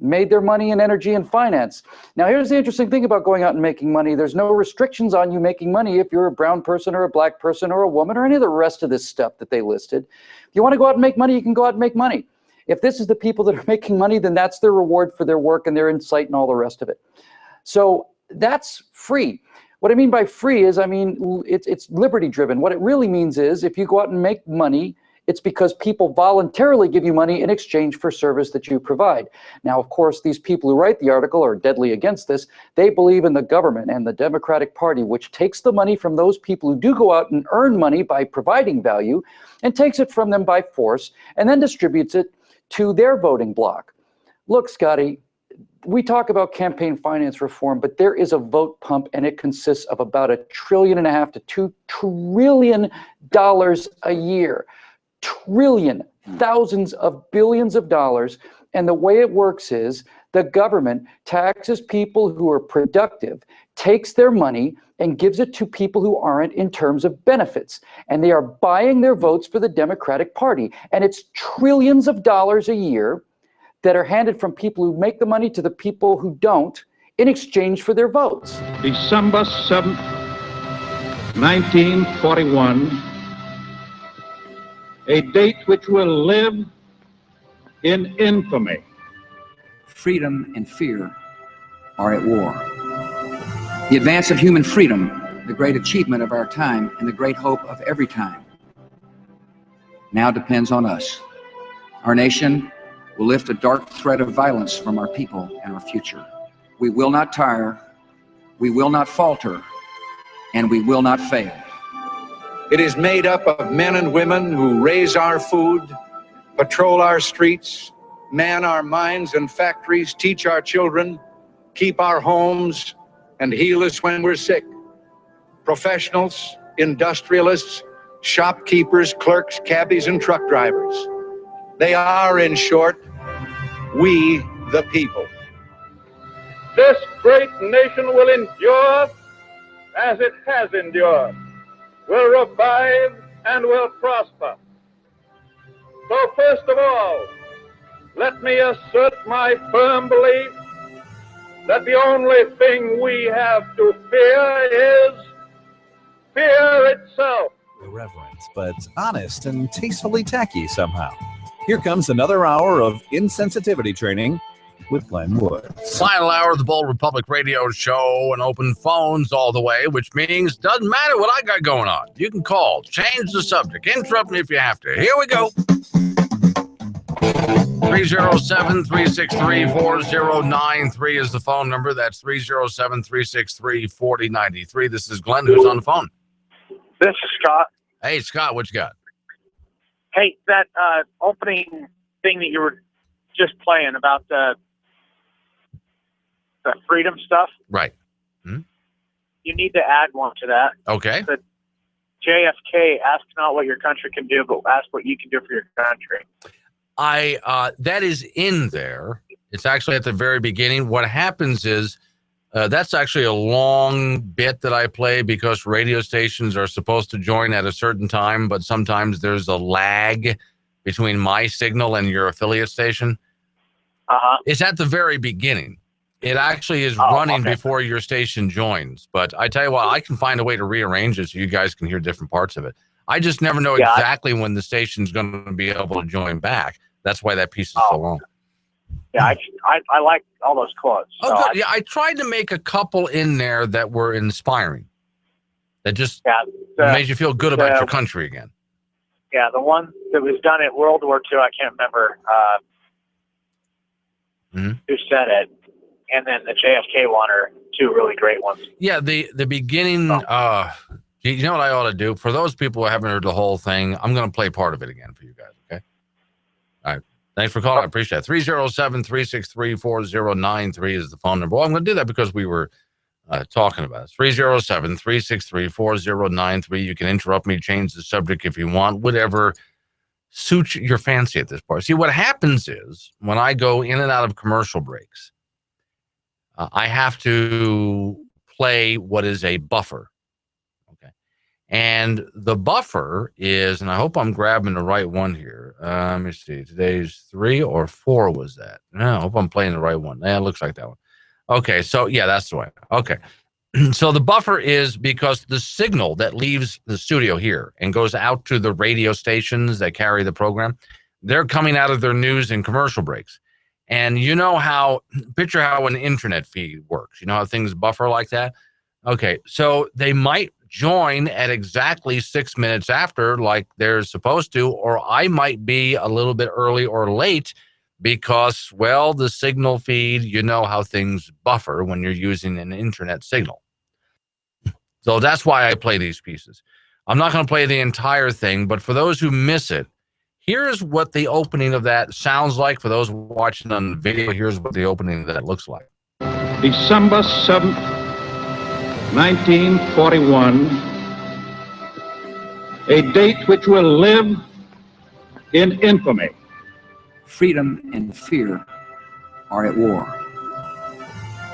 made their money in energy and finance. Now, here's the interesting thing about going out and making money. There's no restrictions on you making money if you're a brown person or a black person or a woman or any of the rest of this stuff that they listed. If you want to go out and make money, you can go out and make money. If this is the people that are making money, then that's their reward for their work and their insight and all the rest of it. So that's free. What I mean by free is, it's liberty driven. What it really means is if you go out and make money, it's because people voluntarily give you money in exchange for service that you provide. Now, of course, these people who write the article are deadly against this. They believe in the government and the Democratic Party, which takes the money from those people who do go out and earn money by providing value and takes it from them by force and then distributes it to their voting bloc. Look, Scotty, we talk about campaign finance reform, but there is a vote pump and it consists of about $1.5 trillion to $2 trillion a year. Trillion, thousands of billions of dollars. And the way it works is the government taxes people who are productive, takes their money and gives it to people who aren't in terms of benefits. And they are buying their votes for the Democratic Party. And it's trillions of dollars a year that are handed from people who make the money to the people who don't in exchange for their votes. December 7th, 1941, a date which will live in infamy. Freedom and fear are at war. The advance of human freedom, the great achievement of our time and the great hope of every time, now depends on us. Our nation will lift a dark thread of violence from our people and our future. We will not tire, we will not falter, and we will not fail. It is made up of men and women who raise our food, patrol our streets, man our mines and factories, teach our children, keep our homes, and heal us when we're sick. Professionals, industrialists, shopkeepers, clerks, cabbies, and truck drivers. They are, in short, we the people. This great nation will endure as it has endured, will revive and will prosper. So first of all, let me assert my firm belief that the only thing we have to fear is fear itself. Irreverent, but honest and tastefully tacky somehow. Here comes another hour of insensitivity training with Glenn Woods. Final hour of the Bold Republic radio show and open phones all the way, which means doesn't matter what I got going on. You can call, change the subject, interrupt me if you have to. Here we go. 307-363-4093 is the phone number. That's 307-363-4093. This is Glenn, who's on the phone. This is Scott. Hey, Scott, what you got? Hey, that opening thing that you were just playing about the freedom stuff. Right. You need to add one to that. Okay. The JFK, ask not what your country can do, but ask what you can do for your country. That is in there. It's actually at the very beginning. What happens is that's actually a long bit that I play because radio stations are supposed to join at a certain time, but sometimes there's a lag between my signal and your affiliate station. It's at the very beginning. It actually is running before your station joins. But I tell you what, I can find a way to rearrange it so you guys can hear different parts of it. I just never know exactly when the station's going to be able to join back. That's why that piece is so long. Yeah, I like all those quotes. Oh, good. Yeah, I tried to make a couple in there that were inspiring. That just made you feel good about your country again. Yeah, the one that was done at World War II, I can't remember who said it. And then the JFK one are two really great ones. Yeah, the beginning, you know what I ought to do? For those people who haven't heard the whole thing, I'm going to play part of it again for you guys, okay? All right. Thanks for calling. I appreciate it. 307-363-4093 is the phone number. Well, I'm going to do that because we were talking about it. 307-363-4093. You can interrupt me, change the subject if you want, whatever suits your fancy at this part. See, what happens is when I go in and out of commercial breaks, I have to play what is a buffer. Okay. And the buffer is, and I hope I'm grabbing the right one here. Let me see. Today's 3 or 4 was that? No, I hope I'm playing the right one. Yeah, it looks like that one. Okay. So yeah, that's the way. Okay. So the buffer is because the signal that leaves the studio here and goes out to the radio stations that carry the program, they're coming out of their news and commercial breaks. And you know picture how an internet feed works. You know how things buffer like that? Okay, so they might join at exactly 6 minutes after, like they're supposed to, or I might be a little bit early or late because, well, the signal feed, you know how things buffer when you're using an internet signal. So that's why I play these pieces. I'm not going to play the entire thing, but for those who miss it, here's what the opening of that sounds like. For those watching on video, here's what the opening of that looks like. December 7th, 1941, a date which will live in infamy. Freedom and fear are at war.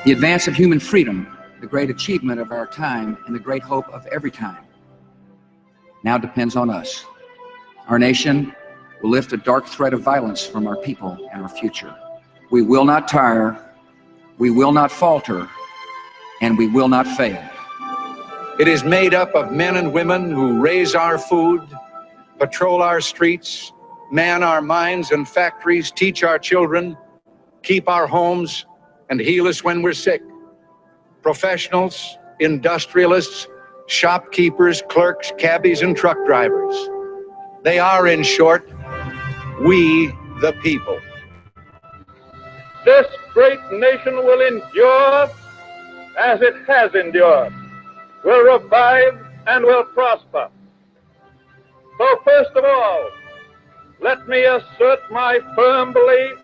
The advance of human freedom, the great achievement of our time and the great hope of every time, now depends on us. Our nation will lift a dark thread of violence from our people and our future. We will not tire, we will not falter, and we will not fail. It is made up of men and women who raise our food, patrol our streets, man our mines and factories, teach our children, keep our homes, and heal us when we're sick. Professionals, industrialists, shopkeepers, clerks, cabbies, and truck drivers. They are, in short, we the people. This great nation will endure as it has endured, will revive and will prosper. So first of all, let me assert my firm belief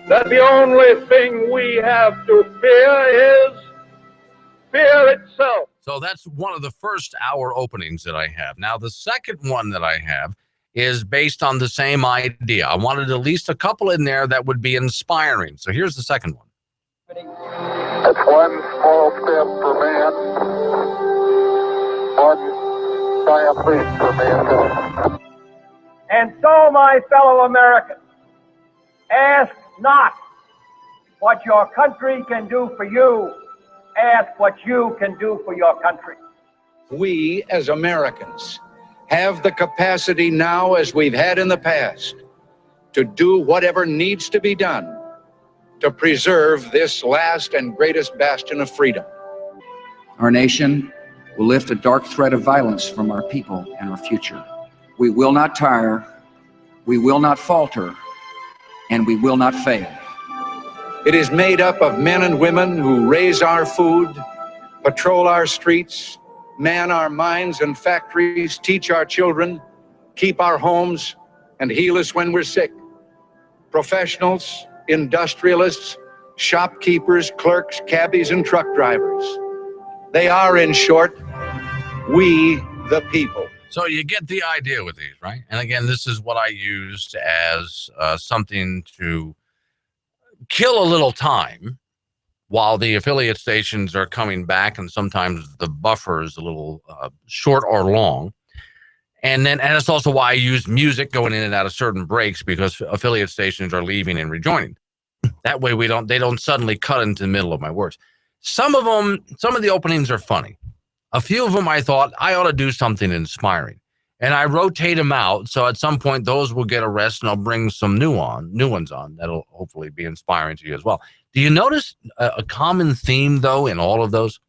that the only thing we have to fear is fear itself. So that's one of the first hour openings that I have. Now, the second one that I have is based on the same idea. I wanted at least a couple in there that would be inspiring. So here's the second one. That's one small step for man, one giant leap for mankind. And so, my fellow Americans, ask not what your country can do for you. Ask what you can do for your country. We, as Americans, have the capacity now, as we've had in the past, to do whatever needs to be done to preserve this last and greatest bastion of freedom. Our nation will lift a dark thread of violence from our people and our future. We will not tire, we will not falter, and we will not fail. It is made up of men and women who raise our food, patrol our streets, man our mines and factories, teach our children, keep our homes, and heal us when we're sick. Professionals, industrialists, shopkeepers, clerks, cabbies, and truck drivers. They are, in short, we the people. So you get the idea with these, right? And again, this is what I used as something to kill a little time while the affiliate stations are coming back, and sometimes the buffer is a little short or long. And it's also why I use music going in and out of certain breaks, because affiliate stations are leaving and rejoining. That way they don't suddenly cut into the middle of my words. Some of the openings are funny. A few of them I thought I ought to do something inspiring. And I rotate them out, so at some point those will get a rest, and I'll bring some new ones on that'll hopefully be inspiring to you as well. Do you notice a common theme, though, in all of those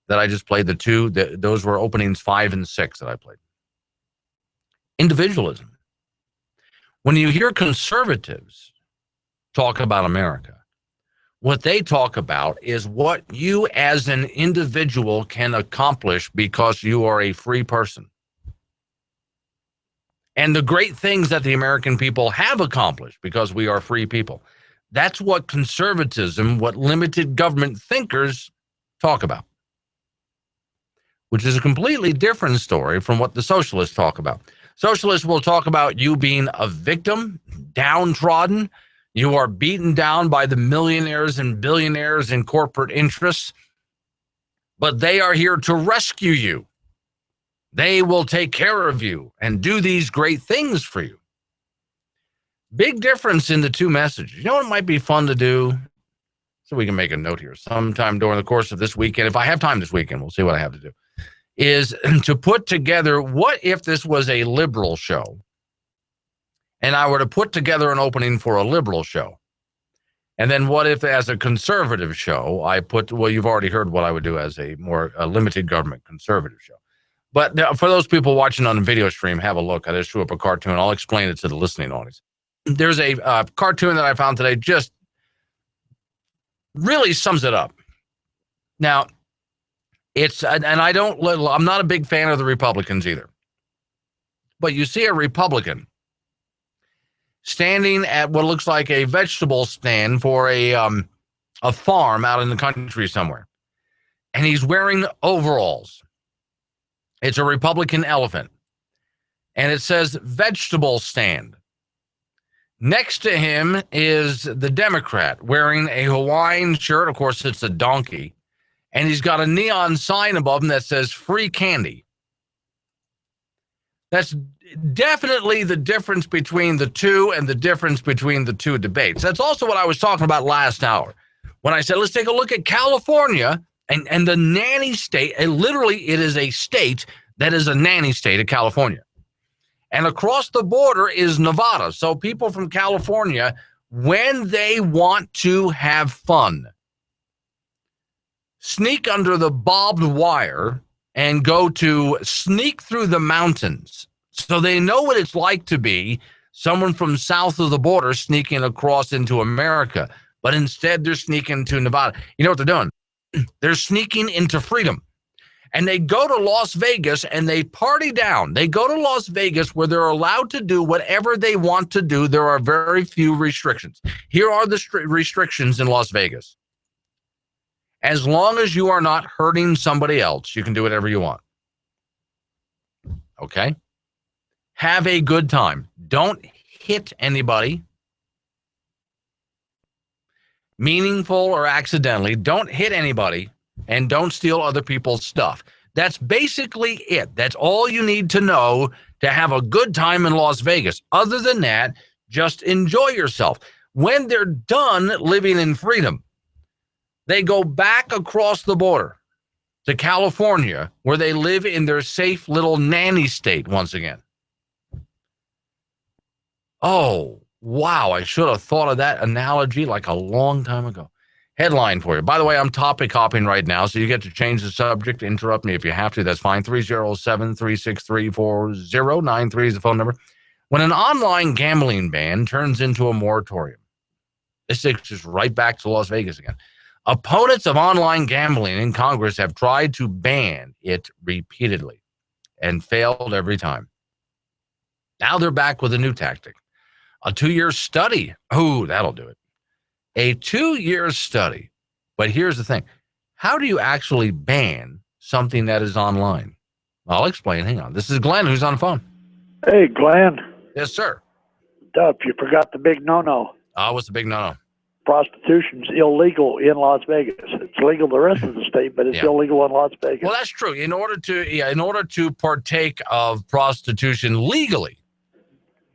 that I just played? Those were openings 5 and 6 that I played. Individualism. When you hear conservatives talk about America, what they talk about is what you as an individual can accomplish because you are a free person. And the great things that the American people have accomplished because we are free people. That's what conservatism, what limited government thinkers talk about, which is a completely different story from what the socialists talk about. Socialists will talk about you being a victim, downtrodden. You are beaten down by the millionaires and billionaires and corporate interests, but they are here to rescue you. They will take care of you and do these great things for you. Big difference in the two messages. You know what might be fun to do? So we can make a note here. Sometime during the course of this weekend, if I have time this weekend, we'll see what I have to do, is to put together, what if this was a liberal show and I were to put together an opening for a liberal show? And then what if, as a conservative show, I put, well, you've already heard what I would do as a more limited government conservative show. But for those people watching on the video stream, have a look. I just threw up a cartoon. I'll explain it to the listening audience. There's a cartoon that I found today, just really sums it up. Now, I'm not a big fan of the Republicans either. But you see a Republican standing at what looks like a vegetable stand for a farm out in the country somewhere. And he's wearing overalls. It's a Republican elephant. And it says vegetable stand. Next to him is the Democrat wearing a Hawaiian shirt. Of course, it's a donkey. and he's got a neon sign above him that says free candy. That's definitely the difference between the two and the difference between the two debates. That's also what I was talking about last hour when I said, let's take a look at California and the nanny state. And literally, it is a state that is a nanny state of California. And across the border is Nevada. So people from California, when they want to have fun, sneak under the barbed wire and go to sneak through the mountains. So they know what it's like to be someone from south of the border sneaking across into America. But instead, they're sneaking to Nevada. You know what they're doing? They're sneaking into freedom. And they go to Las Vegas and they party down. They go to Las Vegas where they're allowed to do whatever they want to do. There are very few restrictions. Here are the restrictions in Las Vegas. As long as you are not hurting somebody else, you can do whatever you want. Okay? Have a good time. Don't hit anybody, meaningful or accidentally. Don't hit anybody, and don't steal other people's stuff. That's basically it. That's all you need to know to have a good time in Las Vegas. Other than that, just enjoy yourself. When they're done living in freedom, they go back across the border to California, where they live in their safe little nanny state once again. Oh, wow. I should have thought of that analogy like a long time ago. Headline for you. By the way, I'm topic hopping right now, so you get to change the subject. Interrupt me if you have to. That's fine. 307-363-4093 is the phone number. When an online gambling ban turns into a moratorium, this takes us right back to Las Vegas again. Opponents of online gambling in Congress have tried to ban it repeatedly and failed every time. Now they're back with a new tactic. A 2-year study. Oh, that'll do it. A 2-year study. But here's the thing. How do you actually ban something that is online? I'll explain. Hang on. This is Glenn who's on the phone. Hey, Glenn. Yes, sir. Duff, you forgot the big no-no. What's the big no-no? Prostitution's illegal in Las Vegas. It's legal the rest of the state, but it's illegal in Las Vegas. Well, that's true. In order to partake of prostitution legally,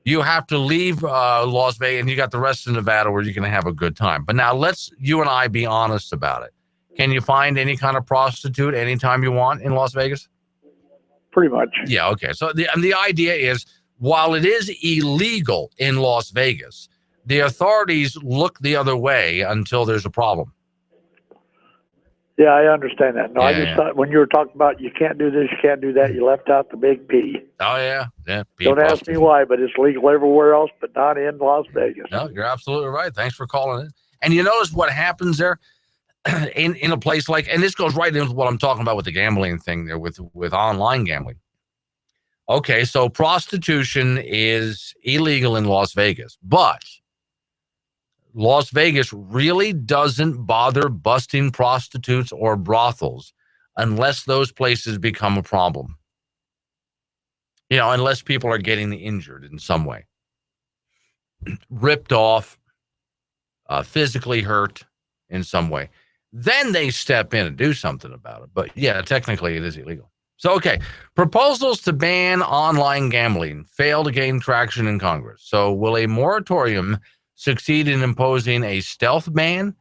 you have to leave Las Vegas, and you got the rest of Nevada where you can have a good time. But now let's you and I be honest about it. Can you find any kind of prostitute anytime you want in Las Vegas? Pretty much. Yeah, okay. So the idea is, while it is illegal in Las Vegas, the authorities look the other way until there's a problem. Yeah, I understand that. No, I just thought when you were talking about you can't do this, you can't do that, you left out the big P. Oh, yeah. Don't ask me why, but it's legal everywhere else, but not in Las Vegas. No, you're absolutely right. Thanks for calling in. And you notice what happens there in a place like, and this goes right into what I'm talking about with the gambling thing there with online gambling. Okay, so prostitution is illegal in Las Vegas, but Las Vegas really doesn't bother busting prostitutes or brothels unless those places become a problem. You know, unless people are getting injured in some way, ripped off, physically hurt in some way. Then they step in and do something about it. But yeah, technically it is illegal. So, okay, proposals to ban online gambling fail to gain traction in Congress. So will a moratorium succeed in imposing a stealth ban?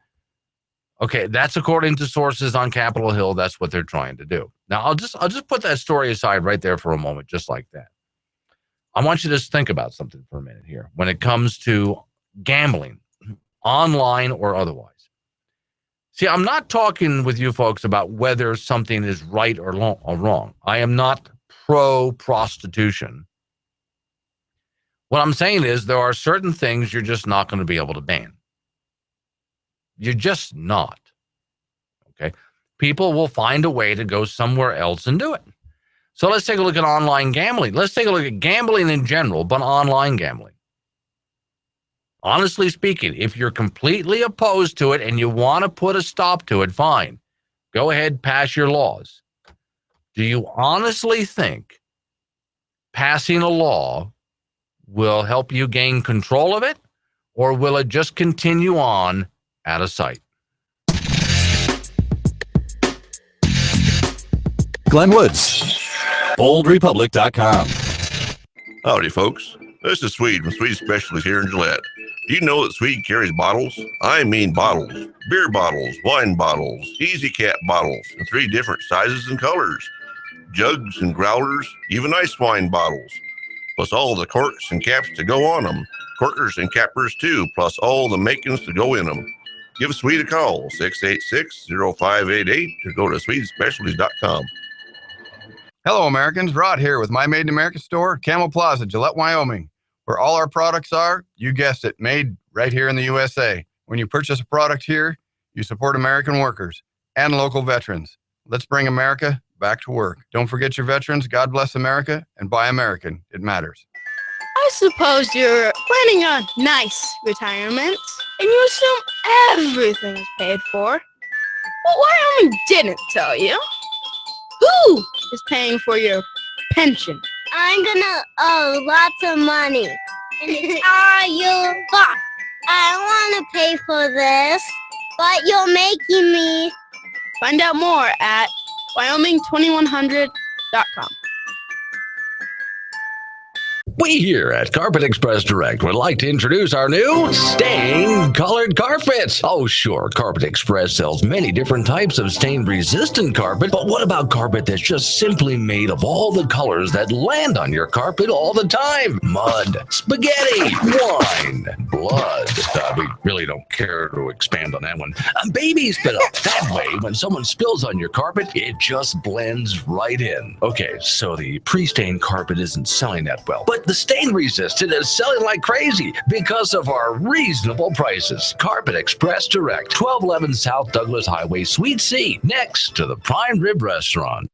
Okay, that's according to sources on Capitol Hill. That's what they're trying to do. Now, I'll just put that story aside right there for a moment, just like that. I want you to just think about something for a minute here when it comes to gambling, online or otherwise. See, I'm not talking with you folks about whether something is right or wrong. I am not pro-prostitution. What I'm saying is there are certain things you're just not going to be able to ban. You're just not. Okay? People will find a way to go somewhere else and do it. So let's take a look at online gambling. Let's take a look at gambling in general, but online gambling. Honestly speaking, if you're completely opposed to it and you want to put a stop to it, fine. Go ahead, pass your laws. Do you honestly think passing a law will help you gain control of it, or will it just continue on out of sight? Glenn Woods. BoldRepublic.com. Howdy, folks. This is Swede from Swede Specialties here in Gillette. Do you know that Swede carries bottles? I mean bottles. Beer bottles, wine bottles, easy cap bottles, in 3 different sizes and colors. Jugs and growlers, even ice wine bottles. Plus all the corks and caps to go on them. Corkers and cappers too, plus all the makings to go in them. Give Swede a call, 686-0588, or go to SwedeSpecialties.com. Hello, Americans. Rod here with my Made in America store, Camel Plaza, Gillette, Wyoming, where all our products are, you guessed it, made right here in the USA. When you purchase a product here, you support American workers and local veterans. Let's bring America back to work. Don't forget your veterans. God bless America, and buy American. It matters. I suppose you're planning a nice retirement, and you assume everything is paid for. But Wyoming didn't tell you. Who is paying for your pension? I'm gonna owe lots of money. And it's all your fault. I want to pay for this, but you're making me. Find out more at Wyoming2100.com. We here at Carpet Express Direct would like to introduce our new stain-colored carpets. Oh, sure, Carpet Express sells many different types of stain-resistant carpet, but what about carpet that's just simply made of all the colors that land on your carpet all the time? Mud, spaghetti, wine, blood. We really don't care to expand on that one. Baby spit up. That way, when someone spills on your carpet, it just blends right in. Okay, so the pre-stained carpet isn't selling that well, but the stain-resistant is selling like crazy because of our reasonable prices. Carpet Express Direct, 1211 South Douglas Highway, Suite C, next to the Prime Rib Restaurant.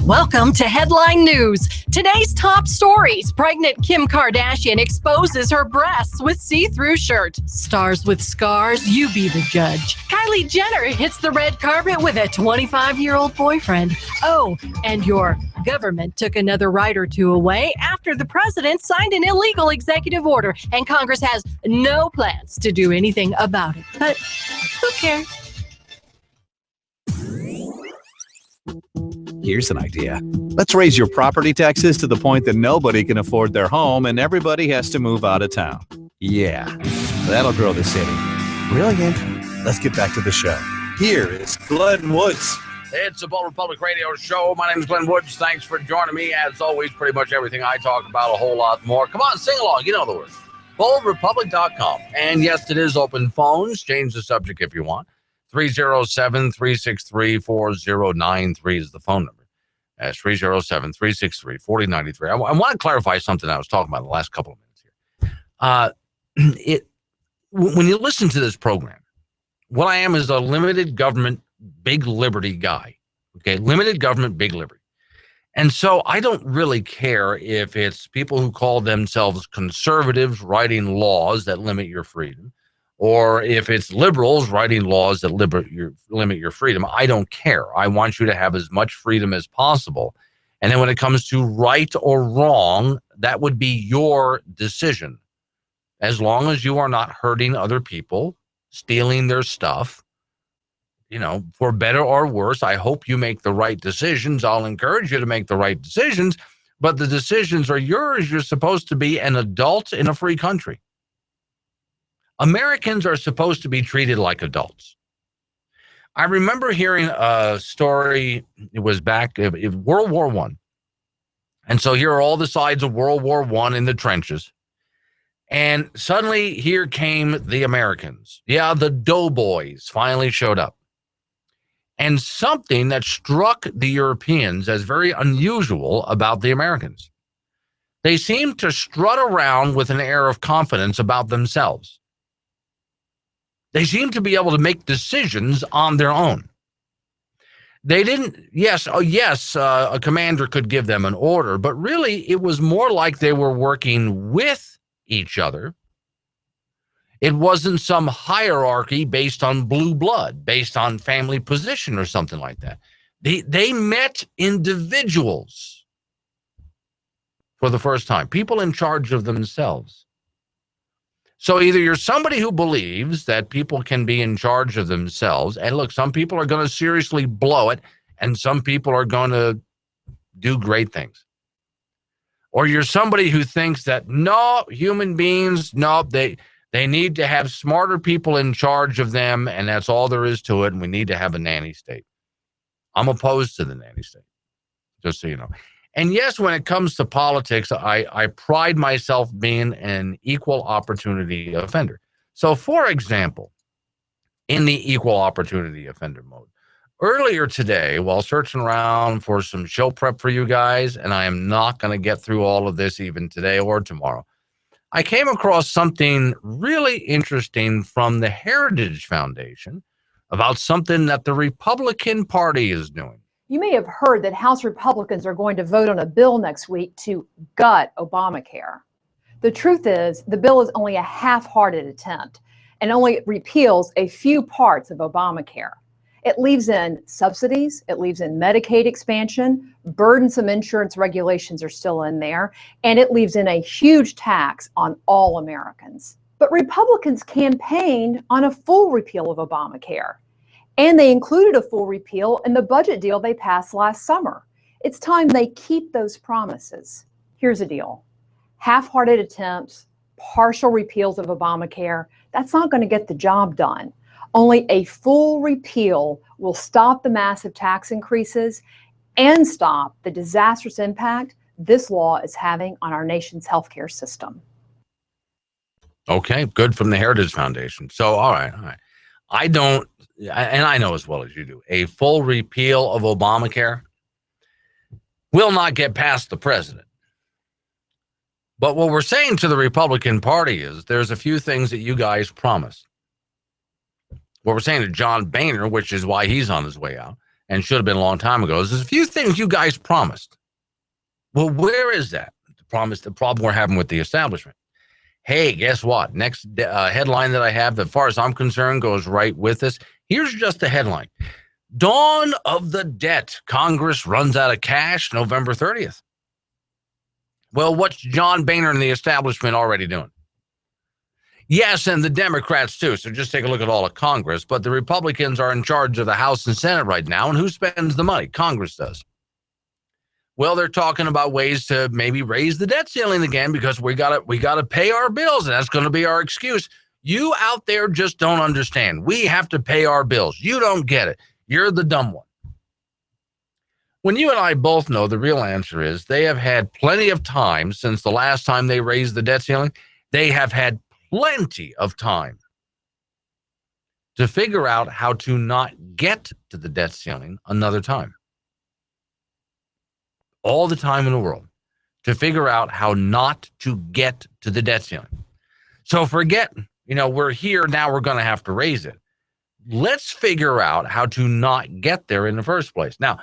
Welcome to Headline News. Today's top stories. Pregnant Kim Kardashian exposes her breasts with see-through shirt. Stars with scars, you be the judge. Kylie Jenner hits the red carpet with a 25-year-old boyfriend. Oh, and your government took another right or two away after the president signed an illegal executive order, and Congress has no plans to do anything about it. But who cares? Here's an idea. Let's raise your property taxes to the point that nobody can afford their home and everybody has to move out of town. Yeah, that'll grow the city. Brilliant. Let's get back to the show. Here is Glenn Woods. It's a Bold Republic Radio Show. My name is Glenn Woods. Thanks for joining me. As always, pretty much everything I talk about, a whole lot more. Come on, sing along. You know the words. BoldRepublic.com. And yes, it is open phones. Change the subject if you want. 307-363-4093 is the phone number. That's 307-363-4093. I want to clarify something I was talking about in the last couple of minutes here. When you listen to this program, what I am is a limited government, big liberty guy. Okay, limited government, big liberty. And so I don't really care if it's people who call themselves conservatives writing laws that limit your freedom, or if it's liberals writing laws that limit your freedom. I don't care. I want you to have as much freedom as possible. And then when it comes to right or wrong, that would be your decision. As long as you are not hurting other people, stealing their stuff, you know, for better or worse, I hope you make the right decisions. I'll encourage you to make the right decisions, but the decisions are yours. You're supposed to be an adult in a free country. Americans are supposed to be treated like adults. I remember hearing a story, it was back in World War I. And so here are all the sides of World War I in the trenches. And suddenly here came the Americans. Yeah, the doughboys finally showed up. And something that struck the Europeans as very unusual about the Americans. They seemed to strut around with an air of confidence about themselves. They seemed to be able to make decisions on their own. They didn't, a commander could give them an order, but really it was more like they were working with each other. It wasn't some hierarchy based on blue blood, based on family position or something like that. They met individuals for the first time, people in charge of themselves. So either you're somebody who believes that people can be in charge of themselves, and look, some people are going to seriously blow it, and some people are going to do great things. Or you're somebody who thinks that, no, human beings, no, they need to have smarter people in charge of them, and that's all there is to it, and we need to have a nanny state. I'm opposed to the nanny state, just so you know. And yes, when it comes to politics, I pride myself being an equal opportunity offender. So, for example, in the equal opportunity offender mode, earlier today, while searching around for some show prep for you guys, and I am not going to get through all of this even today or tomorrow, I came across something really interesting from the Heritage Foundation about something that the Republican Party is doing. You may have heard that House Republicans are going to vote on a bill next week to gut Obamacare. The truth is, the bill is only a half-hearted attempt and only repeals a few parts of Obamacare. It leaves in subsidies, it leaves in Medicaid expansion, burdensome insurance regulations are still in there, and it leaves in a huge tax on all Americans. But Republicans campaigned on a full repeal of Obamacare, and they included a full repeal in the budget deal they passed last summer. It's time they keep those promises. Here's the deal. Half-hearted attempts, partial repeals of Obamacare, that's not going to get the job done. Only a full repeal will stop the massive tax increases and stop the disastrous impact this law is having on our nation's healthcare system. Okay, good from the Heritage Foundation. So, all right. I don't, and I know as well as you do, a full repeal of Obamacare will not get past the president. But what we're saying to the Republican Party is there's a few things that you guys promised. What we're saying to John Boehner, which is why he's on his way out and should have been a long time ago, is there's a few things you guys promised. Well, where is that? The problem we're having with the establishment. Hey, guess what? Next headline that I have, as far as I'm concerned, goes right with this. Here's just the headline. Dawn of the debt. Congress runs out of cash November 30th. Well, what's John Boehner and the establishment already doing? Yes, and the Democrats too. So just take a look at all of Congress. But the Republicans are in charge of the House and Senate right now. And who spends the money? Congress does. Well, they're talking about ways to maybe raise the debt ceiling again because we gotta pay our bills, and that's going to be our excuse. You out there just don't understand. We have to pay our bills. You don't get it. You're the dumb one. When you and I both know the real answer is they have had plenty of time since the last time they raised the debt ceiling. They have had plenty of time to figure out how to not get to the debt ceiling another time. All the time in the world to figure out how not to get to the debt ceiling. So forget, we're here now, we're going to have to raise it. Let's figure out how to not get there in the first place. Now,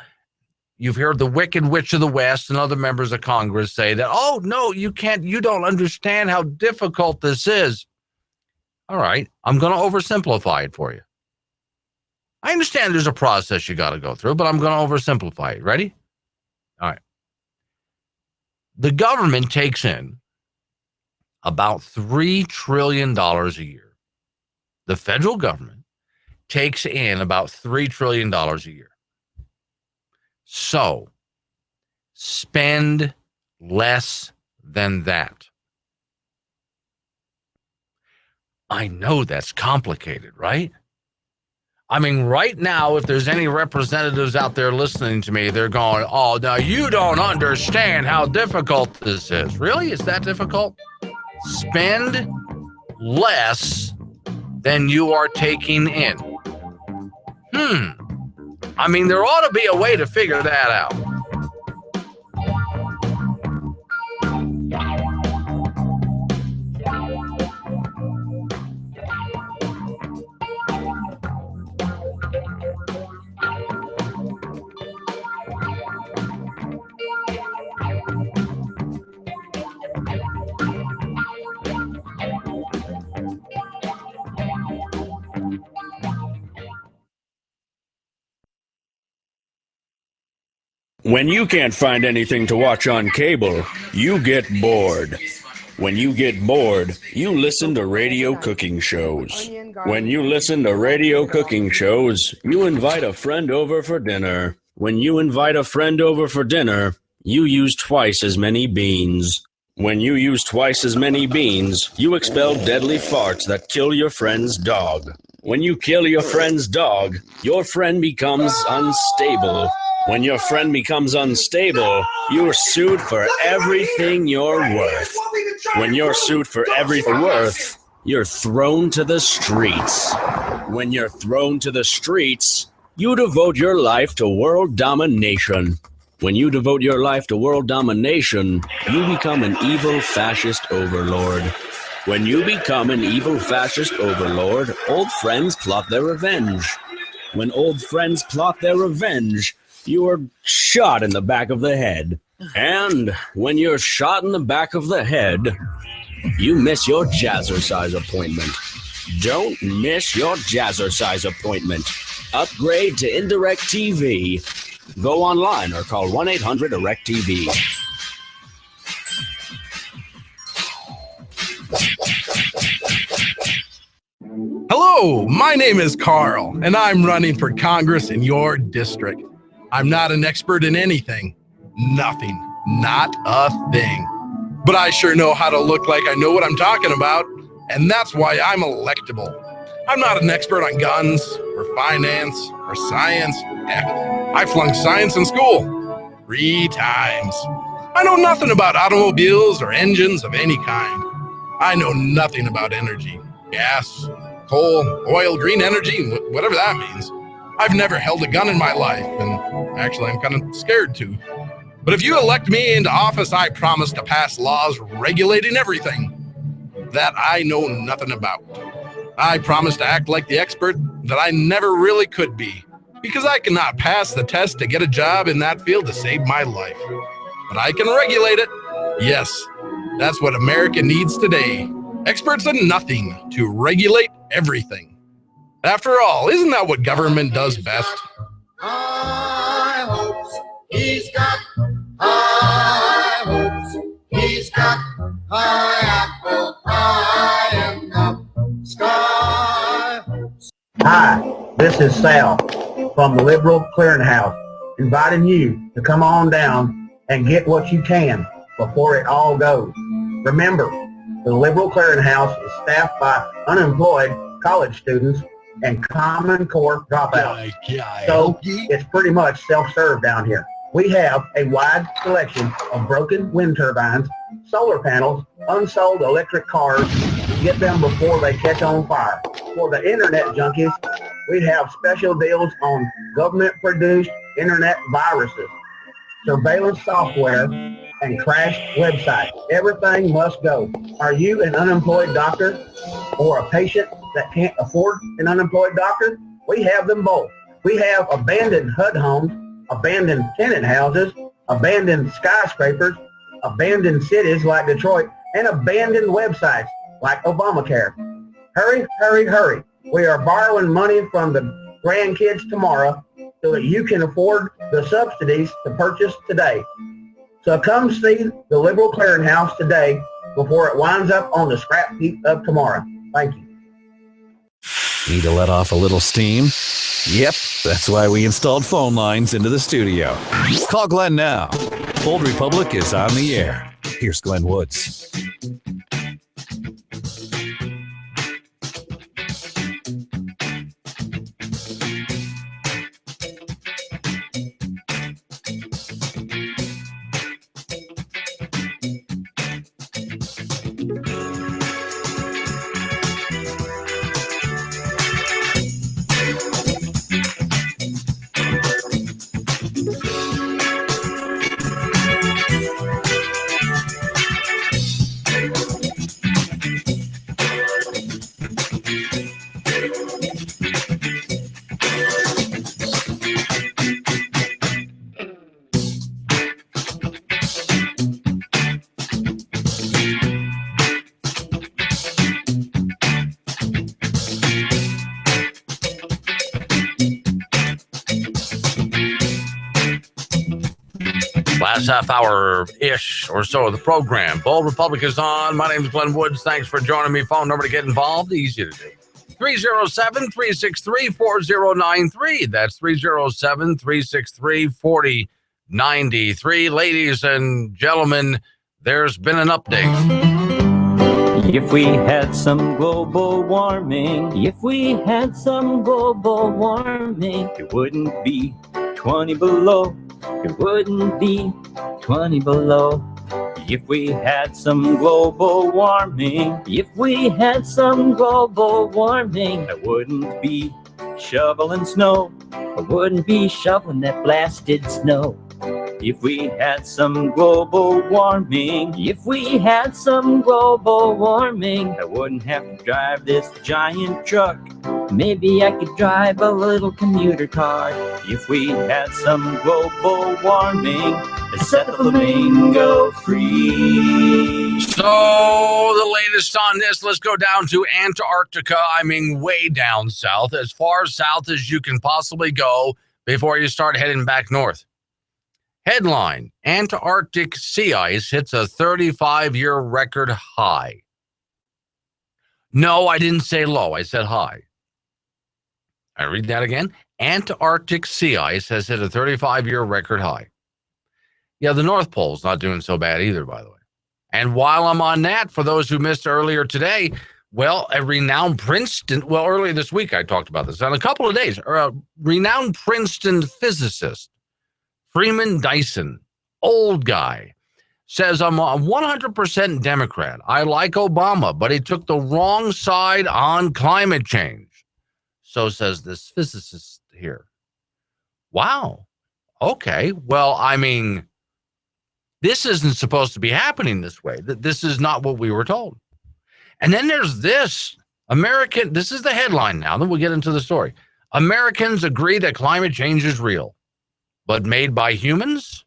you've heard the Wicked Witch of the West and other members of Congress say that, oh, no, you can't, you don't understand how difficult this is. All right, I'm going to oversimplify it for you. I understand there's a process you got to go through, but I'm going to oversimplify it. Ready? All right. The government takes in about $3 trillion a year. The federal government takes in about $3 trillion a year. So, spend less than that. I know that's complicated, right? I mean, right now, if there's any representatives out there listening to me, they're going, oh, now you don't understand how difficult this is. Really? Is that difficult? Spend less than you are taking in. I mean, there ought to be a way to figure that out. When you can't find anything to watch on cable, you get bored. When you get bored, you listen to radio cooking shows. When you listen to radio cooking shows, you invite a friend over for dinner. When you invite a friend over for dinner, you use twice as many beans. When you use twice as many beans, you expel deadly farts that kill your friend's dog. When you kill your friend's dog, your friend becomes unstable. When your friend becomes unstable, you're sued for everything you're worth. When you're sued for everything you're worth, you're thrown to the streets. When you're thrown to the streets, you devote your life to world domination. When you devote your life to world domination, you become an evil fascist overlord. When you become an evil fascist overlord, old friends plot their revenge. When old friends plot their revenge, you are shot in the back of the head. And when you're shot in the back of the head, you miss your jazzercise appointment. Don't miss your jazzercise appointment. Upgrade to Indirect TV. Go online or call 1-800-ERECT-TV. Hello, my name is Carl, and I'm running for Congress in your district. I'm not an expert in anything. Nothing. Not a thing. But I sure know how to look like I know what I'm talking about, and that's why I'm electable. I'm not an expert on guns, or finance, or science. Heck, I flunked science in school 3 times. I know nothing about automobiles or engines of any kind. I know nothing about energy, gas, coal, oil, green energy, whatever that means. I've never held a gun in my life, and actually I'm kind of scared to. But if you elect me into office, I promise to pass laws regulating everything that I know nothing about. I promise to act like the expert that I never really could be, because I cannot pass the test to get a job in that field to save my life. But I can regulate it. Yes, that's what America needs today. Experts in nothing to regulate everything. After all, isn't that what government does best? High hopes, he's got high hopes, he's got high apple pie in the sky. Hi, this is Sal from the Liberal Clearinghouse, inviting you to come on down and get what you can before it all goes. Remember, the Liberal Clearinghouse is staffed by unemployed college students and Common Core dropouts. So it's pretty much self-serve down here. We have a wide selection of broken wind turbines, solar panels, unsold electric cars. Get them before they catch on fire. For the internet junkies, we have special deals on government-produced internet viruses, surveillance software, and crashed websites. Everything must go. Are you an unemployed doctor or a patient that can't afford an unemployed doctor? We have them both. We have abandoned HUD homes, abandoned tenant houses, abandoned skyscrapers, abandoned cities like Detroit, and abandoned websites like Obamacare. Hurry, hurry, hurry. We are borrowing money from the grandkids tomorrow so that you can afford the subsidies to purchase today. So come see the Liberal Clearinghouse today before it winds up on the scrap heap of tomorrow. Thank you. Need to let off a little steam? Yep, that's why we installed phone lines into the studio. Call Glenn now. Bold Republic is on the air. Here's Glenn Woods. Last half hour-ish or so of the program. Bold Republic is on. My name is Glenn Woods. Thanks for joining me. Phone number to get involved. Easy to do. 307-363-4093. That's 307-363-4093. Ladies and gentlemen, there's been an update. If we had some global warming, it wouldn't be 20 below. It wouldn't be 20 below. If we had some global warming, I wouldn't be shoveling snow. I wouldn't be shoveling that blasted snow. If we had some global warming, I wouldn't have to drive this giant truck. Maybe I could drive a little commuter car. If we had some global warming, set the flamingo free. So the latest on this, let's go down to Antarctica. I mean, way down south, as far south as you can possibly go before you start heading back north. Headline, Antarctic sea ice hits a 35-year record high. No, I didn't say low, I said high. I read that again. Antarctic sea ice has hit a 35-year record high. Yeah, the North Pole's not doing so bad either, by the way. And while I'm on that, for those who missed earlier today, well, a renowned Princeton, well, earlier this week I talked about this, on a couple of days, a renowned Princeton physicist, Freeman Dyson, old guy, says, I'm a 100% Democrat. I like Obama, but he took the wrong side on climate change. So says this physicist here. Wow. Okay. Well, I mean, this isn't supposed to be happening this way. This is not what we were told. And then there's this. This is the headline now, then we'll get into the story. Americans agree that climate change is real. But made by humans?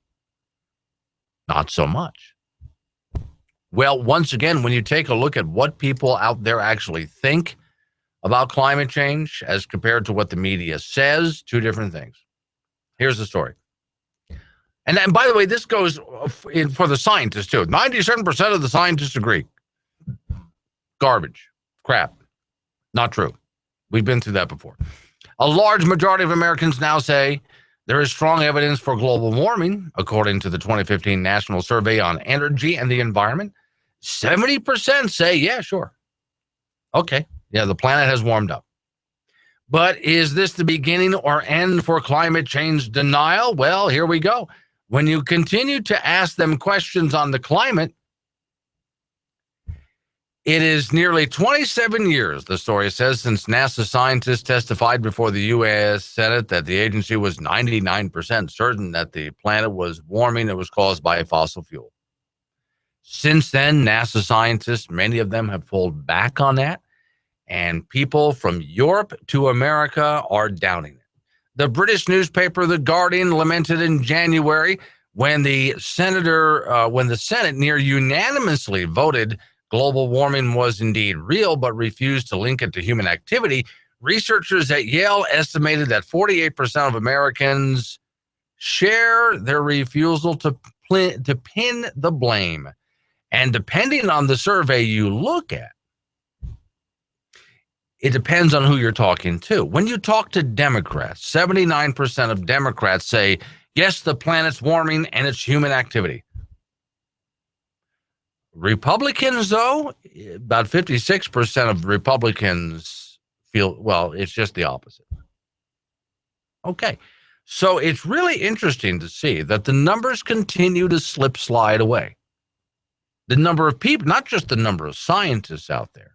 Not so much. Well, once again, when you take a look at what people out there actually think about climate change as compared to what the media says, two different things. Here's the story. And by the way, this goes in for the scientists too. 97% of the scientists agree. Garbage. Crap. Not true. We've been through that before. A large majority of Americans now say there is strong evidence for global warming, according to the 2015 National Survey on Energy and the Environment. 70% say, yeah, sure. Okay, yeah, the planet has warmed up. But is this the beginning or end for climate change denial? Well, here we go. When you continue to ask them questions on the climate, it is nearly 27 years, the story says, since NASA scientists testified before the U.S. Senate that the agency was 99% certain that the planet was warming and was caused by a fossil fuel. Since then, NASA scientists, many of them have pulled back on that, and people from Europe to America are doubting it. The British newspaper The Guardian lamented in January when the Senate near unanimously voted global warming was indeed real, but refused to link it to human activity. Researchers at Yale estimated that 48% of Americans share their refusal to pin the blame. And depending on the survey you look at, it depends on who you're talking to. When you talk to Democrats, 79% of Democrats say, yes, the planet's warming and it's human activity. Republicans, though, about 56% of Republicans feel, well, it's just the opposite. Okay, so it's really interesting to see that the numbers continue to slide away. The number of people, not just the number of scientists out there,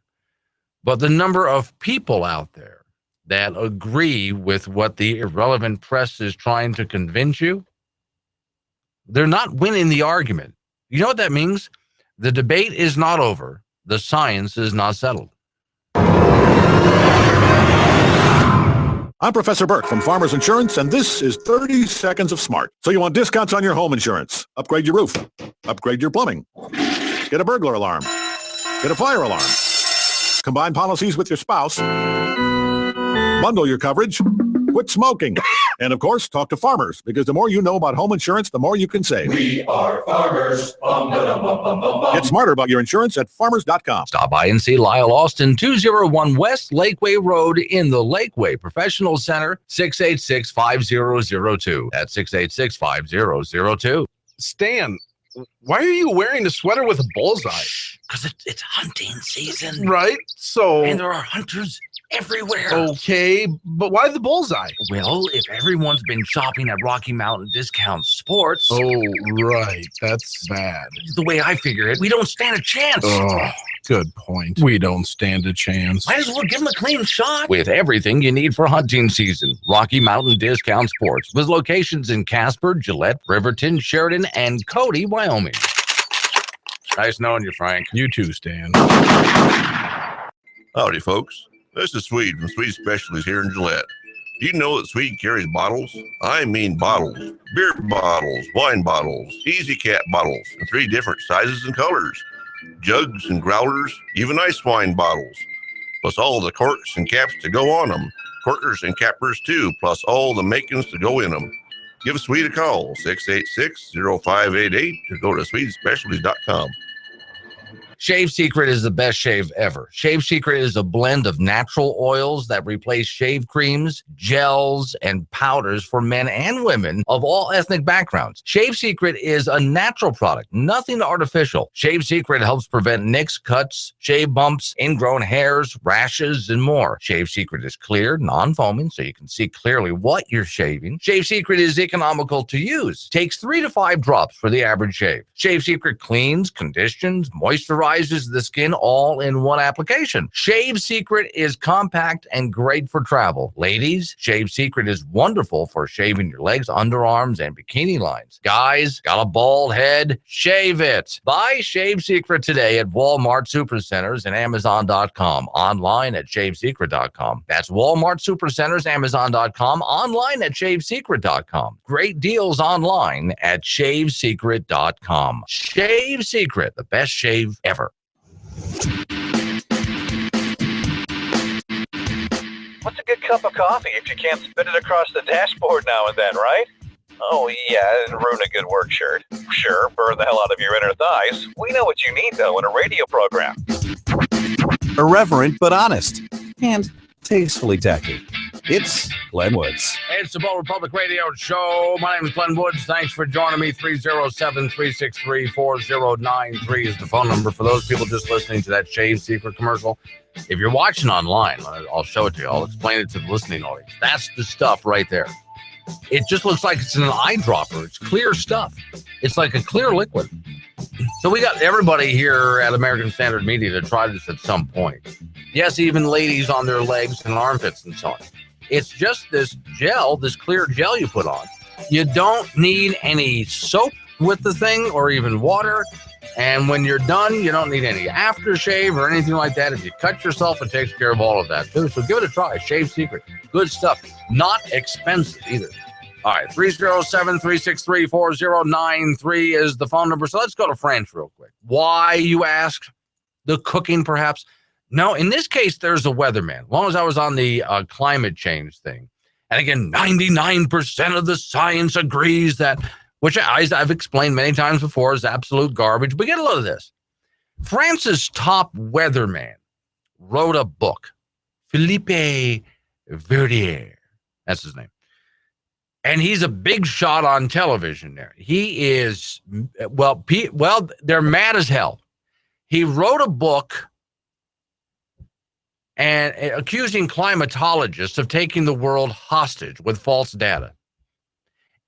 but the number of people out there that agree with what the irrelevant press is trying to convince you, they're not winning the argument. You know what that means? The debate is not over. The science is not settled. I'm Professor Burke from Farmers Insurance, and this is 30 Seconds of Smart. So you want discounts on your home insurance? Upgrade your roof. Upgrade your plumbing. Get a burglar alarm. Get a fire alarm. Combine policies with your spouse. Bundle your coverage. Quit smoking. And of course, talk to farmers, because the more you know about home insurance, the more you can save. We are farmers. Get smarter about your insurance at farmers.com. Stop by and see Lyle Austin, 201 West Lakeway Road in the Lakeway Professional Center, 686-5002. That's 686-5002. Stan, why are you wearing a sweater with a bullseye? Because it's hunting season. Right? So. And there are hunters everywhere. Okay, but why the bullseye? Well, if everyone's been shopping at Rocky Mountain Discount Sports. Oh, right. That's bad. The way I figure it, we don't stand a chance. Oh, good point. We don't stand a chance. Might as well give them a clean shot. With everything you need for hunting season, Rocky Mountain Discount Sports, with locations in Casper, Gillette, Riverton, Sheridan, and Cody, Wyoming. Nice knowing you, Frank. You too, Stan. Howdy, folks. This is Swede from Swede Specialties here in Gillette. Do you know that Swede carries bottles? I mean bottles. Beer bottles, wine bottles, Easy Cat bottles, in 3 different sizes and colors. Jugs and growlers, even ice wine bottles. Plus all the corks and caps to go on them. Corkers and cappers too, plus all the makings to go in them. Give Swede a call, 686-0588, to go to SwedeSpecialties.com. Shave Secret is the best shave ever. Shave Secret is a blend of natural oils that replace shave creams, gels, and powders for men and women of all ethnic backgrounds. Shave Secret is a natural product, nothing artificial. Shave Secret helps prevent nicks, cuts, shave bumps, ingrown hairs, rashes, and more. Shave Secret is clear, non-foaming, so you can see clearly what you're shaving. Shave Secret is economical to use. Takes 3 to 5 drops for the average shave. Shave Secret cleans, conditions, moisturizes the skin all in one application. Shave Secret is compact and great for travel. Ladies, Shave Secret is wonderful for shaving your legs, underarms, and bikini lines. Guys, got a bald head? Shave it. Buy Shave Secret today at Walmart Supercenters and Amazon.com. Online at ShaveSecret.com. That's Walmart Supercenters, Amazon.com. Online at ShaveSecret.com. Great deals online at ShaveSecret.com. Shave Secret, the best shave ever. What's a good cup of coffee if you can't spit it across the dashboard now and then, right? Oh, yeah, and ruin a good work shirt. Sure, burn the hell out of your inner thighs. We know what you need, though, in a radio program. Irreverent but honest, and tastefully tacky. It's Glenn Woods. It's the Bold Republic Radio Show. My name is Glenn Woods. Thanks for joining me. 307-363-4093 is the phone number for those people just listening to that Shave Secret commercial. If you're watching online, I'll show it to you. I'll explain it to the listening audience. That's the stuff right there. It just looks like it's an eyedropper. It's clear stuff. It's like a clear liquid. So we got everybody here at American Standard Media to try this at some point. Yes, even ladies on their legs and armpits and so on. It's just this gel, this clear gel you put on. You don't need any soap with the thing or even water. And when you're done, you don't need any aftershave or anything like that. If you cut yourself, it takes care of all of that too. So give it a try. Shave Secret. Good stuff. Not expensive either. All right, 307-363-4093 is the phone number. So let's go to France real quick. Why, you ask? The cooking, perhaps? No, in this case, there's a weatherman. As long as I was on the climate change thing. And again, 99% of the science agrees that, which I've explained many times before, is absolute garbage. But get a load of this. France's top weatherman wrote a book. Philippe Verdier. That's his name. And he's a big shot on television there. He is, well, they're mad as hell. He wrote a book and accusing climatologists of taking the world hostage with false data.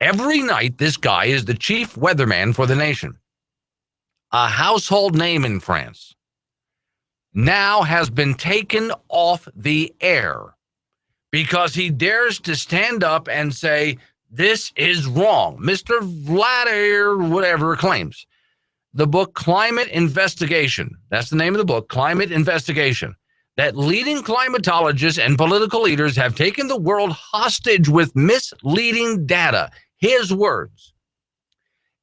Every night, this guy is the chief weatherman for the nation. A household name in France. Now has been taken off the air because he dares to stand up and say, this is wrong. Mr. Vladimir, whatever, claims. The book Climate Investigation, that's the name of the book, Climate Investigation, that leading climatologists and political leaders have taken the world hostage with misleading data. His words.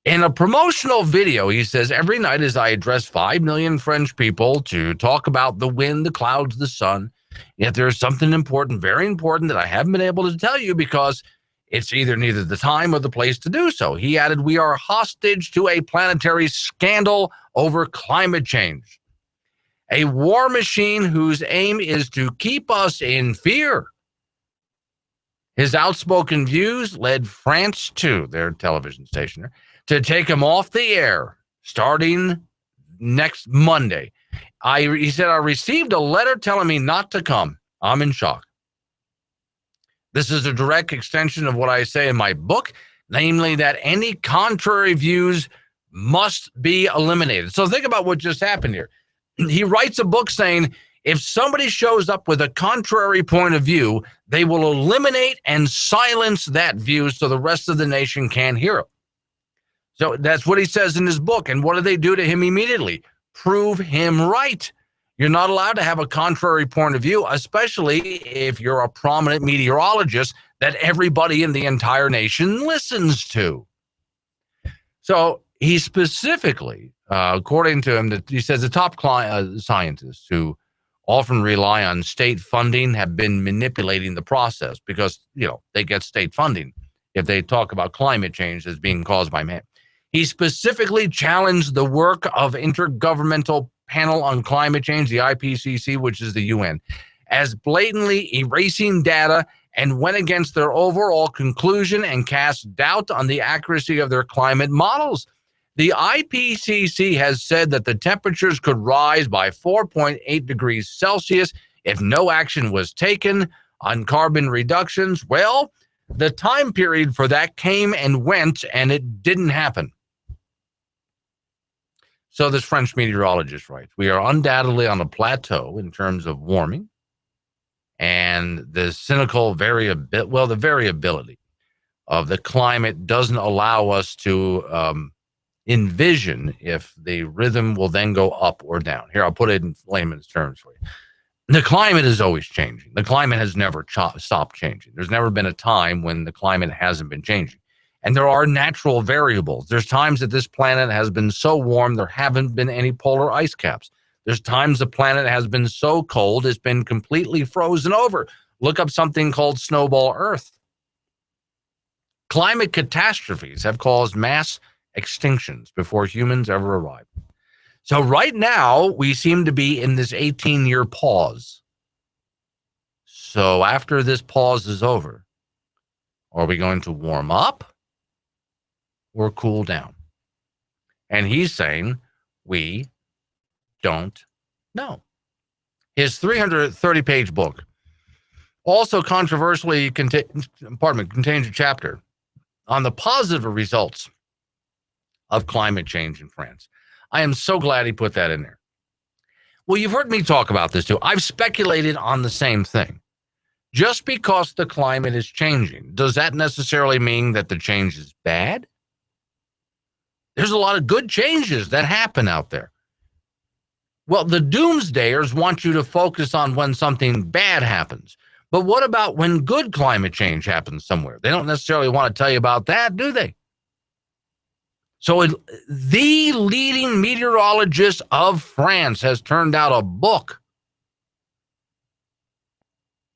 In a promotional video, he says, every night as I address 5 million French people to talk about the wind, the clouds, the sun, Yet there's something important, very important, that I haven't been able to tell you because it's neither the time or the place to do so. He added, we are hostage to a planetary scandal over climate change. A war machine whose aim is to keep us in fear. His outspoken views led France 2, their television station, to take him off the air starting next Monday. He said, I received a letter telling me not to come. I'm in shock. This is a direct extension of what I say in my book, namely that any contrary views must be eliminated. So think about what just happened here. He writes a book saying, if somebody shows up with a contrary point of view, they will eliminate and silence that view so the rest of the nation can't hear it. So that's what he says in his book. And what do they do to him immediately? Prove him right. You're not allowed to have a contrary point of view, especially if you're a prominent meteorologist that everybody in the entire nation listens to. So he specifically, according to him, he says the top scientists who often rely on state funding have been manipulating the process because, they get state funding if they talk about climate change as being caused by man. He specifically challenged the work of Intergovernmental Panel on Climate Change, the IPCC, which is the UN, as blatantly erasing data and went against their overall conclusion and cast doubt on the accuracy of their climate models. The IPCC has said that the temperatures could rise by 4.8 degrees Celsius if no action was taken on carbon reductions. Well, the time period for that came and went, and it didn't happen. So this French meteorologist writes, we are undoubtedly on a plateau in terms of warming and the cynical the variability of the climate doesn't allow us to envision if the rhythm will then go up or down. Here, I'll put it in layman's terms for you. The climate is always changing. The climate has never stopped changing. There's never been a time when the climate hasn't been changing. And there are natural variables. There's times that this planet has been so warm, there haven't been any polar ice caps. There's times the planet has been so cold, it's been completely frozen over. Look up something called snowball Earth. Climate catastrophes have caused mass extinctions before humans ever arrived. So right now, we seem to be in this 18-year pause. So after this pause is over, are we going to warm up or cool down? And he's saying we don't know. His 330-page book also controversially contains a chapter on the positive results of climate change in France. I am so glad he put that in there. Well, you've heard me talk about this too. I've speculated on the same thing. Just because the climate is changing, does that necessarily mean that the change is bad? There's a lot of good changes that happen out there. Well, the doomsdayers want you to focus on when something bad happens. But what about when good climate change happens somewhere? They don't necessarily want to tell you about that, do they? So the leading meteorologist of France has turned out a book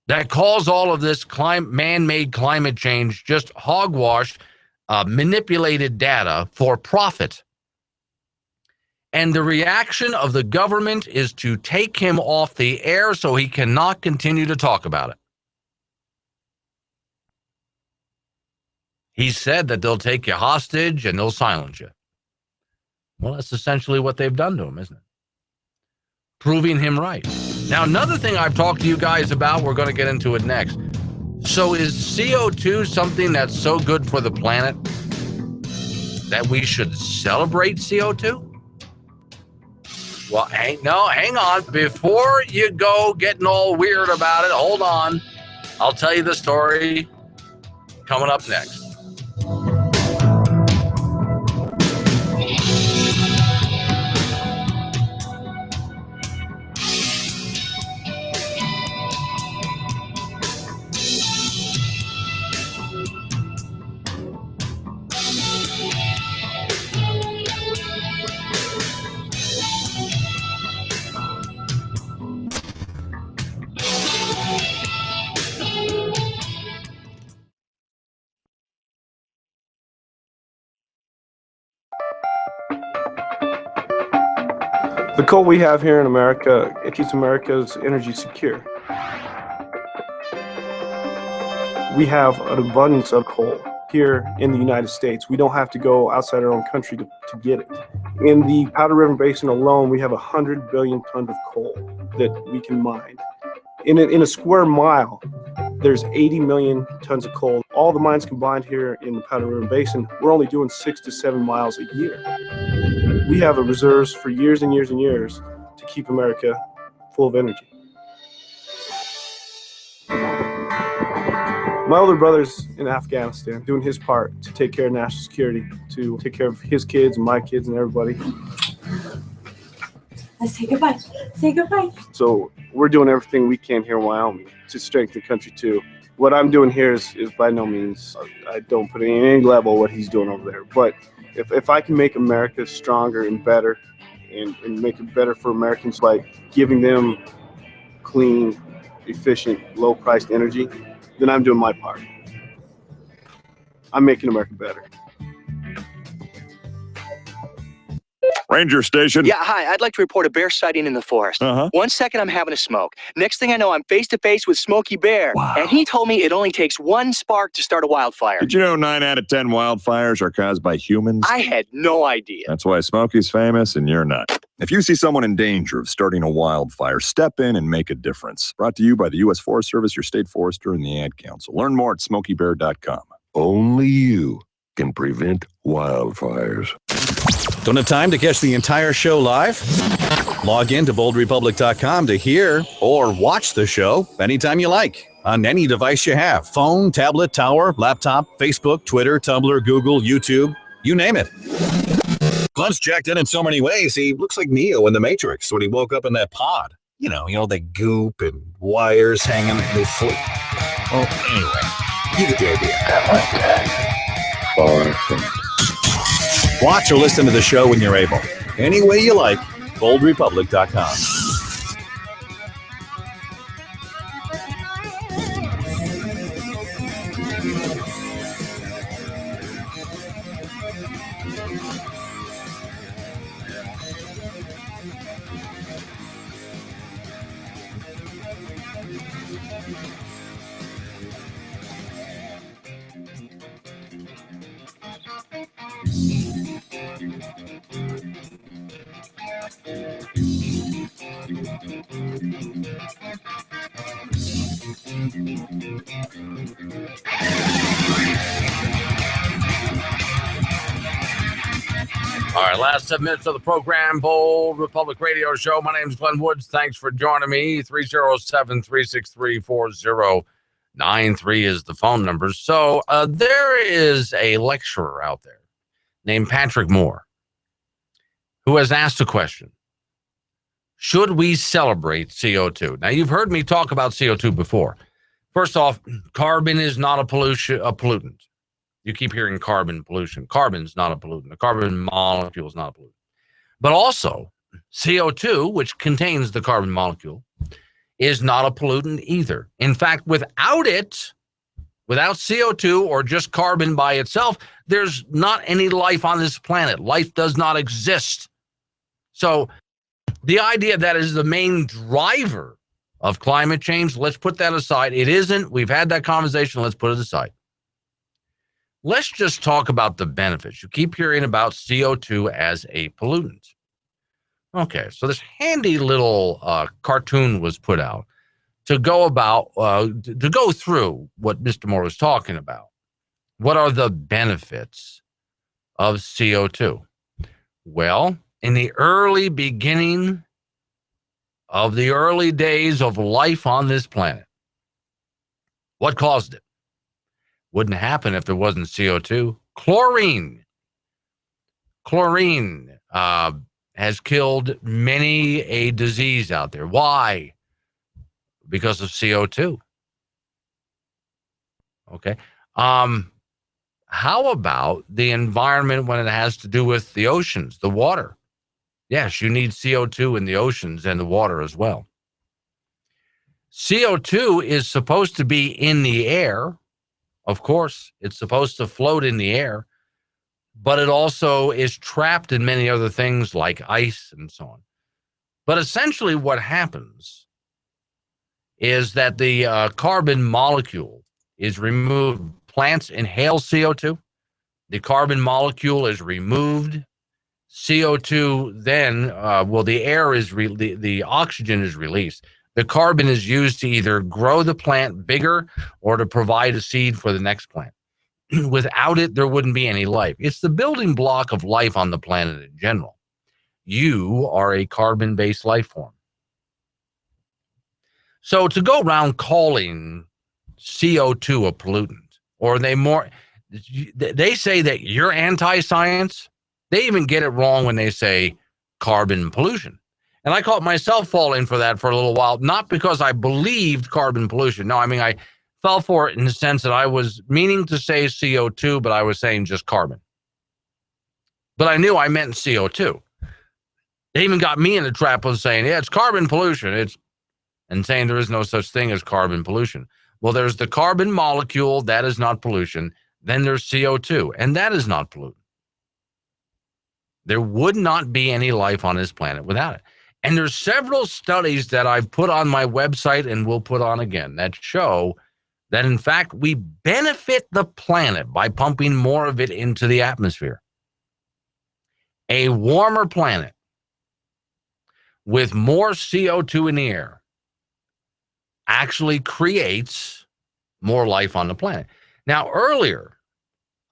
that calls all of this man-made climate change just hogwash, manipulated data for profit. And the reaction of the government is to take him off the air so he cannot continue to talk about it. He said that they'll take you hostage and they'll silence you. Well, that's essentially what they've done to him, isn't it? Proving him right. Now, another thing I've talked to you guys about, we're going to get into it next. So is CO2 something that's so good for the planet that we should celebrate CO2? Well, hang on. Before you go getting all weird about it, hold on. I'll tell you the story coming up next. The coal we have here in America, it keeps America's energy secure. We have an abundance of coal here in the United States. We don't have to go outside our own country to get it. In the Powder River Basin alone, we have 100 billion tons of coal that we can mine. In a square mile, there's 80 million tons of coal. All the mines combined here in the Powder River Basin, we're only doing 6 to 7 miles a year. We have the reserves for years and years and years to keep America full of energy. My older brother's in Afghanistan doing his part to take care of national security, to take care of his kids and my kids and everybody. Let's say goodbye. Say goodbye. So we're doing everything we can here in Wyoming to strengthen the country too. What I'm doing here is by no means, I don't put in any level what he's doing over there. But if I can make America stronger and better and make it better for Americans by giving them clean, efficient, low-priced energy, then I'm doing my part. I'm making America better. Ranger Station. Yeah, hi. I'd like to report a bear sighting in the forest. 1 second, I'm having a smoke. Next thing I know, I'm face to face with Smokey Bear. Wow. And he told me it only takes one spark to start a wildfire. Did you know 9 out of 10 wildfires are caused by humans? I had no idea. That's why Smokey's famous and you're not. If you see someone in danger of starting a wildfire, step in and make a difference. Brought to you by the U.S. Forest Service, your state forester, and the Ad Council. Learn more at smokeybear.com. Only you can prevent wildfires. Don't have time to catch the entire show live? Log in to boldrepublic.com to hear or watch the show anytime you like on any device you have. Phone, tablet, tower, laptop, Facebook, Twitter, Tumblr, Google, YouTube, you name it. Glenn's jacked in so many ways, he looks like Neo in The Matrix when he woke up in that pod. You know, the goop and wires hanging in the foot. Well, anyway, you get the idea. Far from Watch or listen to the show when you're able. Any way you like, boldrepublic.com. All right, last 7 minutes of the program, Bold Republic Radio Show. My name is Glenn Woods. Thanks for joining me. 307-363-4093 is the phone number. So there is a lecturer out there named Patrick Moore who has asked a question. Should we celebrate CO2? Now, you've heard me talk about CO2 before. First off, carbon is not a pollutant. You keep hearing carbon pollution. Carbon's not a pollutant. A carbon molecule is not a pollutant. But also, CO2, which contains the carbon molecule, is not a pollutant either. In fact, without it, without CO2 or just carbon by itself, there's not any life on this planet. Life does not exist. So the idea that is the main driver of climate change, let's put that aside. It isn't. We've had that conversation. Let's put it aside. Let's just talk about the benefits. You keep hearing about CO2 as a pollutant. Okay, so this handy little cartoon was put out to go through what Mr. Moore was talking about. What are the benefits of CO2? Well, in the early beginning of the early days of life on this planet, what caused it? Wouldn't happen if there wasn't CO2. Chlorine. Chlorine has killed many a disease out there. Why? Because of CO2. Okay. How about the environment when it has to do with the oceans, the water? Yes, you need CO2 in the oceans and the water as well. CO2 is supposed to be in the air. Of course, it's supposed to float in the air, but it also is trapped in many other things like ice and so on. But essentially what happens is that the carbon molecule is removed. Plants inhale CO2. The carbon molecule is removed. CO2 then, the air is, the oxygen is released. The carbon is used to either grow the plant bigger or to provide a seed for the next plant. Without it, there wouldn't be any life. It's the building block of life on the planet in general. You are a carbon-based life form. So to go around calling CO2 a pollutant, or they say that you're anti-science. They even get it wrong when they say carbon pollution. And I caught myself falling for that for a little while, not because I believed carbon pollution. No, I mean, I fell for it in the sense that I was meaning to say CO2, but I was saying just carbon. But I knew I meant CO2. They even got me in the trap of saying, yeah, it's carbon pollution. And saying there is no such thing as carbon pollution. Well, there's the carbon molecule. That is not pollution. Then there's CO2, and that is not pollutant. There would not be any life on this planet without it. And there's several studies that I've put on my website and will put on again that show that, in fact, we benefit the planet by pumping more of it into the atmosphere. A warmer planet with more CO2 in the air actually creates more life on the planet. Now, earlier,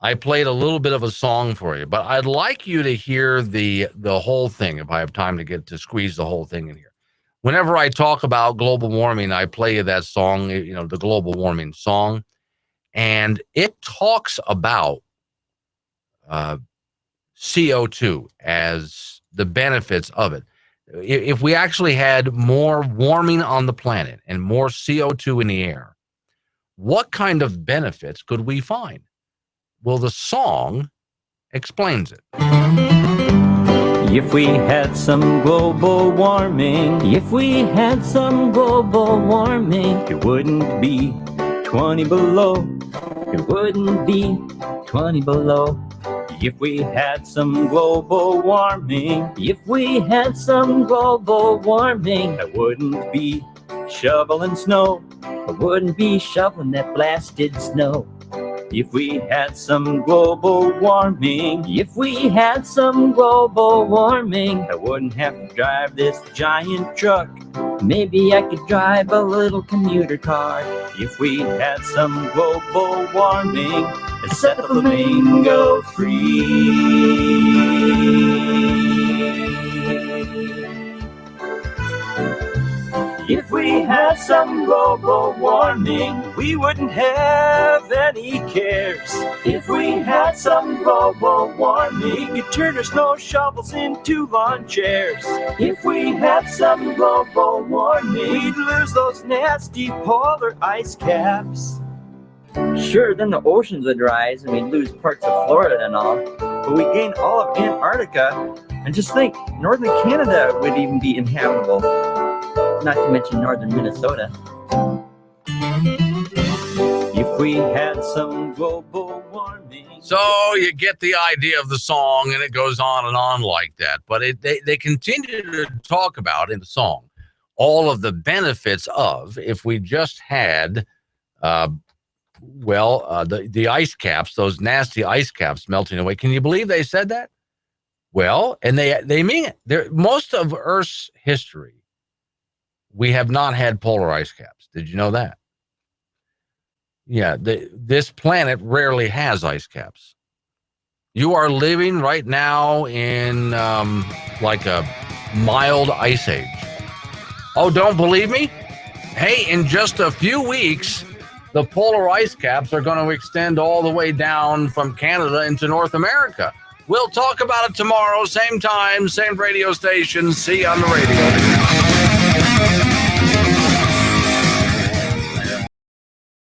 I played a little bit of a song for you, but I'd like you to hear the whole thing if I have time to squeeze the whole thing in here. Whenever I talk about global warming, I play you that song, the global warming song, and it talks about CO2 as the benefits of it. If we actually had more warming on the planet and more CO2 in the air, what kind of benefits could we find? Well, the song explains it. If we had some global warming, it wouldn't be 20 below. It wouldn't be 20 below. If we had some global warming, I wouldn't be shoveling snow. I wouldn't be shoveling that blasted snow. If we had some global warming, I wouldn't have to drive this giant truck. Maybe I could drive a little commuter car. If we had some global warming and set the flamingo free. If we had some global warming, we wouldn't have any cares. If we had some global warming, we could turn our snow shovels into lawn chairs. If we had some global warming, we'd lose those nasty polar ice caps. Sure, then the oceans would rise and we'd lose parts of Florida and all, but we'd gain all of Antarctica, and just think, northern Canada would even be inhabitable. Not to mention northern Minnesota. If we had some global warming. So you get the idea of the song, and it goes on like that. But they continue to talk about in the song all of the benefits of if we just had, the ice caps, those nasty ice caps melting away. Can you believe they said that? Well, and they mean it. Most of Earth's history, we have not had polar ice caps. Did you know that? Yeah, this planet rarely has ice caps. You are living right now in like a mild ice age. Oh, don't believe me? Hey, in just a few weeks, the polar ice caps are going to extend all the way down from Canada into North America. We'll talk about it tomorrow, same time, same radio station. See you on the radio.